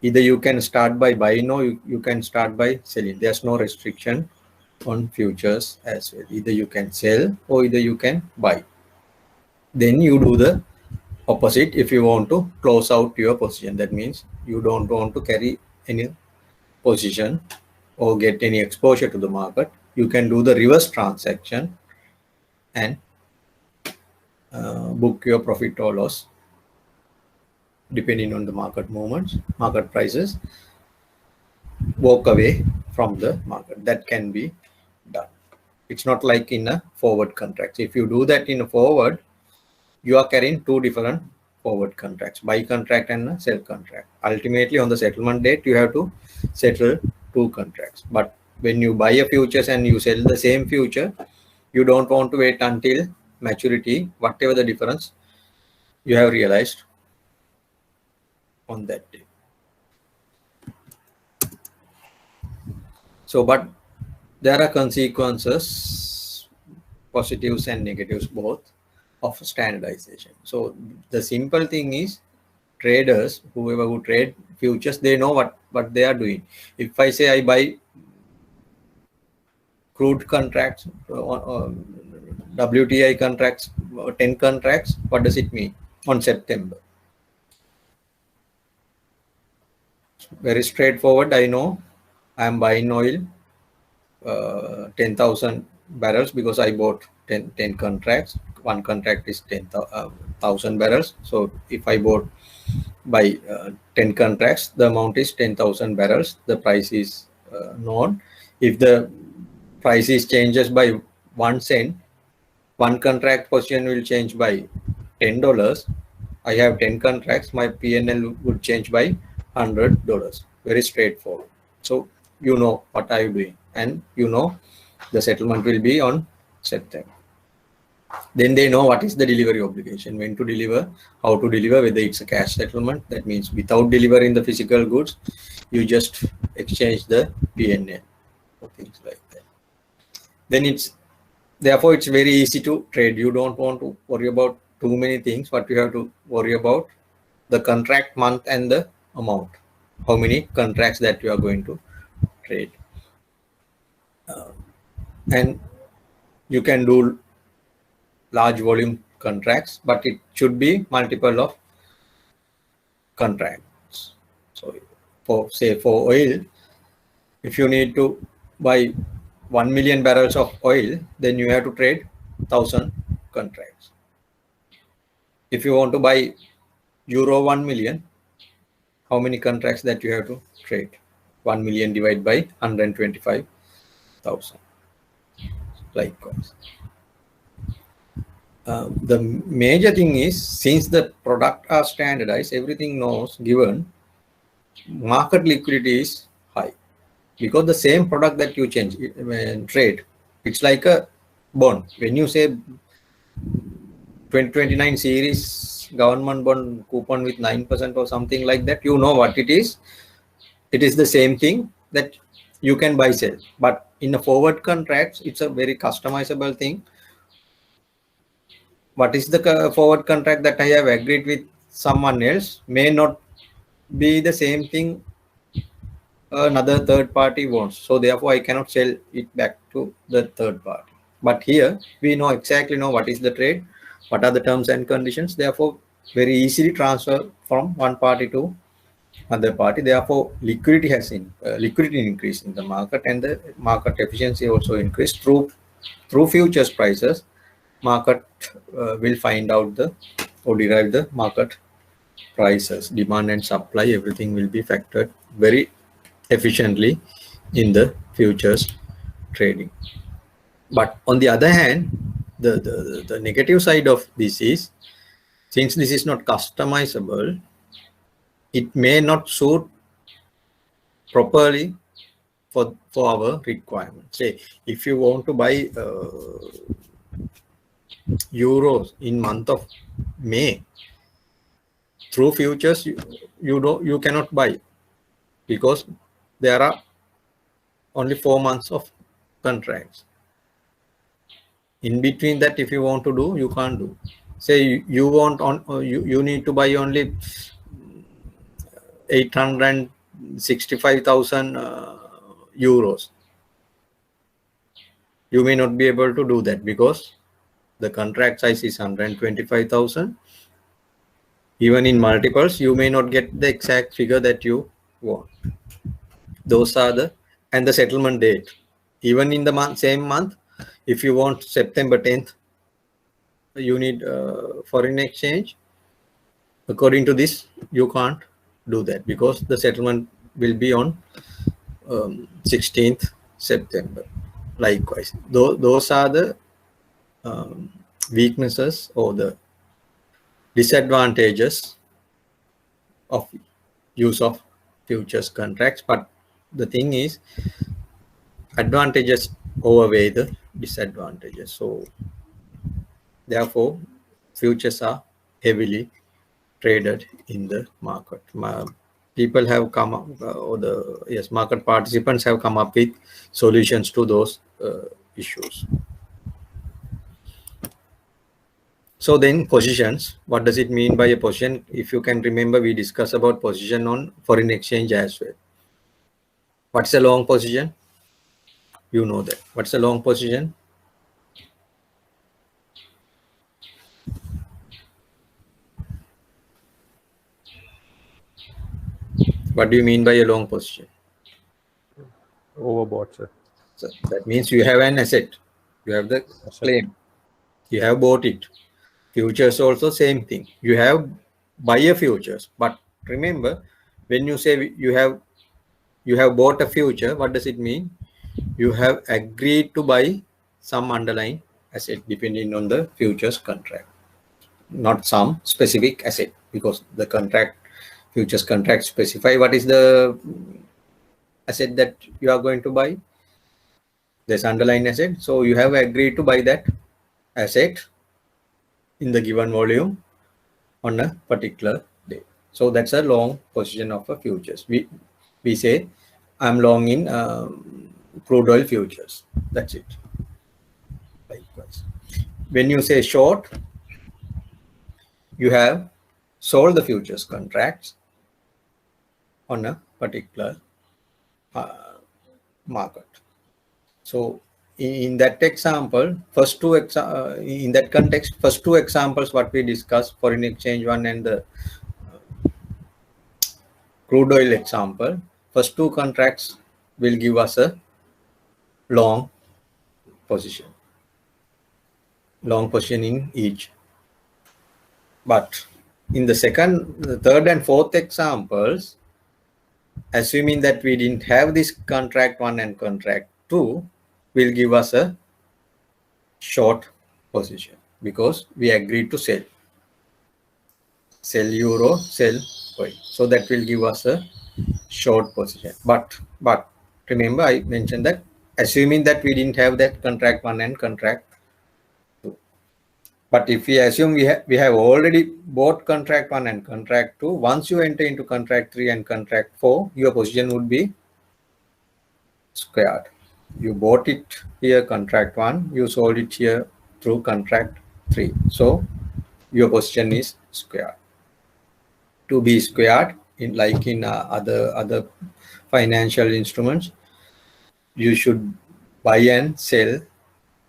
either you can start by buying or you can start by selling. There's no restriction on futures as well. Either you can sell or either you can buy. Then you do the opposite if you want to close out your position. That means you don't want to carry any position or get any exposure to the market. You can do the reverse transaction and book your profit or loss depending on the market movements, market prices. Walk away from the market. That can be done. It's not like in a forward contract. If you do that in a forward, you are carrying two different forward contracts, buy contract and a sell contract. Ultimately, on the settlement date, you have to settle two contracts. But when you buy a futures and you sell the same future, you don't want to wait until maturity, whatever the difference you have realized on that day. So, but there are consequences, positives and negatives both, of standardization. So the simple thing is, traders, whoever who trade futures, they know what they are doing. If I say I buy crude contracts, WTI contracts, 10 contracts, what does it mean on September? Very straightforward. I know I am buying oil 10,000 barrels because I bought 10 contracts. One contract is 10,000 barrels. So if I bought by 10 contracts, the amount is 10,000 barrels. The price is known. If the price is changes by 1 cent, one contract position will change by $10. I have 10 contracts, my PNL would change by $100. Very straightforward. So you know what are you doing, and you know the settlement will be on September. Then they know what is the delivery obligation, when to deliver, how to deliver, whether it's a cash settlement. That means without delivering the physical goods, you just exchange the PNL or things like that. Then therefore it's very easy to trade. You don't want to worry about too many things. What you have to worry about, the contract month and the amount, how many contracts that you are going to trade. And you can do large volume contracts, but it should be multiple of contracts. So for oil, if you need to buy 1 million barrels of oil, then you have to trade 1,000 contracts. If you want to buy euro 1 million, how many contracts that you have to trade? 1 million divided by 125,000. Likewise. The major thing is, since the product are standardized, everything knows given, market liquidity is high, because the same product that you trade, it's like a bond. When you say 2029 series government bond coupon with 9% or something like that, you know what it is. It is the same thing that you can buy, sell. But in a forward contracts, it's a very customizable thing. What is the forward contract that I have agreed with someone else may not be the same thing another third party wants. So therefore, I cannot sell it back to the third party. But here, we know exactly what is the trade, what are the terms and conditions. Therefore, very easily transfer from one party to other party. Therefore, liquidity has liquidity increased in the market, and the market efficiency also increased through futures prices. Market will find out or derive the market prices, demand and supply, everything will be factored very efficiently in the futures trading. But on the other hand, the negative side of this is, since this is not customizable, it may not suit properly for our requirements. Say, if you want to buy euros in month of May through futures, you cannot buy, because there are only 4 months of contracts. In between that, if you want to do, you can't do. Say you need to buy only 865,000 euros. You may not be able to do that, because the contract size is 125,000. Even in multiples, you may not get the exact figure that you want. Those are and the settlement date. Even in the same month, if you want September 10th, you need foreign exchange. According to this, you can't do that, because the settlement will be on 16th September. Likewise, those are the weaknesses or the disadvantages of use of futures contracts. But the thing is, advantages outweigh the disadvantages. So therefore, futures are heavily traded in the market. People have come up, market participants have come up with solutions to those issues. So then, positions. What does it mean by a position? If you can remember, we discussed about position on foreign exchange as well. What's a long position? You know that. What's a long position? What do you mean by a long position? Overbought, sir. So that means you have an asset. You have the claim. You have bought it. Futures also same thing. You have buyer futures. But remember, when you say you have bought a future, what does it mean? You have agreed to buy some underlying asset depending on the futures contract, not some specific asset, because the futures contract specify what is the asset that you are going to buy. This underlying asset. So you have agreed to buy that asset in the given volume on a particular day. So that's a long position of a futures. We say I'm long in crude oil futures. That's it. Likewise, when you say short, you have sold the futures contracts on a particular market. So in that example, in that context, first two examples what we discussed, foreign exchange one and the crude oil example, first two contracts will give us a long position in each. But in the third and fourth examples, assuming that we didn't have this contract 1 and contract 2, will give us a short position because we agreed to sell euro, sell oil. So that will give us a short position. But remember, I mentioned that assuming that we didn't have that contract 1 and contract 2. But if we assume we have already bought contract 1 and contract 2, once you enter into contract 3 and contract 4, your position would be squared. You bought it here, contract 1, you sold it here through contract 3. So your position is squared. To be squared, in other financial instruments, you should buy and sell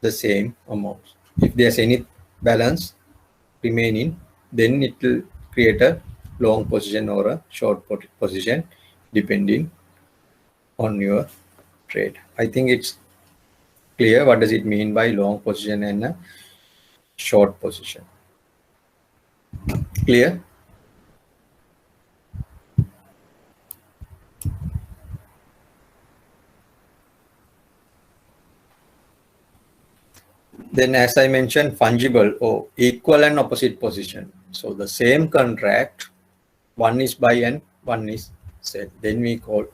the same amount. If there's any balance remaining, then it will create a long position or a short position depending on your trade. I think it's clear what does it mean by long position and a short position. Clear? Then, as I mentioned, fungible or equal and opposite position. So the same contract, one is buy and one is sell. Then we call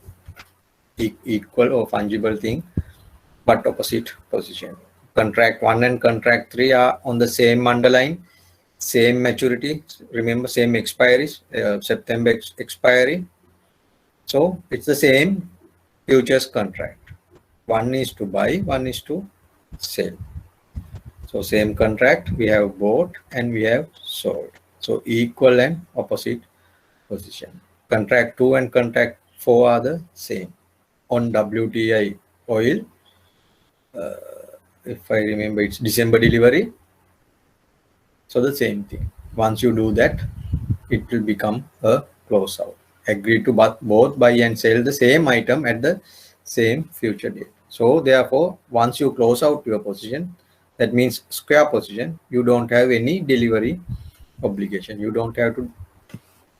equal or fungible thing, but opposite position. Contract 1 and contract 3 are on the same underline, same maturity. Remember, same expiries, September expiry. So it's the same futures contract. One is to buy, one is to sell. So same contract, we have bought and we have sold. So equal and opposite position. Contract 2 and contract 4 are the same. On WTI oil, if I remember, it's December delivery. So the same thing. Once you do that, it will become a closeout. Agree to both buy and sell the same item at the same future date. So therefore, once you close out your position, that means square position, you don't have any delivery obligation. You don't have to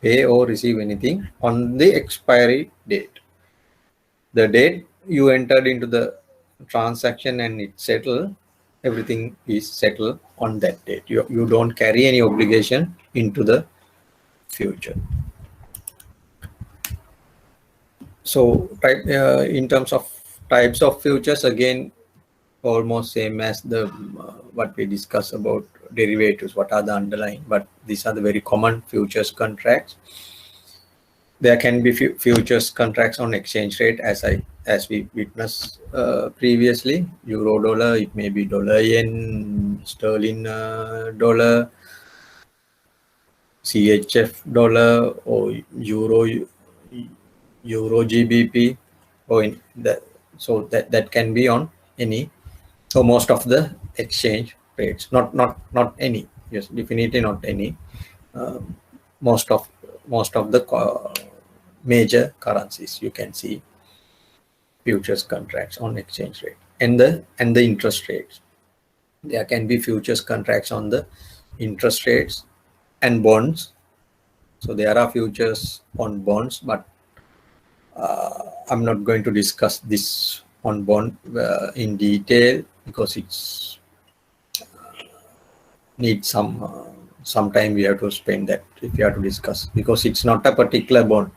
pay or receive anything on the expiry date. The date you entered into the transaction and it settled, everything is settled on that date. You don't carry any obligation into the future. So in terms of types of futures, again, almost same as the what we discussed about derivatives, what are the underlying, but these are the very common futures contracts. There can be futures contracts on exchange rate, as we witnessed previously. Euro dollar, it may be dollar yen, sterling dollar, CHF dollar, or euro GBP, or in that. So that can be on any. So most of the exchange rates, not any, yes, definitely not any. Most of the major currencies you can see futures contracts on exchange rate, and the interest rates. There can be futures contracts on the interest rates and bonds. So there are futures on bonds, but I'm not going to discuss this on bond in detail because it's need some time we have to spend that if we have to discuss, because it's not a particular bond.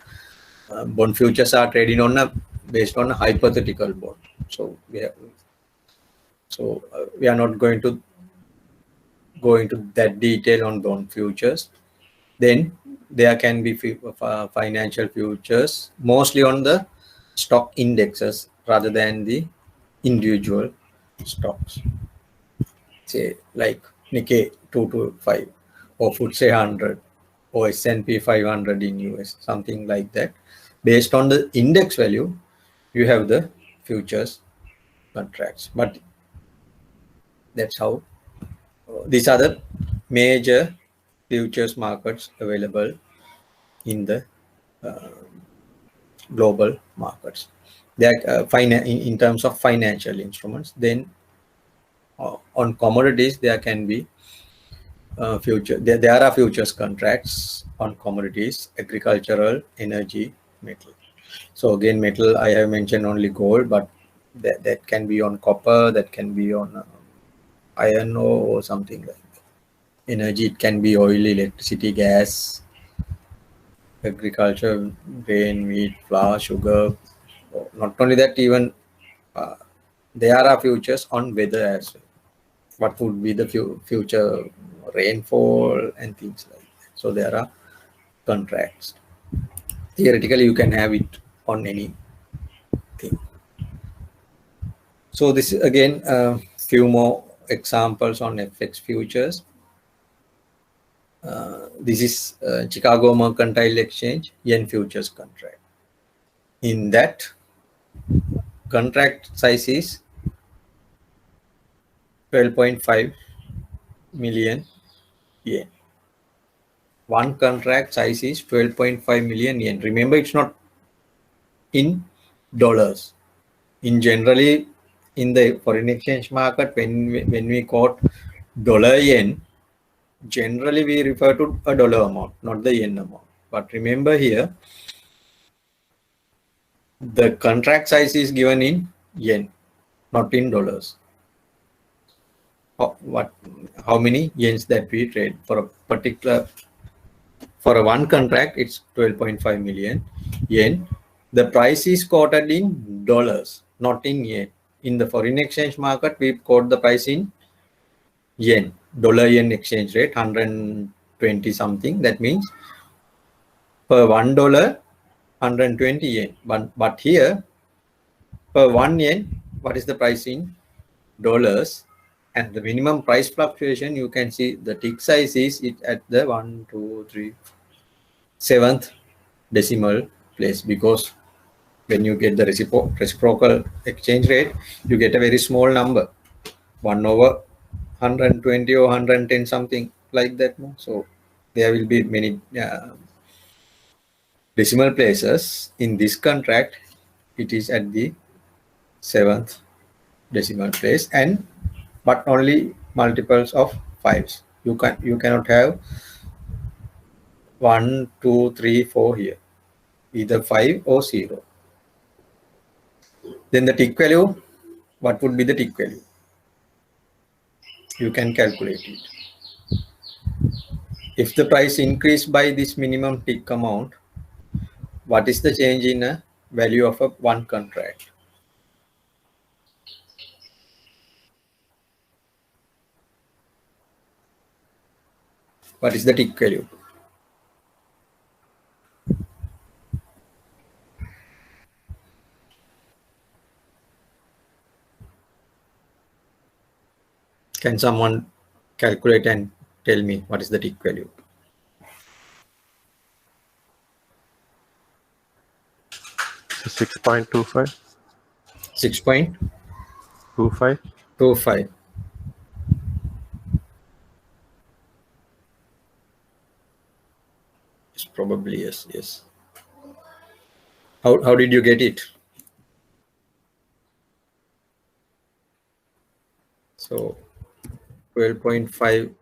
Bond futures are traded on based on a hypothetical bond. So we are not going to go into that detail on bond futures. Then there can be financial futures, mostly on the stock indexes rather than the individual stocks. Say like Nikkei 225 or FTSE 100 or S&P 500 in US, something like that. Based on the index value, you have the futures contracts. But that's how these are the major futures markets available in the global markets. They are in terms of financial instruments. Then on commodities, there can be there are futures contracts on commodities, agricultural, energy, metal. So again, metal, I have mentioned only gold, but that can be on copper, that can be on iron ore or something like that. Energy, it can be oil, electricity, gas, agriculture, grain, wheat, flour, sugar. Not only that, even there are futures on weather as well. What would be the future rainfall and things like that. So there are contracts. Theoretically, you can have it on anything. So this is again a few more examples on FX futures. This is Chicago Mercantile Exchange yen futures contract. In that, contract size is 12.5 million yen. One contract size is 12.5 million yen. Remember, it's not in dollars. In generally, in the foreign exchange market, when we quote dollar yen, generally we refer to a dollar amount, not the yen amount. But remember here, the contract size is given in yen, not in dollars. How many yens that we trade for a particular, for a one contract, it's 12.5 million yen. The price is quoted in dollars, not in yen. In the foreign exchange market, we quote the price in yen, dollar yen exchange rate, 120 something. That means per $1, 120 yen. But here, per 1 yen, what is the price in dollars? And the minimum price fluctuation, you can see the tick size is it at the 1, 2, 3, 7th decimal place, because when you get the reciprocal exchange rate, you get a very small number, 1 over 120 or 110 something like that. So there will be many decimal places. In this contract, it is at the 7th decimal place, and but only multiples of 5s. You cannot have 1, 2, 3, 4 here, either 5 or 0. Then the tick value, what would be the tick value? You can calculate it. If the price increased by this minimum tick amount, what is the change in a value of a one contract? What is the tick value? Can someone calculate and tell me what is the tick value? 6.25. 6.25. 25. It's probably yes. How did you get it? So 12.5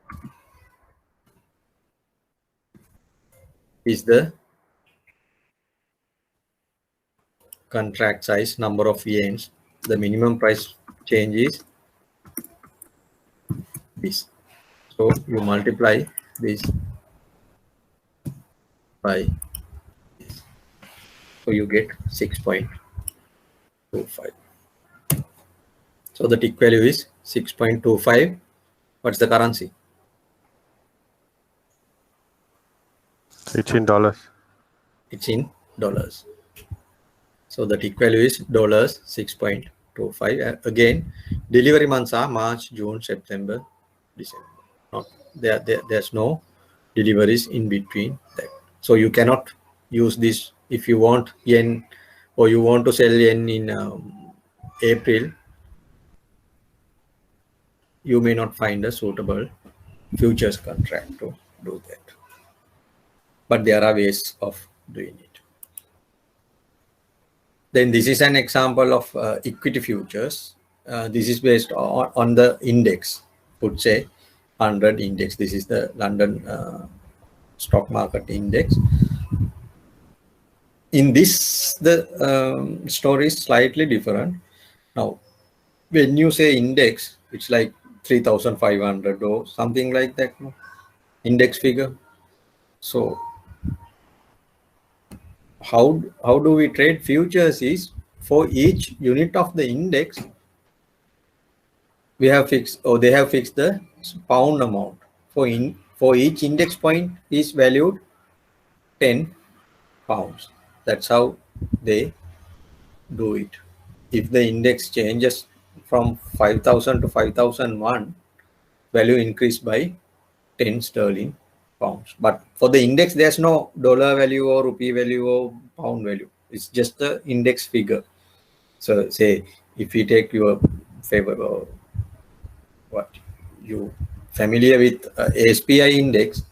is the contract size, number of yens. The minimum price change is this. So you multiply this by this. So you get 6.25. So the tick value is 6.25. What's the currency? It's in dollars. It's in dollars. So the tick value is dollars 6.25. Again, delivery months are March, June, September, December. Not there's no deliveries in between that. So you cannot use this if you want yen or you want to sell yen in April. You may not find a suitable futures contract to do that. But there are ways of doing it. Then this is an example of equity futures. This is based on the index, would say 100 index. This is the London stock market index. In this, the story is slightly different. Now, when you say index, it's like 3,500 or something like that, no? Index figure. So how do we trade futures is for each unit of the index, we have fixed, or they have fixed the pound amount. For each index point is valued 10 pounds. That's how they do it. If the index changes from 5,000 to 5,001, value increased by 10 sterling pounds. But for the index, there's no dollar value or rupee value or pound value. It's just the index figure. So say if we take your favorite, what you familiar with SPI index,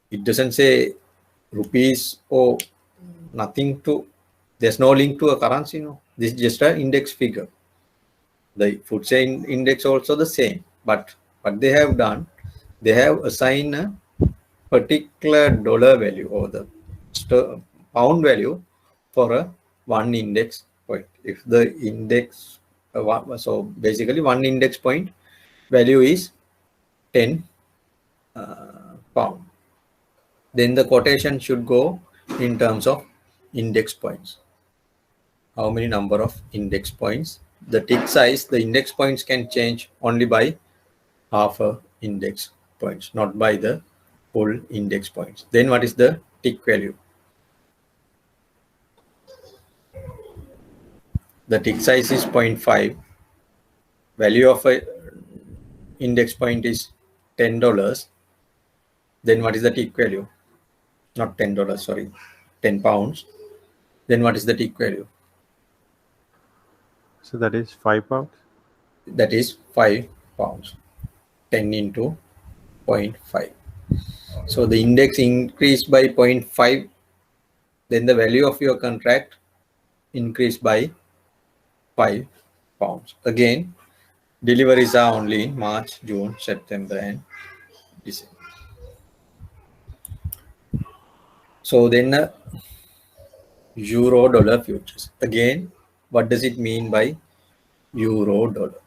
it doesn't say rupees or nothing to, there's no link to a currency, no. This is just an index figure. The FTSE index also the same, but what they have done, they have assigned a particular dollar value or the pound value for a one index point. If the index, so basically one index point value is 10 pound, then the quotation should go in terms of index points. How many number of index points? The tick size, the index points can change only by half a index points, not by the full index points. Then what is the tick value? The tick size is 0.5. Value of a index point is $10. Then what is the tick value? Not $10, sorry, 10 pounds. Then what is the tick value? So that is 5 pounds? That is 5 pounds. 10 into 0.5. So the index increased by 0.5. Then the value of your contract increased by 5 pounds. Again, deliveries are only in March, June, September, and December. So then euro dollar futures. Again, what does it mean by euro dollar?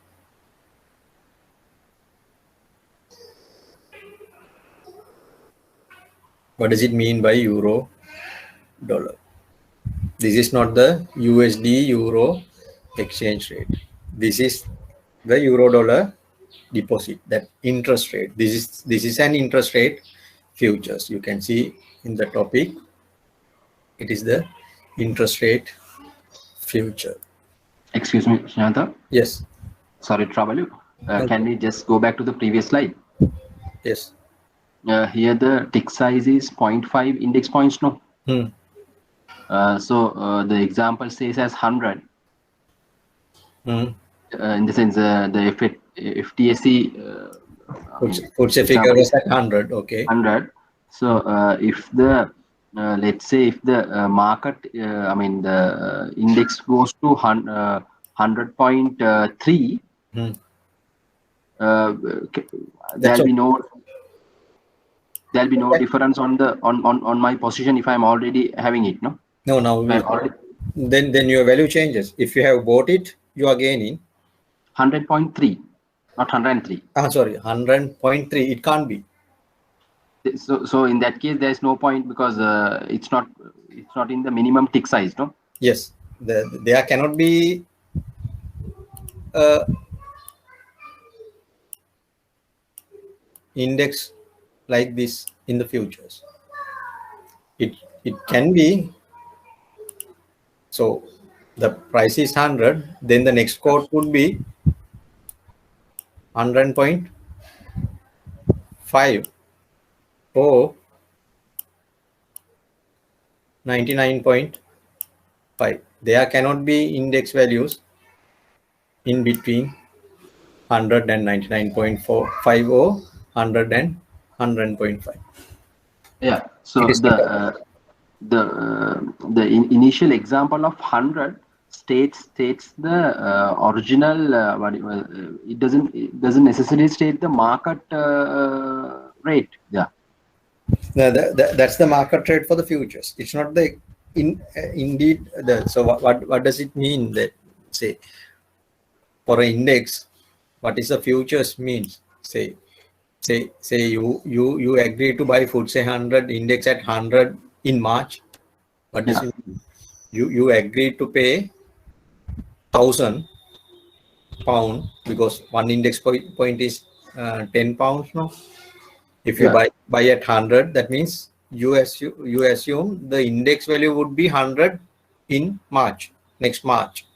What does it mean by euro dollar? This is not the USD euro exchange rate. This is the euro dollar deposit, that interest rate. This is an interest rate futures. You can see in the topic, it is the interest rate future. Excuse me, Shinanta. Yes. Sorry to trouble you. Okay. Can we just go back to the previous slide? Yes. Here the tick size is 0.5 index points, no? So the example says as 100. In the sense, the FTSE FTSE figure was at 100. Okay. 100. So if the let's say if the market, I mean the index goes to 100.3, there'll be no difference on the on my position if I'm already having it, no? No, then your value changes. If you have bought it, you are gaining 100.3. Not 103. Sorry, 100.3. It can't be. So in that case, there is no point because it's not in the minimum tick size, no? Yes, there cannot be index like this in the futures. It can be. So the price is 100, then the next quote would be 100.5 or 99.5. There cannot be index values in between 100 and 99.45 or 100 and 100.5. Yeah. So the initial example of 100 states the original it doesn't necessarily state the market rate. Yeah. That's the market rate for the futures. It's not the indeed the. So what does it mean that say for an index? What is the futures means? Say you agree to buy FTSE 100 index at 100 in March. What does it mean? You agree to pay £1,000 because one index point is £10 now. If you buy at 100, that means you assume the index value would be 100 in March, next March.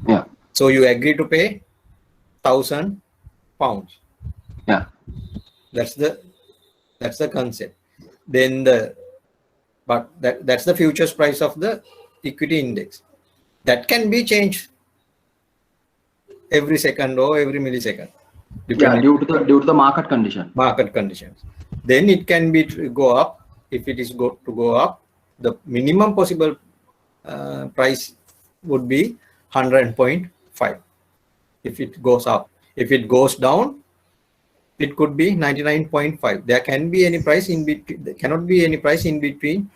Yeah. So you agree to pay £1,000. Yeah. That's the concept. Then that's the futures price of the equity index. That can be changed every second or every millisecond. Yeah, due to the market condition. Market conditions. Then it can be go up. If it is to go up, the minimum possible price would be 100.5. If it goes up, if it goes down, it could be 99.5. There can be any price in between. There cannot be any price in between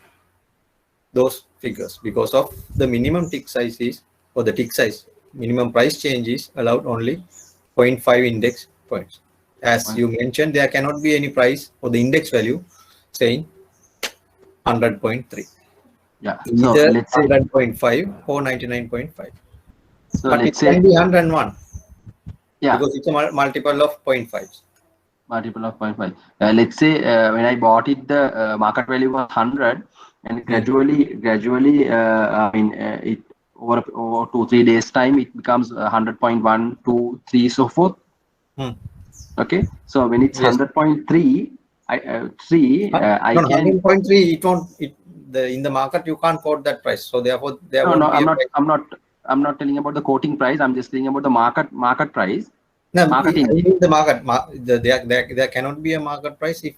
those figures because of the minimum tick size is, or the tick size minimum price change is allowed only 0.5 index points. As you mentioned, there cannot be any price or the index value saying 100.3. Yeah. So either 100.5 or 99.5. So but it can be 101. Yeah. Because it's a multiple of 0.5. Multiple of 0.5. Let's say when I bought it, the market value was 100, and gradually, I mean, it over 2-3 days time, it becomes 100.1, 2, 3, so forth. Okay, so when it's 100.3, I can 100.3. It won't. In the market you can't quote that price. So therefore, there won't be I'm not telling about the quoting price. I'm just telling about the market price. No, the market. There cannot be a market price if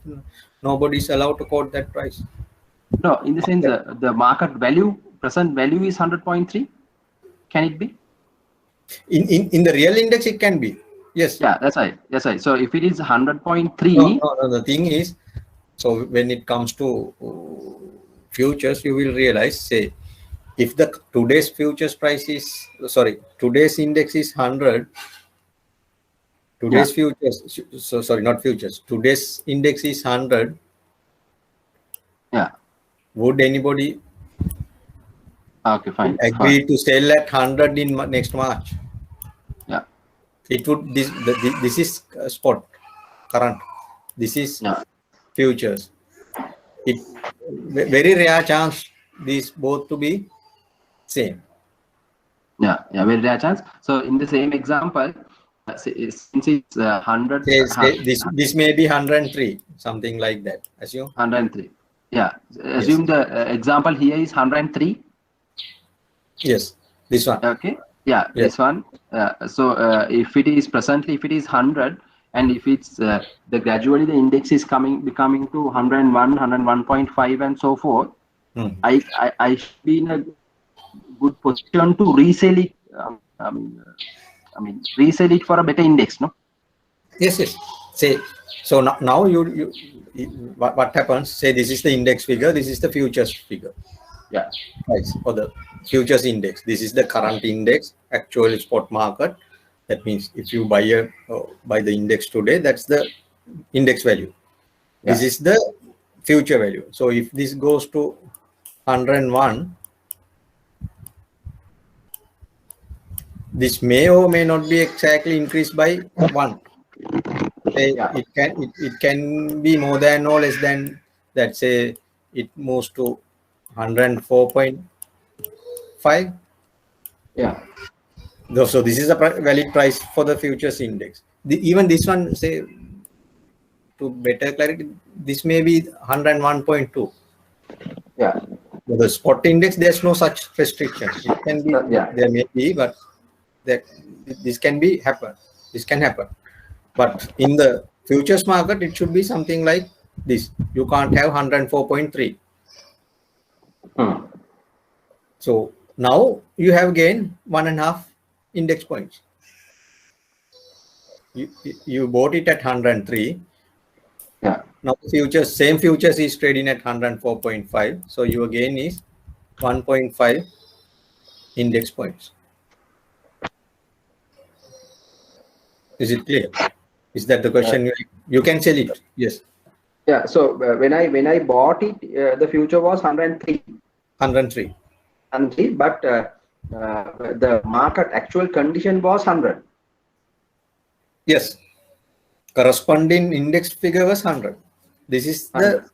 nobody is allowed to quote that price. No, in the sense the market value, present value is 100.3. Can it be? In the real index, it can be. Yes. Yeah, that's right. That's right. So if it is 100.3, no, the thing is, so when it comes to futures, you will realize, say, if the today's futures price is today's index is 100. Today's futures, not futures. Today's index is 100. Yeah. Would anybody agree to sell at 100 in next March? Yeah. It would. This is spot current. This is futures. It very rare chance these both to be same. Yeah, very rare chance. So in the same example, since it's 100, this may be 103, something like that. Assume 103. Yeah, assume the example here is 103. Yes, this one. Okay. Yeah, this one. So if it is 100, and if it's gradually the index is becoming to 101, 101.5, and so forth, I should be in a good position to resell it. Resell it for a better index, no? Yes. Say, so now you what happens? Say this is the index figure. This is the futures figure. Yeah. Price for the futures index. This is the current index, actual spot market. That means if you buy the index today, that's the index value. Yeah. This is the future value. So if this goes to 101, this may or may not be exactly increased by 1. Yeah. It can be more than or less than, let's say it moves to 104.5. Yeah. So this is a valid price for the futures index. Even this one, say, to better clarity, this may be 101.2. Yeah. For the spot index, there's no such restriction. It can be, there may be, but this can happen. This can happen. But in the futures market, it should be something like this. You can't have 104.3. So now you have gained 1.5 index points. You bought it at 103. Yeah. Now same futures is trading at 104.5. So your gain is 1.5 index points. Is it clear? Is that the question? You can sell it. Yes. Yeah. So when I bought it, the future was 103. 103. 103, but the market actual condition was 100. Yes. Corresponding index figure was 100. This is the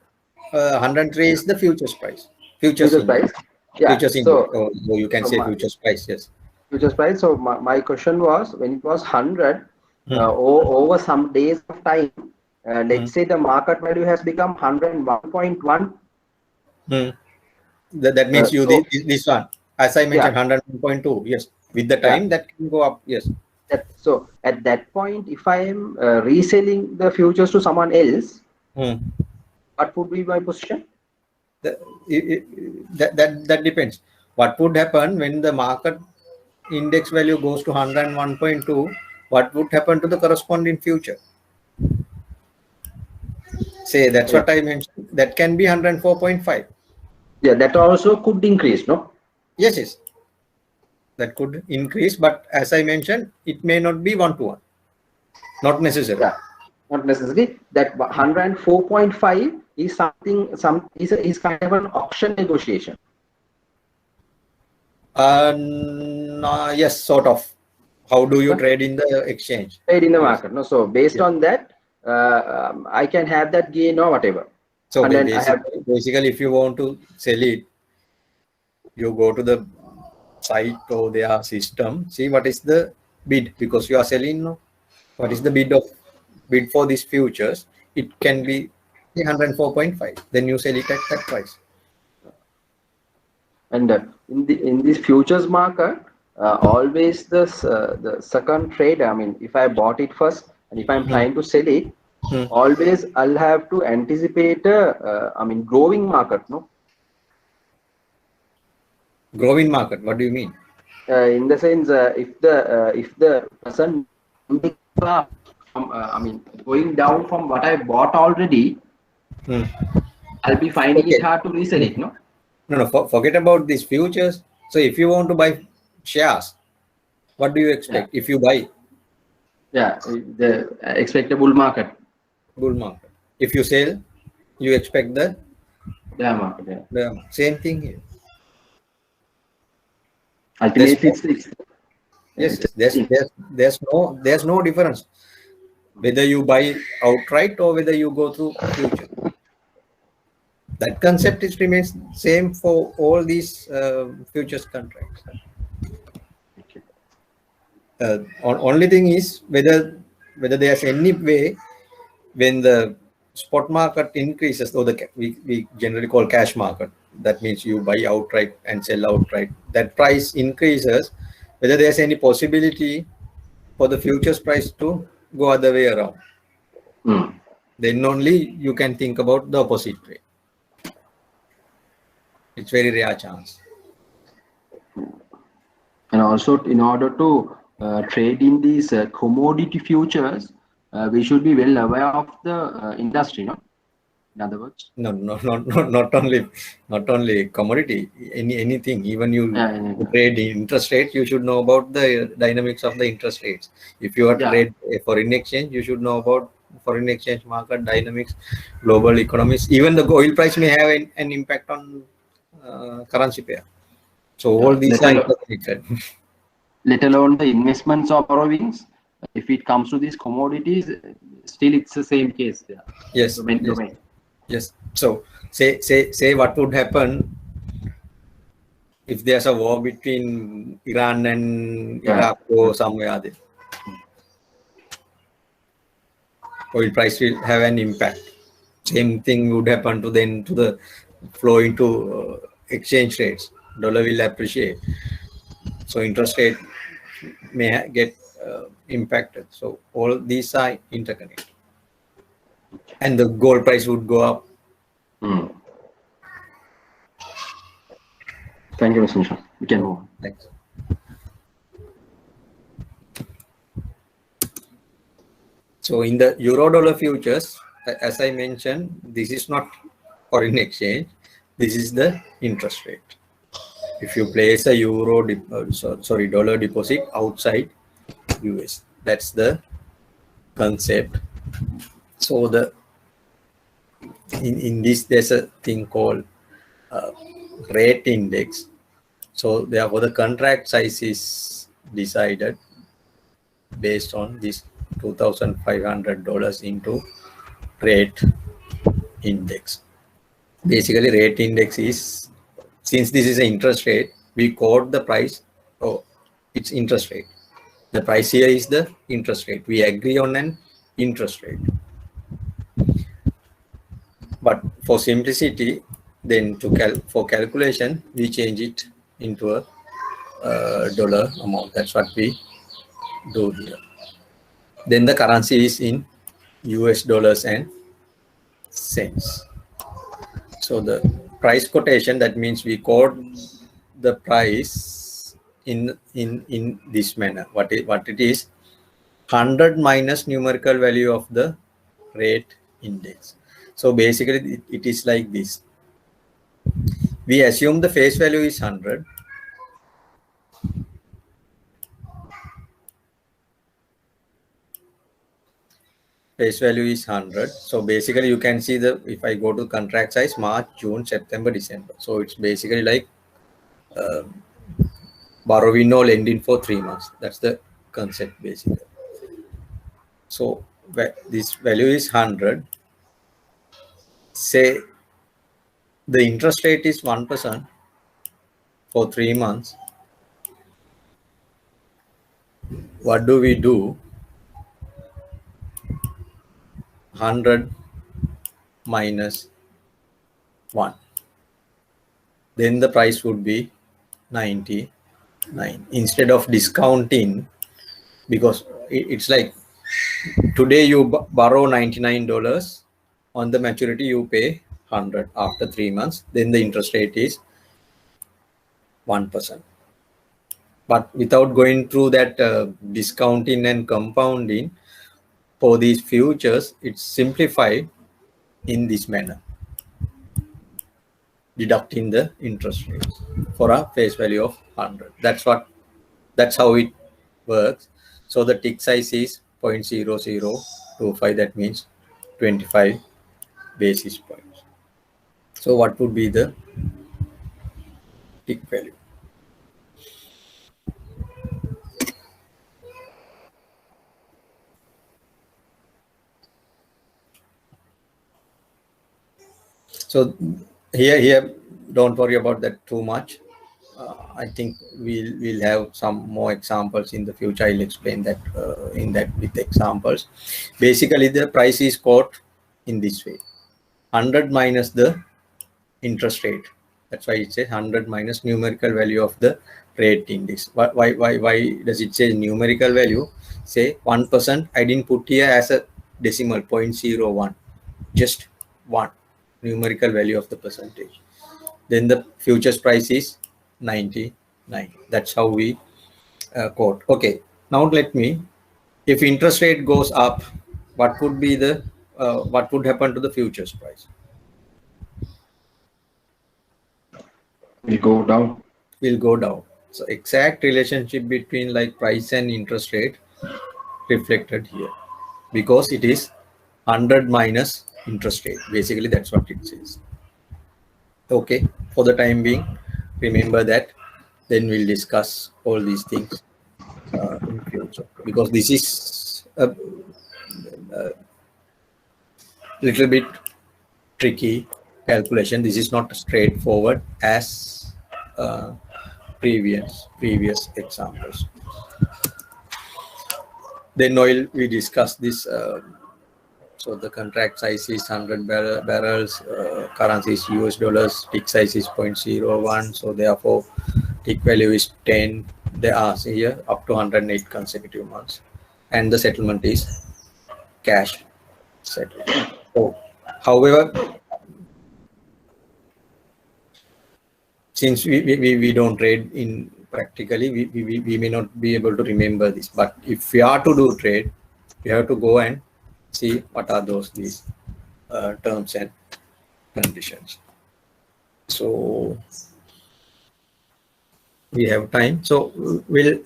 103 is the futures price. Futures price. Yeah. Futures index. So you can say futures price. Yes. Futures price. So my question was, when it was 100 over some days of time, let's say the market value has become 101.1. That means this one, as I mentioned, 101.2. Yes. With the time that can go up. Yes. So at that point, if I am reselling the futures to someone else, what would be my position? That depends. What would happen when the market index value goes to 101.2? What would happen to the corresponding future? Say that's what I mentioned. That can be 104.5. Yeah, that also could increase, no? Yes. That could increase, but as I mentioned, it may not be 1-to-1. Not necessarily. Yeah, not necessarily. That 104.5 is something. Is kind of an auction negotiation. Yes, sort of. How do you trade in the exchange? Trade in the market. No, so based on that, I can have that gain or whatever. So basically, if you want to sell it, you go to the site or their system, see what is the bid, because you are selling. No, what is the bid for these futures? It can be 104.5. Then you sell it at that price. And in this futures market, always the second trade. I mean, if I bought it first and if I'm trying to sell it, always I'll have to anticipate growing market. No. Growing market. What do you mean? In the sense, if the person going down from what I bought already, I'll be finding it hard to resell it. No. No. Forget about these futures. So if you want to buy shares, what do you expect if you buy? Yeah, the expect a bull market. Bull market. If you sell, you expect the bear market. Yeah. Same thing here. Ultimately, yes, there's no difference whether you buy outright or whether you go through future. That concept remains same for all these futures contracts. Only thing is whether there's any way when the spot market increases, or we generally call cash market. That means you buy outright and sell outright. That price increases, whether there's any possibility for the futures price to go other way around. Then only you can think about the opposite way. It's very rare chance. And also, in order to trade in these commodity futures, we should be well aware of the industry, no? in other words? No, not only commodity, anything. Even you trade in interest rate, you should know about the dynamics of the interest rates. If you are trade a foreign exchange, you should know about foreign exchange market dynamics, global economies. Even the oil price may have an impact on currency pair. So all these are interconnected. Let alone the investments or borrowings. If it comes to these commodities, still it's the same case there. Yes. Yes. So say what would happen if there's a war between Iran and Iraq or somewhere there. Oil price will have an impact. Same thing would happen to the flow into exchange rates. Dollar will appreciate. So interest rate may get impacted. So all these are interconnected. And the gold price would go up. Thank you, Mr. Nishan. We can move on. Thanks. So in the euro-dollar futures, as I mentioned, this is not foreign exchange. This is the interest rate. If you place a dollar deposit outside US, that's the concept. So in this there's a thing called rate index. So therefore the contract size is decided based on this $2,500 into rate index. Basically rate index is, since this is an interest rate, we quote the price. Oh, it's interest rate. The price here is the interest rate. We agree on an interest rate. But for simplicity, then for calculation, we change it into a dollar amount. That's what we do here. Then the currency is in US dollars and cents. So the price quotation, that means we quote the price in this manner. What it is, 100 minus numerical value of the rate index. So basically it is like this. We assume the face value is 100. Face value is 100. So basically you can see if I go to contract size, March, June, September, December. So it's basically like borrowing or lending for 3 months. That's the concept basically. So this value is 100. Say the interest rate is 1% for 3 months. What do we do? 100 minus 1. Then the price would be 99. Instead of discounting, because it's like today you borrow $99, on the maturity you pay 100 after 3 months, then the interest rate is 1%. But without going through that discounting and compounding, for these futures, it's simplified in this manner, deducting the interest rates for a face value of 100. That's how it works. So the tick size is 0.0025. That means 25 basis points. So what would be the tick value? So here, don't worry about that too much. I think we'll have some more examples in the future. I'll explain that with examples. Basically, the price is quoted in this way: 100 minus the interest rate. That's why it says 100 minus numerical value of the rate index. Why does it say numerical value? Say 1%. I didn't put here as a decimal 0.01, just 1 numerical value of the percentage. Then the futures price is 99. That's how we quote. Okay, now if interest rate goes up, what would be what would happen to the futures price? will go down. Will go down. So exact relationship between like price and interest rate reflected here, because it is 100 minus interest rate. Basically, that's what it says. Okay, for the time being, remember that. Then we'll discuss all these things in future, because this is a little bit tricky calculation. This is not straightforward as previous examples. Then we discuss this. So the contract size is 100 barrels, currency is US dollars, tick size is 0.01. So therefore, tick value is 10. They are here up to 108 consecutive months, and the settlement is cash settlement. So, however, since we don't trade in practically, we may not be able to remember this. But if we are to do trade, we have to go and see what are these terms and conditions. So we have time. So we'll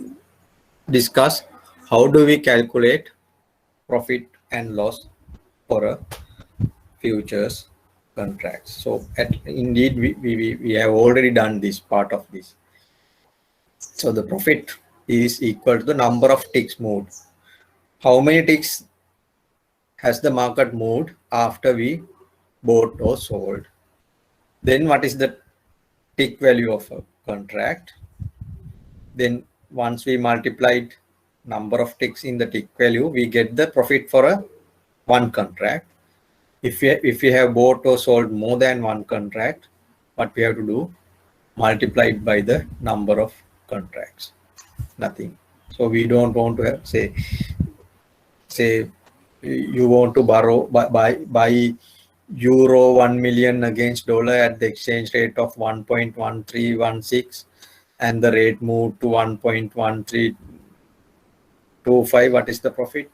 discuss how do we calculate profit and loss for a futures contracts. So indeed we have already done this part of this. So the profit is equal to the number of ticks moved. How many ticks has the market moved after we bought or sold? Then what is the tick value of a contract? Then once we multiplied number of ticks in the tick value, we get the profit for one contract. If we have bought or sold more than one contract, what we have to do? Multiply it by the number of contracts. Nothing. So we don't want to have, say you want to buy euro 1 million against dollar at the exchange rate of 1.1316, and the rate moved to 1.1325. What is the profit?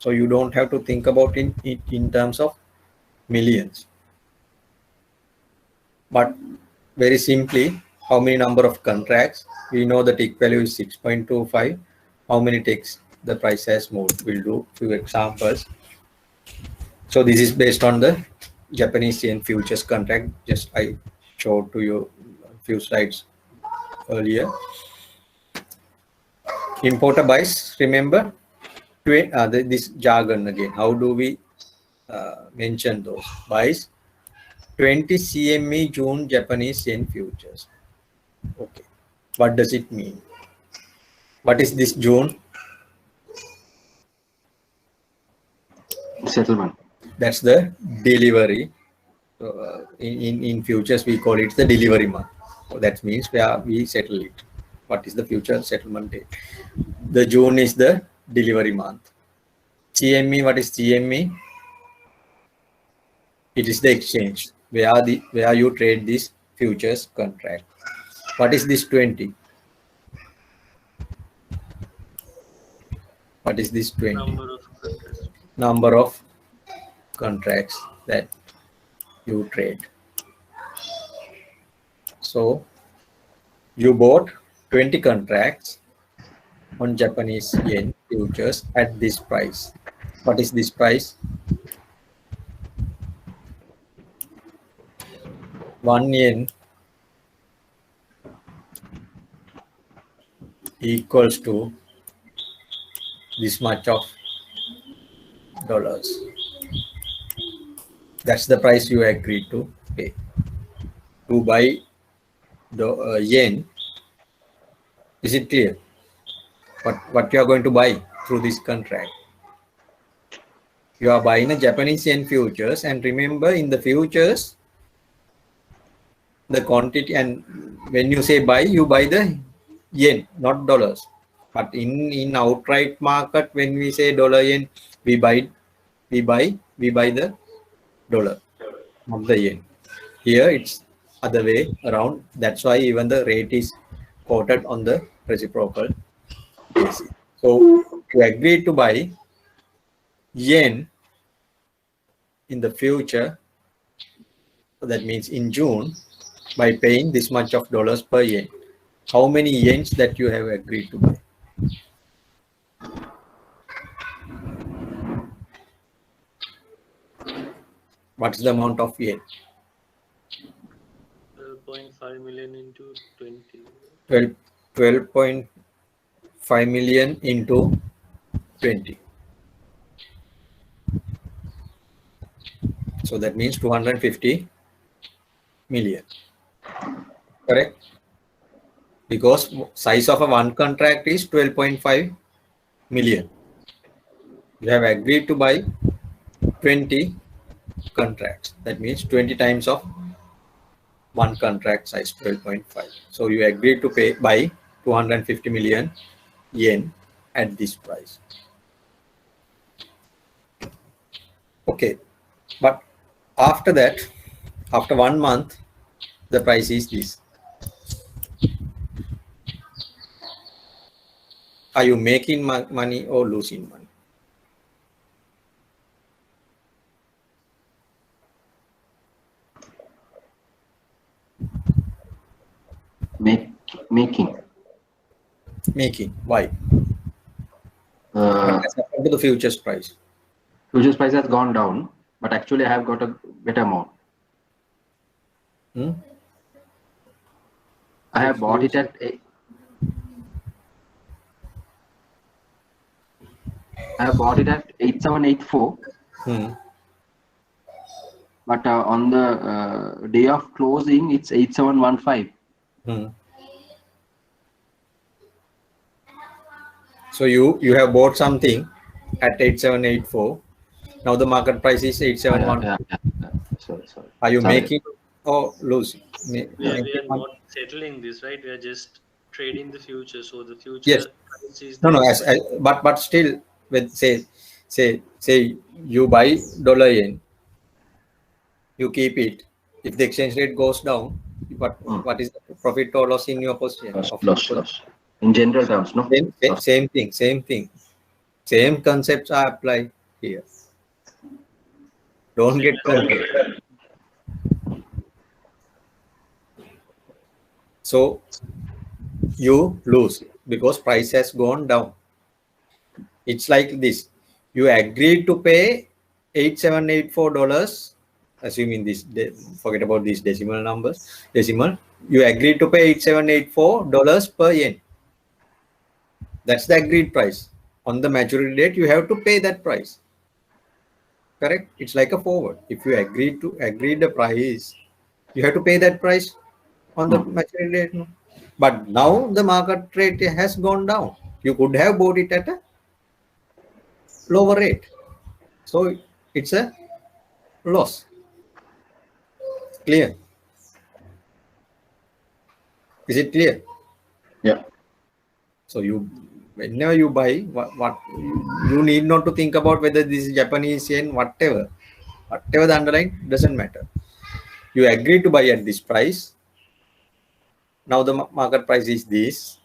So you don't have to think about it in terms of millions, but very simply, how many number of contracts? We know the tick value is 6.25. How many ticks the price has moved? We'll do few examples. So this is based on the Japanese yen futures contract. Just I showed to you a few slides earlier. Importer buys, remember this jargon again. How do we mention those? Buys 20 CME June Japanese yen futures. Okay, what does it mean? What is this June? Settlement. That's the delivery. So, in futures we call it the delivery month. So that means where we settle it. What is the future settlement date? The June is the delivery month. CME, what is CME? It is the exchange where you trade this futures contract. What is this 20? What is this 20? Number of contracts that you trade. So you bought 20 contracts on Japanese yen futures at this price. What is this price? 1 yen equals to this much of dollars. That's the price you agreed to pay. To buy the yen. Is it clear? What you are going to buy through this contract? You are buying a Japanese yen futures, and remember in the futures, the quantity, and when you say buy, you buy the yen, not dollars. But in outright market, when we say dollar yen, we buy the dollar, not the yen. Here it's other way around. That's why even the rate is quoted on the reciprocal basis. So you agree to buy yen in the future. So that means in June, by paying this much of dollars per yen. How many yens that you have agreed to buy? What's the amount of yen? 12.5 million into 20. 12.5 million into 20. So that means 250 million. Correct? Because size of a one contract is 12.5 million. You have agreed to buy 20 contracts. That means 20 times of one contract size 12.5. So you agreed to buy 250 million yen at this price. Okay, but after that, after 1 month, the price is this. Are you making money or losing money? Making. Why? What has happened to the futures price? Futures price has gone down, but actually I have got a better amount. I have bought it at I have bought it at 8784. But on the day of closing, it's 8715. So you have bought something at 8784. Now the market price is 8715. Sorry. Are you making or losing? We are not settling this, right? We are just trading the future. So the future Yes. price is No, this. but still, with say you buy dollar yen, you keep it. If the exchange rate goes down, what is the profit or loss in your position? Loss. In general terms, no? Same thing. Same concepts are applied here. Don't get confused. So you lose because price has gone down. It's like this. You agreed to pay $8784. Assuming this, forget about these decimal numbers. You agreed to pay $8784 per yen. That's the agreed price. On the maturity date, you have to pay that price. Correct? It's like a forward. If you agree the price, you have to pay that price on the maturity date. No? But now the market rate has gone down. You could have bought it at a lower rate. So it's a loss. Clear? Is it clear? Yeah. So whenever you buy, what you need not to think about whether this is Japanese yen, whatever the underlying, doesn't matter. You agree to buy at this price. Now the market price is this.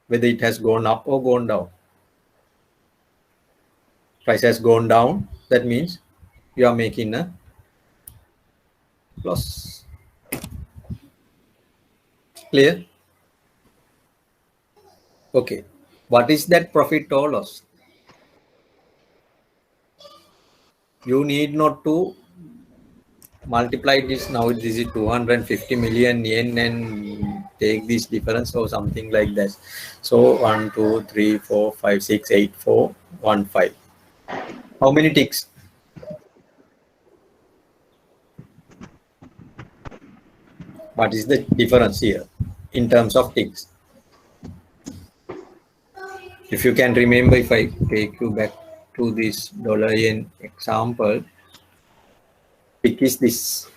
Whether it has gone up or gone down. Price has gone down. That means you are making a loss. Clear? Okay. What is that profit or loss? You need not to multiply this. Now this is 250 million yen and take this difference or something like that. So 1, 2, 3, 4, 5, 6, 8, 4, 1, 5. How many ticks? What is the difference here in terms of ticks? If you can remember, if I take you back to this dollar yen example, tick is this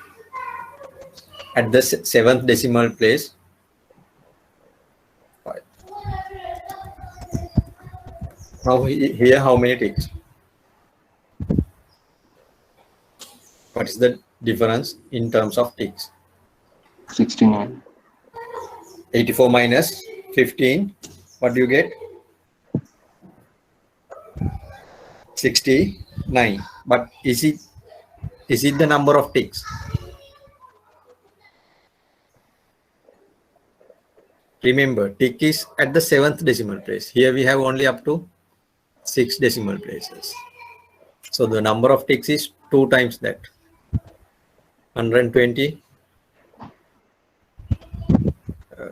at the 7th decimal place. 5. Now here, how many ticks? What is the difference in terms of ticks? 69. 84 minus 15. What do you get? 69. But is it the number of ticks? remember, tick is at the 7th decimal place. Here we have only up to 6 decimal places. So the number of ticks is 2 times that. 120.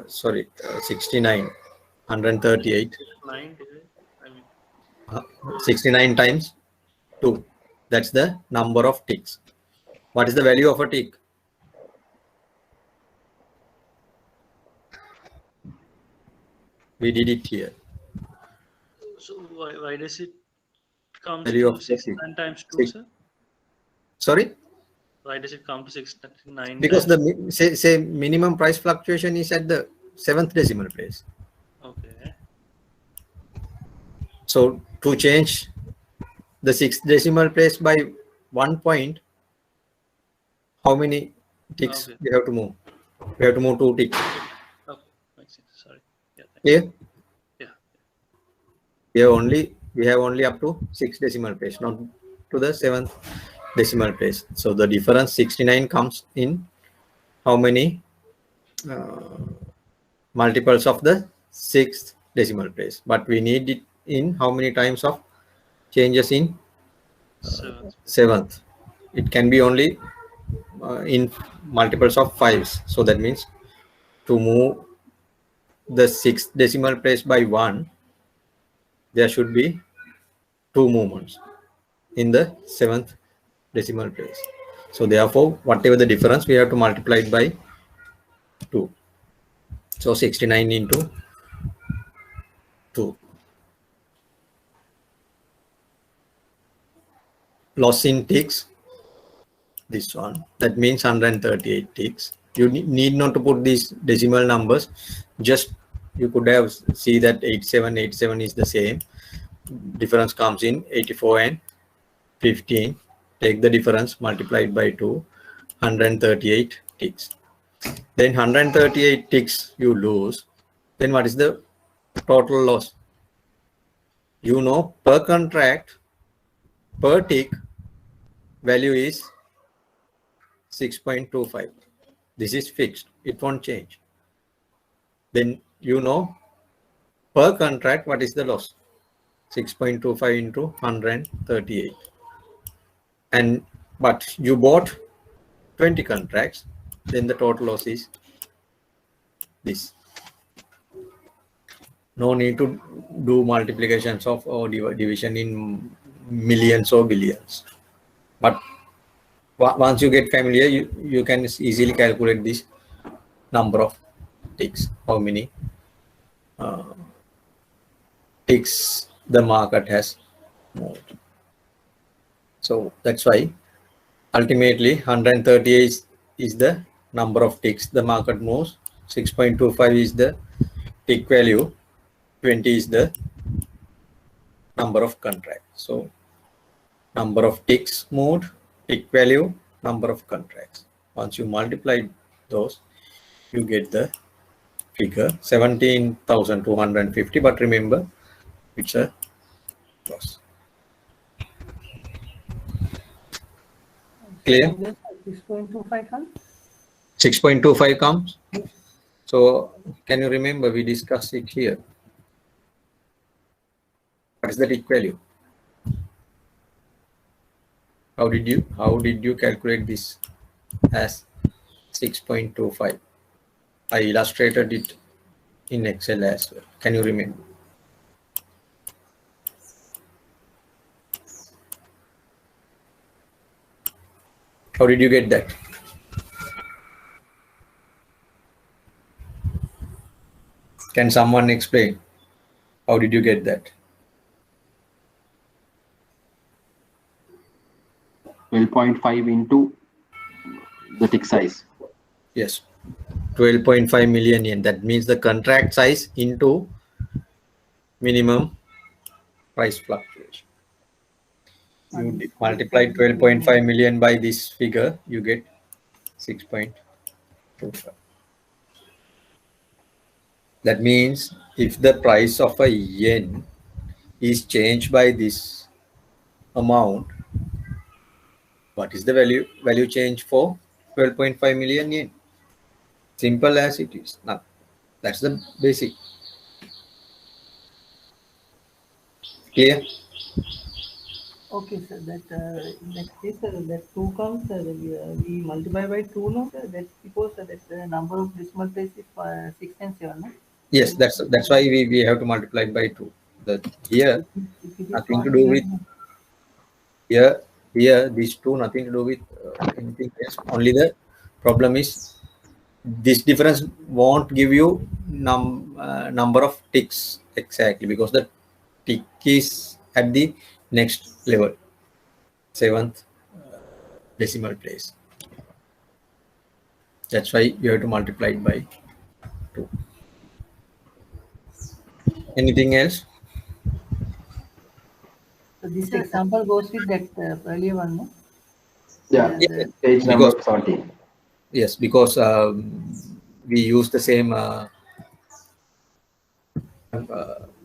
69. 138. 9 digit. I mean, 69 times 2. That's the number of ticks. What is the value of a tick? We did it here. so why does it come Value to of 69 times 2, sir? Sorry? Why does it come to 69 Because times? the say minimum price fluctuation is at the 7th decimal place. Okay. So to change the 6th decimal place by 1 point, how many ticks Okay. we have to move? We have to move 2 ticks. Okay. Makes sense. Sorry. Yeah. Thanks. Here Yeah. we have only up to 6 decimal place, not to the 7th decimal place. So the difference 69 comes in how many multiples of the 6th decimal place, but we need it in how many times of changes in 7th. It can be only in multiples of 5s. So that means to move the 6th decimal place by 1, there should be 2 movements in the 7th decimal place. So therefore, whatever the difference, we have to multiply it by 2. So 69 into 2. Loss in ticks, this one, that means 138 ticks. You need not to put these decimal numbers, just you could have see that 8787 is the same. Difference comes in 84 and 15. Take the difference, multiply it by 2, 138 ticks. Then 138 ticks you lose. Then what is the total loss? You know, per contract, per tick, value is 6.25. This is fixed. It won't change. Then you know, per contract, what is the loss? 6.25 into 138. And but you bought 20 contracts, then the total loss is this. No need to do multiplications of or division in millions or billions. But once you get familiar, you can easily calculate this number of ticks, how many ticks the market has moved. So that's why ultimately 138 is the number of ticks the market moves, 6.25 is the tick value, 20 is the number of contracts. So number of ticks moved, tick value, number of contracts. Once you multiply those, you get the figure 17,250. But remember, it's a loss. Clear? 6.25 comes? 6.25 comes. So can you remember we discussed it here? What is the tick value? How did you calculate this as 6.25? I illustrated it in Excel as well. Can you remember? How did you get that? Can someone explain? How did you get that? 12.5 into the tick size. Yes, 12.5 million yen. That means the contract size into minimum price fluctuation. You multiply 12.5 million by this figure, you get 6.25. That means if the price of a yen is changed by this amount, what is the value change for 12.5 million yen? Simple as it is. Now, That's the basic. Clear? Okay, sir. In that case, that 2 comes, we multiply by 2, no? Sir? That's because that the number of decimal place is 6 and 7, no? Yes, that's why we have to multiply it by 2. Here, If it is nothing to 20, do with then here these two, nothing to do with anything else. Only the problem is this difference won't give you number of ticks exactly, because the tick is at the next level, 7th decimal place. That's why you have to multiply it by 2. Anything else? so this example goes with that earlier one, no? Yeah, Yes, page number 17. Yes, because we use the same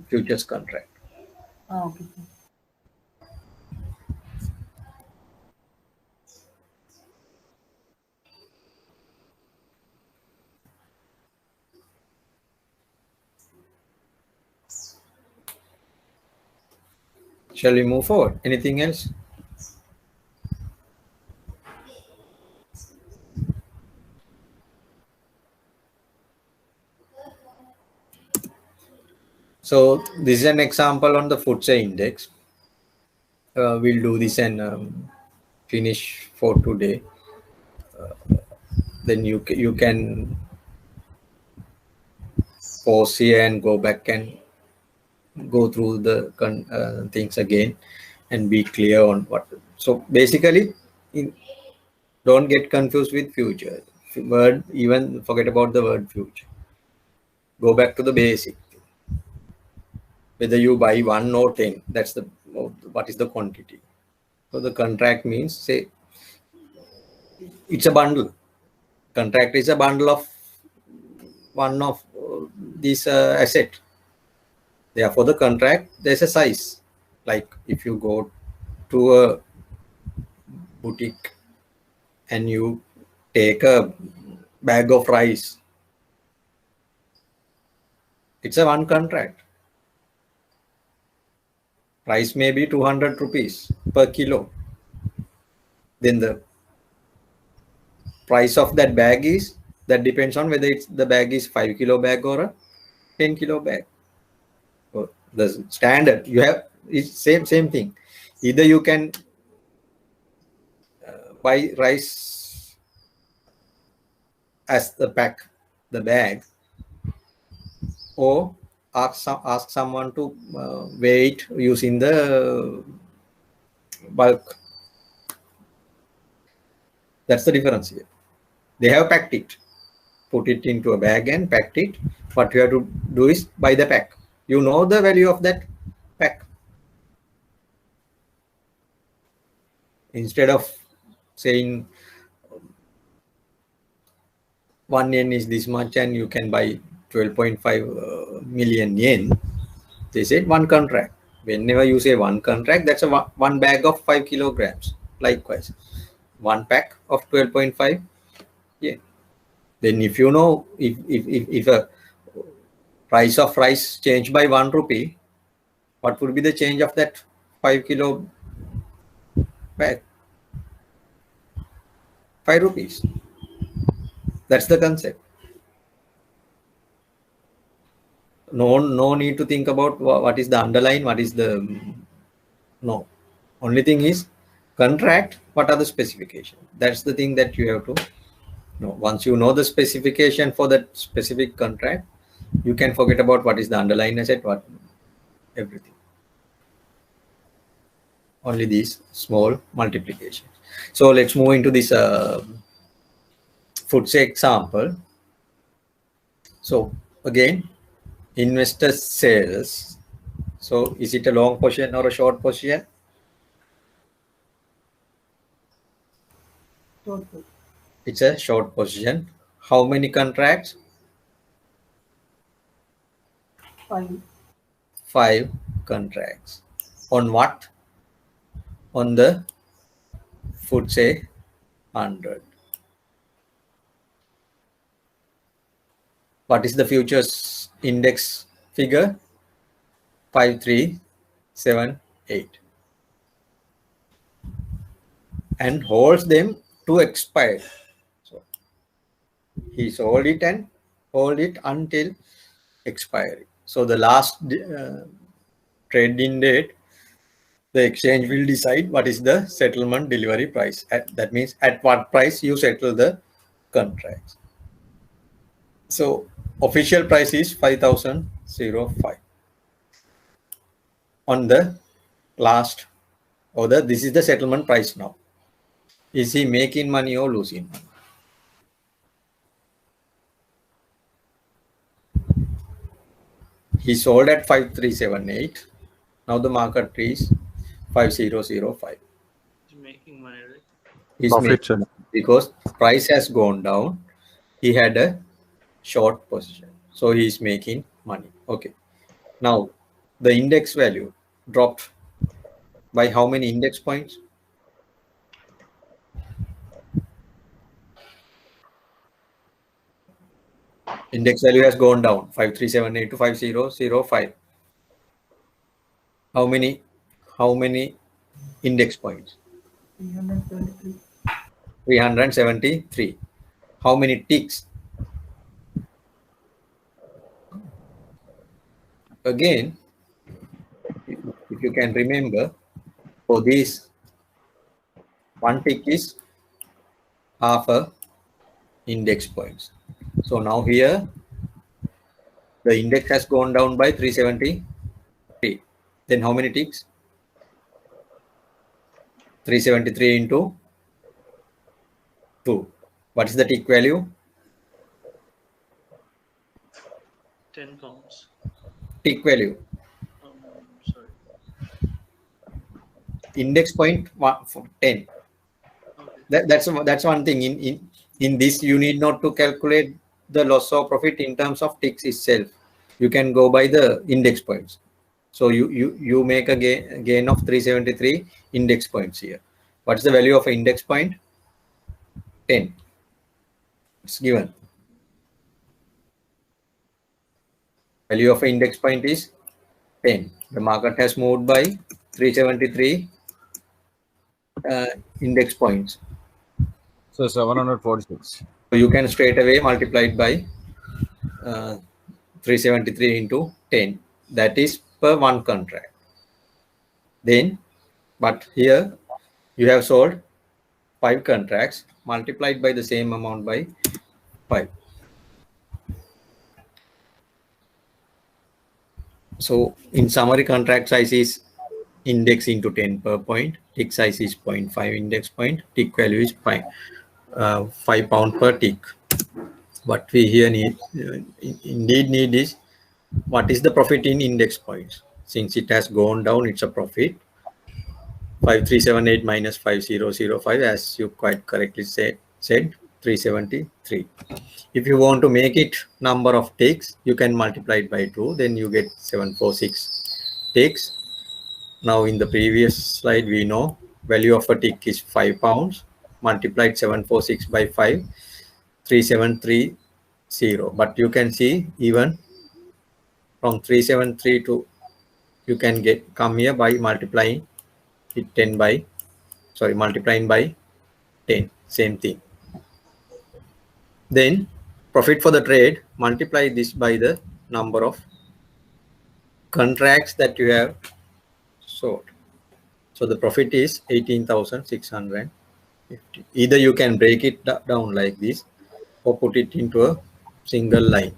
futures contract. Okay. Shall we move forward? Anything else? So this is an example on the FTSE index. We'll do this and finish for today. Then you can pause here and go back and go through the things again and be clear on what. So basically, don't get confused with future word. Even forget about the word future. Go back to the basic. Whether you buy 1 or 10, that's the what is the quantity. So the contract means, say, it's a bundle. Contract is a bundle of one of these asset. Therefore, the contract, there's a size. Like if you go to a boutique and you take a bag of rice, it's a one contract. Price may be 200 rupees per kilo. Then the price of that bag is, that depends on whether the bag is 5 kilo bag or a 10 kilo bag. So the standard you have is same thing. Either you can buy rice as the pack, the bag, or ask someone to weigh it using the bulk. That's the difference here. They have packed it, put it into a bag and packed it. What you have to do is buy the pack. You know the value of that pack. Instead of saying 1 yen is this much and you can buy 12.5 million yen, they said one contract. Whenever you say one contract, that's a one bag of 5 kilograms. Likewise, one pack of 12.5 yen. Then if you know, if a price of rice changed by 1 rupee, what would be the change of that 5 kilo bag? 5 rupees. That's the concept. No need to think about what is the underline, what is the no. Only thing is contract, what are the specifications? That's the thing that you have to know. Once you know the specification for that specific contract, you can forget about what is the underlying asset, what everything. Only these small multiplications. So let's move into this FTSE example. So again, investor sales. So is it a long position or a short position? It's a short position. How many contracts? 5. 5 contracts. On what? On the FTSE 100. What is the futures index figure? 5378, and holds them to expire. So he sold it and hold it until expiry. So the last trading date, the exchange will decide what is the settlement delivery price. That means at what price you settle the contracts. So official price is 5,005 on the last order. This is the settlement price now. Is he making money or losing money? He sold at 5378. Now the market is 5005. He's making money, right? He's Profit, making money because price has gone down. He had a short position, so he's making money. Okay. Now the index value dropped by how many index points? Index value has gone down 5378 to 5005. How many index points? 373. 373. How many ticks? Again, if you can remember, for this, one tick is half a index points. So now here the index has gone down by 373. Then how many ticks? 373 into 2. What is the tick value? 10 counts. Tick value. Sorry. Index point 10. Okay. That's one thing. In this, you need not to calculate the loss or profit in terms of ticks itself. You can go by the index points. So you make a gain of 373 index points here. What's the value of an index point? 10. It's given. Value of an index point is 10. The market has moved by 373 index points. So 746. So you can straight away multiply it by 373 into 10. That is per one contract. Then, but here you have sold 5 contracts, multiplied by the same amount by 5. So in summary, contract size is index into 10 per point. Tick size is 0.5 index point. Tick value is 5 pound per tick. What we here indeed need is what is the profit in index points. Since it has gone down, it's a profit. 5378 minus 5005, as you quite correctly said 373. If you want to make it number of ticks, you can multiply it by 2, then you get 746 ticks. Now in the previous slide, we know value of a tick is 5 pounds, multiplied 746 by 5, 3730. But you can see even from 373 to you can come here by multiplying it multiplying by 10, same thing. Then profit for the trade, multiply this by the number of contracts that you have sold. So the profit is 18,650. Either you can break it down like this or put it into a single line.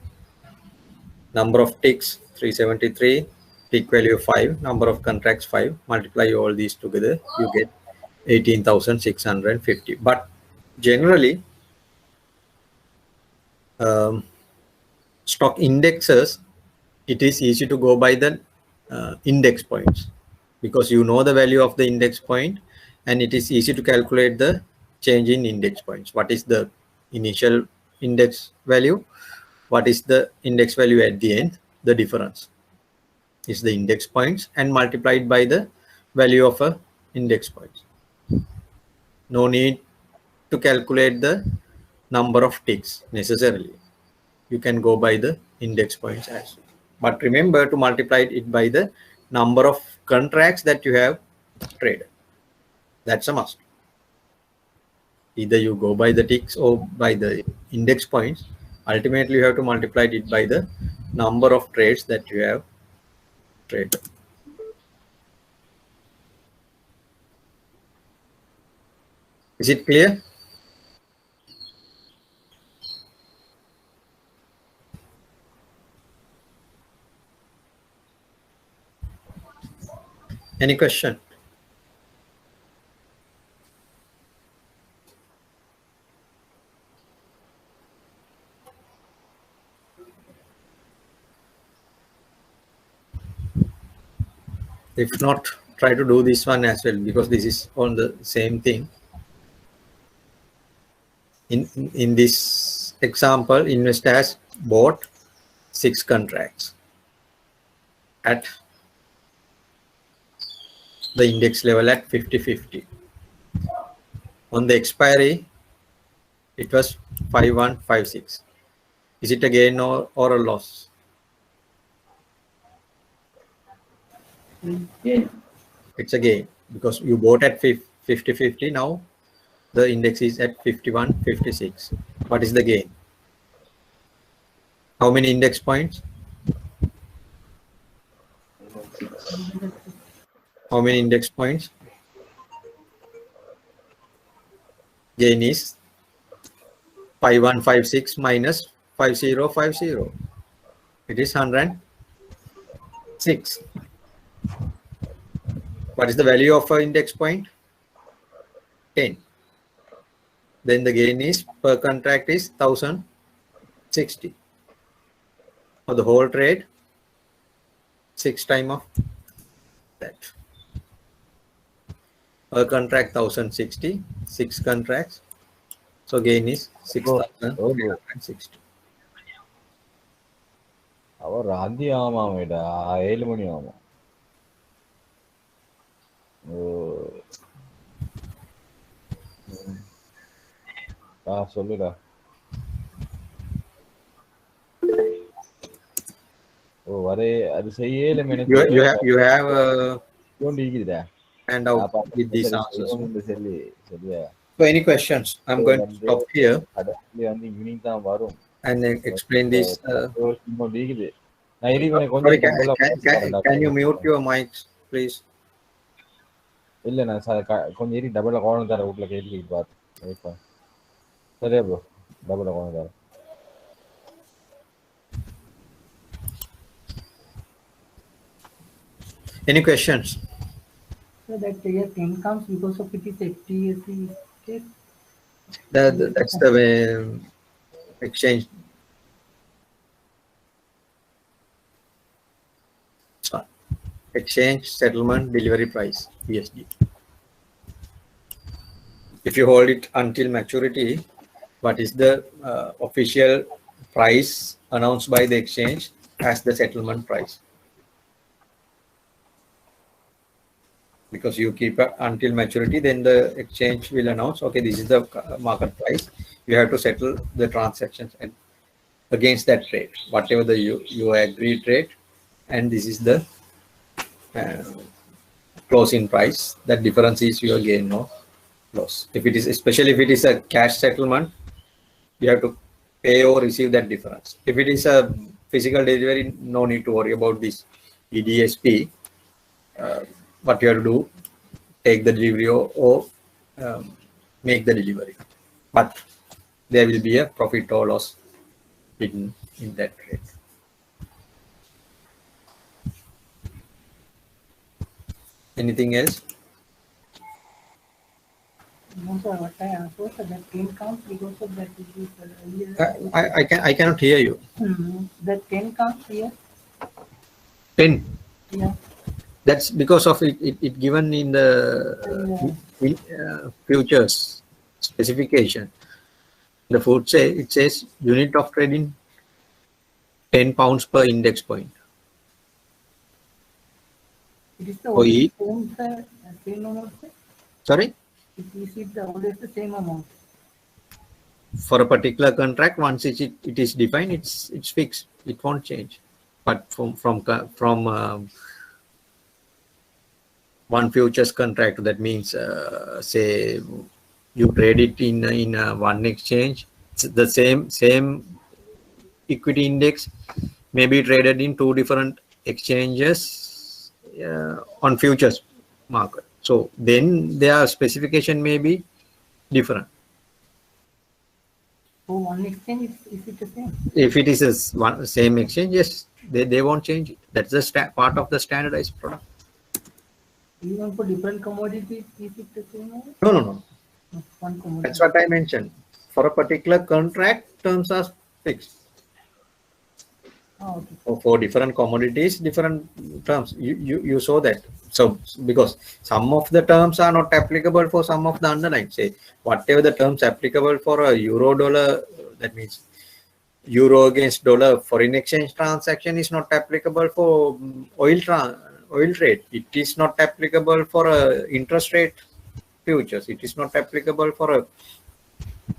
Number of ticks 373, tick value 5, number of contracts 5, multiply all these together, you get 18,650. But generally stock indexes, it is easy to go by the index points, because you know the value of the index point and it is easy to calculate the change in index points. What is the initial index value? What is the index value at the end? The difference is the index points and multiplied by the value of a index points. No need to calculate the number of ticks necessarily. you can go by the index points as well. But remember to multiply it by the number of contracts that you have traded. That's a must. Either you go by the ticks or by the index points. Ultimately, you have to multiply it by the number of trades that you have traded. Is it clear? Any question? If not, try to do this one as well, because this is on the same thing. In this example, investor has bought 6 contracts at the index level at 50-50. On the expiry, it was 5156. Is it a gain or a loss? Gain. It's a gain because you bought at 50-50. Now the index is at 51-56. What is the gain? How many index points? How many index points? Gain is 5156 minus 5050. It is 106. What is the value of an index point? 10. Then the gain is per contract is 1060. For the whole trade, 6 times of that. Per contract 1060, 6 contracts. So gain is 6360. Our Radhi Ama made a Elmonium. Solida. Oh, what I say, you have don't dig that. And out with these answers. So any questions? I'm going to stop here and explain this. Sorry, can you mute your mics, please? Any questions? So that your 10 comes because of it is FTSE case. That's the way exchange. Exchange settlement delivery price, ESD. If you hold it until maturity, what is the official price announced by the exchange as the settlement price? Because you keep it until maturity, then the exchange will announce, okay, this is the market price. You have to settle the transactions and against that rate, whatever the you agreed rate, and this is the closing price. That difference is your gain or loss. If it is, especially if it is a cash settlement, you have to pay or receive that difference. If it is a physical delivery, no need to worry about this EDSP. What you have to do, take the delivery or make the delivery, but there will be a profit or loss in that trade. Anything else? No, sir, what I answered, sir, that 10 comes because of that. I cannot hear you. That 10 comes here. 10. Yeah. That's because of it given in the futures specification. The food it says unit of trading 10 pounds per index point. It is the always same, sir, same amount, sir? Sorry? Is it always the same amount? for a particular contract, once it is defined, it's fixed. It won't change. But from one futures contract, that means say you trade it in one exchange, the same equity index may be traded in two different exchanges on futures market. So then their specification may be different. So one exchange, is it the same? If it is a same exchange, yes, they won't change it. That's the part of the standardized product. Even for different commodities, is it the same? No. One commodity. That's what I mentioned. For a particular contract, terms are fixed. Oh, okay. So for different commodities, different terms. You saw that. So because some of the terms are not applicable for some of the underlying. Say whatever the terms applicable for a euro dollar, that means euro against dollar foreign exchange transaction is not applicable for oil trade. It is not applicable for a interest rate futures. It is not applicable for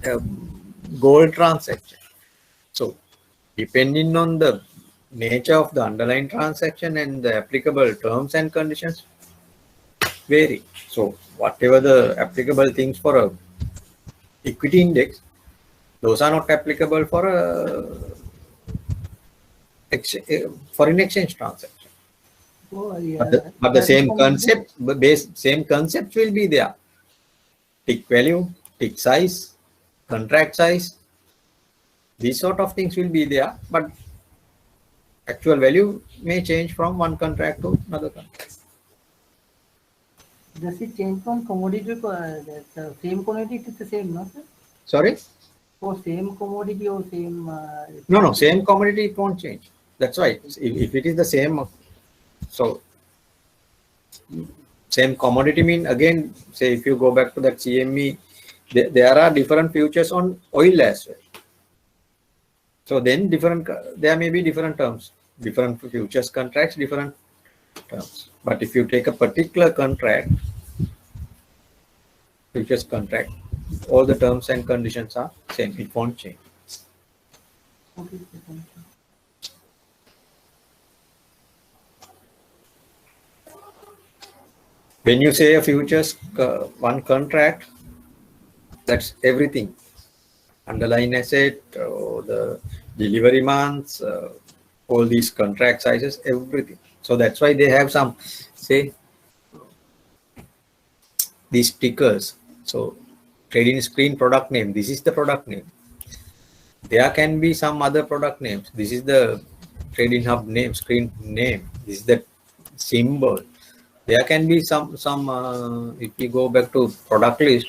a gold transaction. So depending on the nature of the underlying transaction and the applicable terms and conditions vary. So whatever the applicable things for a equity index, those are not applicable for a foreign exchange transaction. Oh, yeah. But the same concept will be there. Tick value, tick size, contract size, these sort of things will be there, but actual value may change from one contract to another contract. Does it change from commodity to the same commodity? It is the same, no, sir? Sorry? For same commodity or same? No, same commodity it won't change. That's right. If it is the same, so same commodity mean again, say if you go back to that CME, there are different futures on oil as well. So then there may be different terms, different futures contracts, different terms. But if you take a particular contract, futures contract, all the terms and conditions are same. It won't change. Okay, thank you. When you say a futures one contract, that's everything. Underlying asset, the delivery months, all these contract sizes, everything. So that's why they have some, say, these stickers. So trading screen product name, this is the product name. There can be some other product names. This is the trading hub name, screen name. This is the symbol. There can be some if you go back to product list,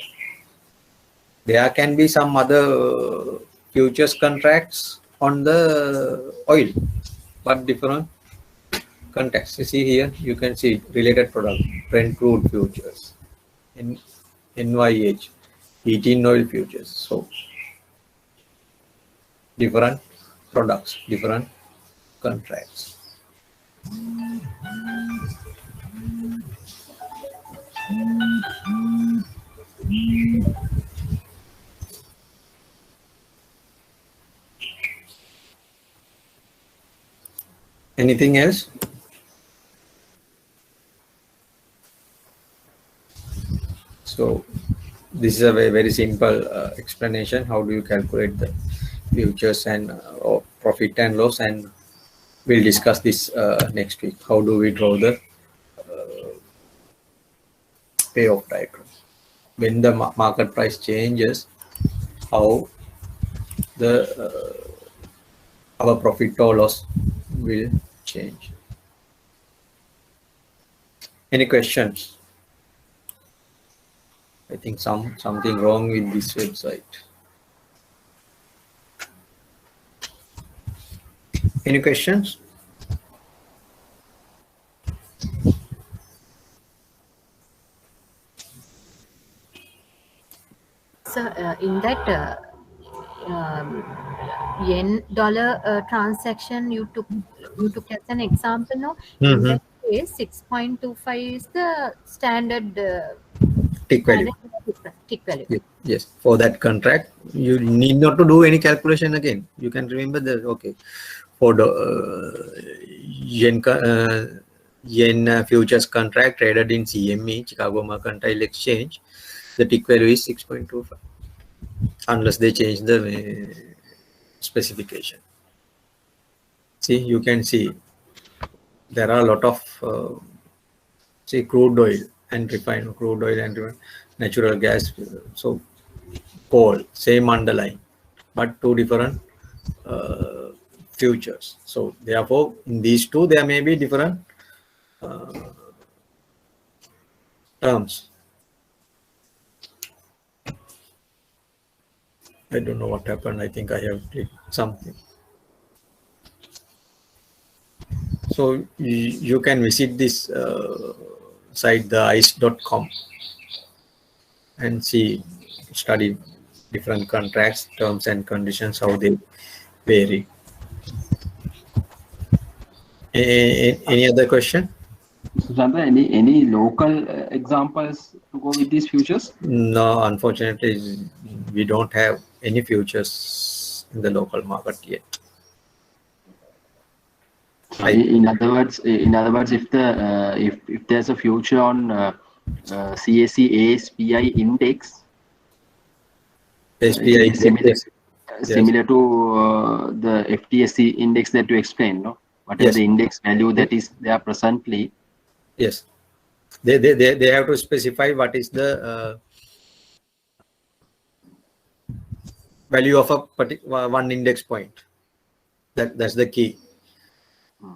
there can be some other futures contracts on the oil, but different context. You see here, you can see related product, Brent crude futures, in NYH, heating oil futures. So different products, different contracts. Anything else? So this is a very simple explanation. How do you calculate the futures and profit and loss, and we'll discuss this next week. How do we draw the payoff diagram? When the market price changes, how the our profit or loss will change. Any questions? I think something wrong with this website. Any questions? So in that yen dollar transaction you took as an example, no? In that case, 6.25 is the standard tick value. tick value. Yes, for that contract, you need not to do any calculation again. You can remember that, okay, for the yen futures contract traded in CME, Chicago Mercantile Exchange, the tick value is 6.25, unless they change the specification. See, you can see there are a lot of say crude oil and refined crude oil and natural gas. So coal, same underlying, but two different futures. So therefore, in these two, there may be different terms. I don't know what happened. I think I have clicked something. So you can visit this site, the ice.com, and study different contracts, terms and conditions, how they vary. Any other question? Chandra, any local examples to go with these futures? No, unfortunately, we don't have any futures in the local market yet. In other words, if there's a future on CAC ASPI index, SPI similar to the FTSE index that you explained, no? Whatever Yes. the index value that is there presently. Yes, they have to specify what is the value of a particular one index point. That's the key.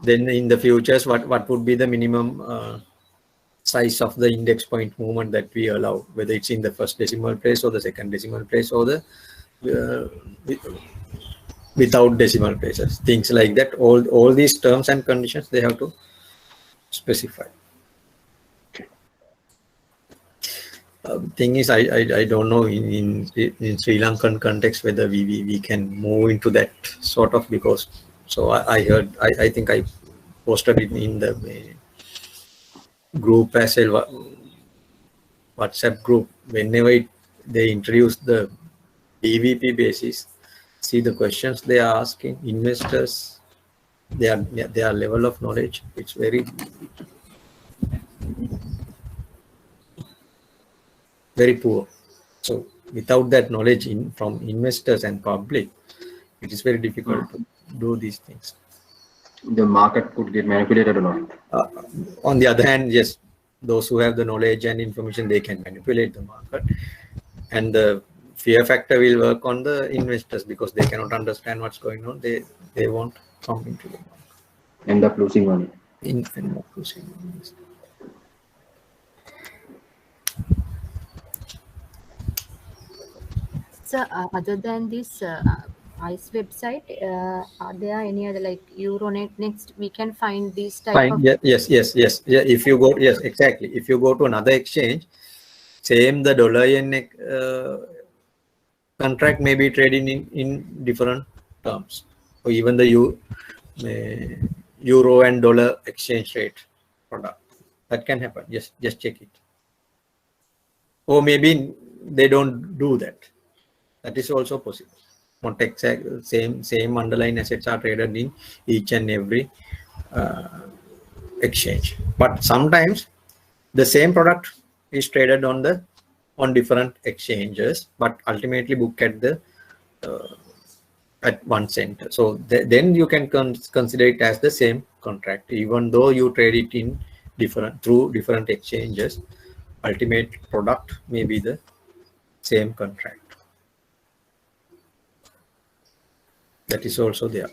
Then in the futures, what would be the minimum size of the index point movement that we allow, whether it's in the first decimal place or the second decimal place or the without decimal places, things like that. All these terms and conditions they have to specify. Thing is, I don't know in Sri Lankan context whether we can move into that sort of, because so I heard, I think I posted it in the group as well, WhatsApp group. Whenever they introduce the DVP basis, see the questions they are asking investors, their level of knowledge, it's very poor. So without that knowledge from investors and public, it is very difficult to do these things. The market could get manipulated or not. On the other hand, yes, those who have the knowledge and information, they can manipulate the market, and the fear factor will work on the investors because they cannot understand what's going on. They won't come into the market. End up losing money. End up losing money. So other than this ICE website, are there any other like Euronet Next? We can find these type of. Yes. Yeah, if you go, yes, exactly. If you go to another exchange, same the dollar yen contract may be trading in different terms, or even the euro and dollar exchange rate product. That can happen. Just check it. Or maybe they don't do that. That is also possible. Not exact same underlying assets are traded in each and every exchange, but sometimes the same product is traded on different exchanges, but ultimately book at the at one center. So then you can consider it as the same contract, even though you trade it in through different exchanges. Ultimate product may be the same contract. That is also there.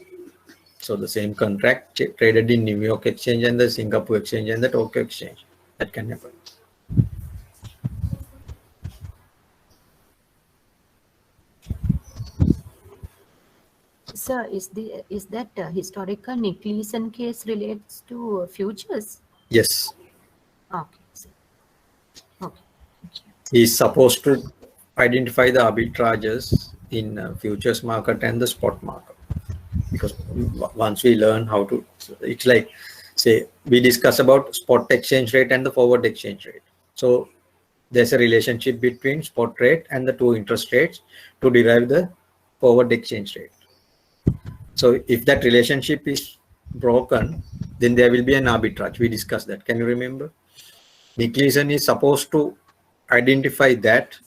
So the same contract traded in New York exchange and the Singapore exchange and the Tokyo exchange. That can happen. Sir, is that historical Nicholson case relates to futures? Yes. Okay. Okay. He is supposed to identify the arbitrages in futures market and the spot market, because once we learn how to, it's like, say, we discuss about spot exchange rate and the forward exchange rate. So there's a relationship between spot rate and the two interest rates to derive the forward exchange rate. So if that relationship is broken, then there will be an arbitrage. We discussed that. Can you remember? Nick Leeson is supposed to identify that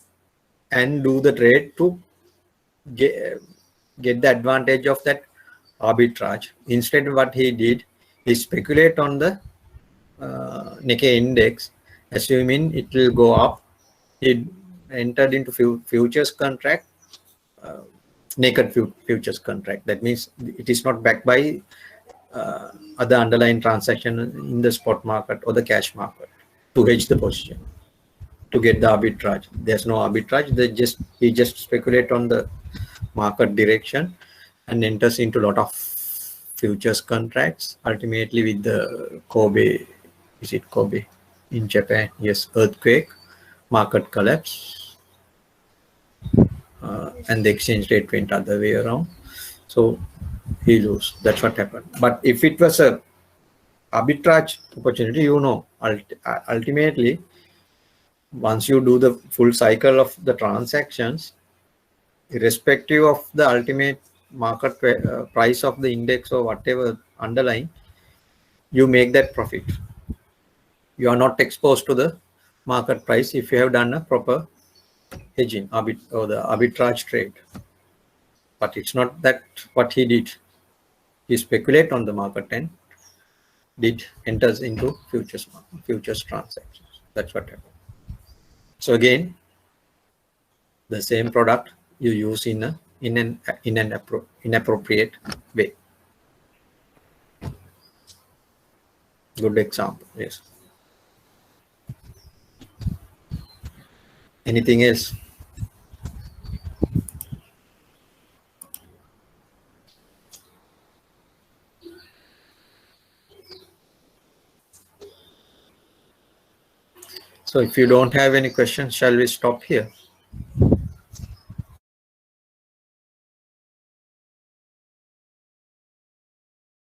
and do the trade to get the advantage of that arbitrage. Instead, what he did is speculate on the Nikkei index, assuming it will go up. He entered into futures contract, naked futures contract. That means it is not backed by other underlying transaction in the spot market or the cash market to hedge the position, to get the arbitrage. There's no arbitrage. He just speculate on the market direction and enters into a lot of futures contracts. Ultimately, with the Kobe, is it Kobe in Japan? Yes, earthquake, market collapse, and the exchange rate went other way around. So he lose. That's what happened. But if it was a arbitrage opportunity, you know, ultimately, once you do the full cycle of the transactions, irrespective of the ultimate market price of the index or whatever underlying, you make that profit. You are not exposed to the market price if you have done a proper hedging or the arbitrage trade. But it's not that what he did. He speculate on the market and enters into futures transactions. That's what happened. So again, the same product you use in an inappropriate way. Good example. Yes. Anything else? So if you don't have any questions, shall we stop here?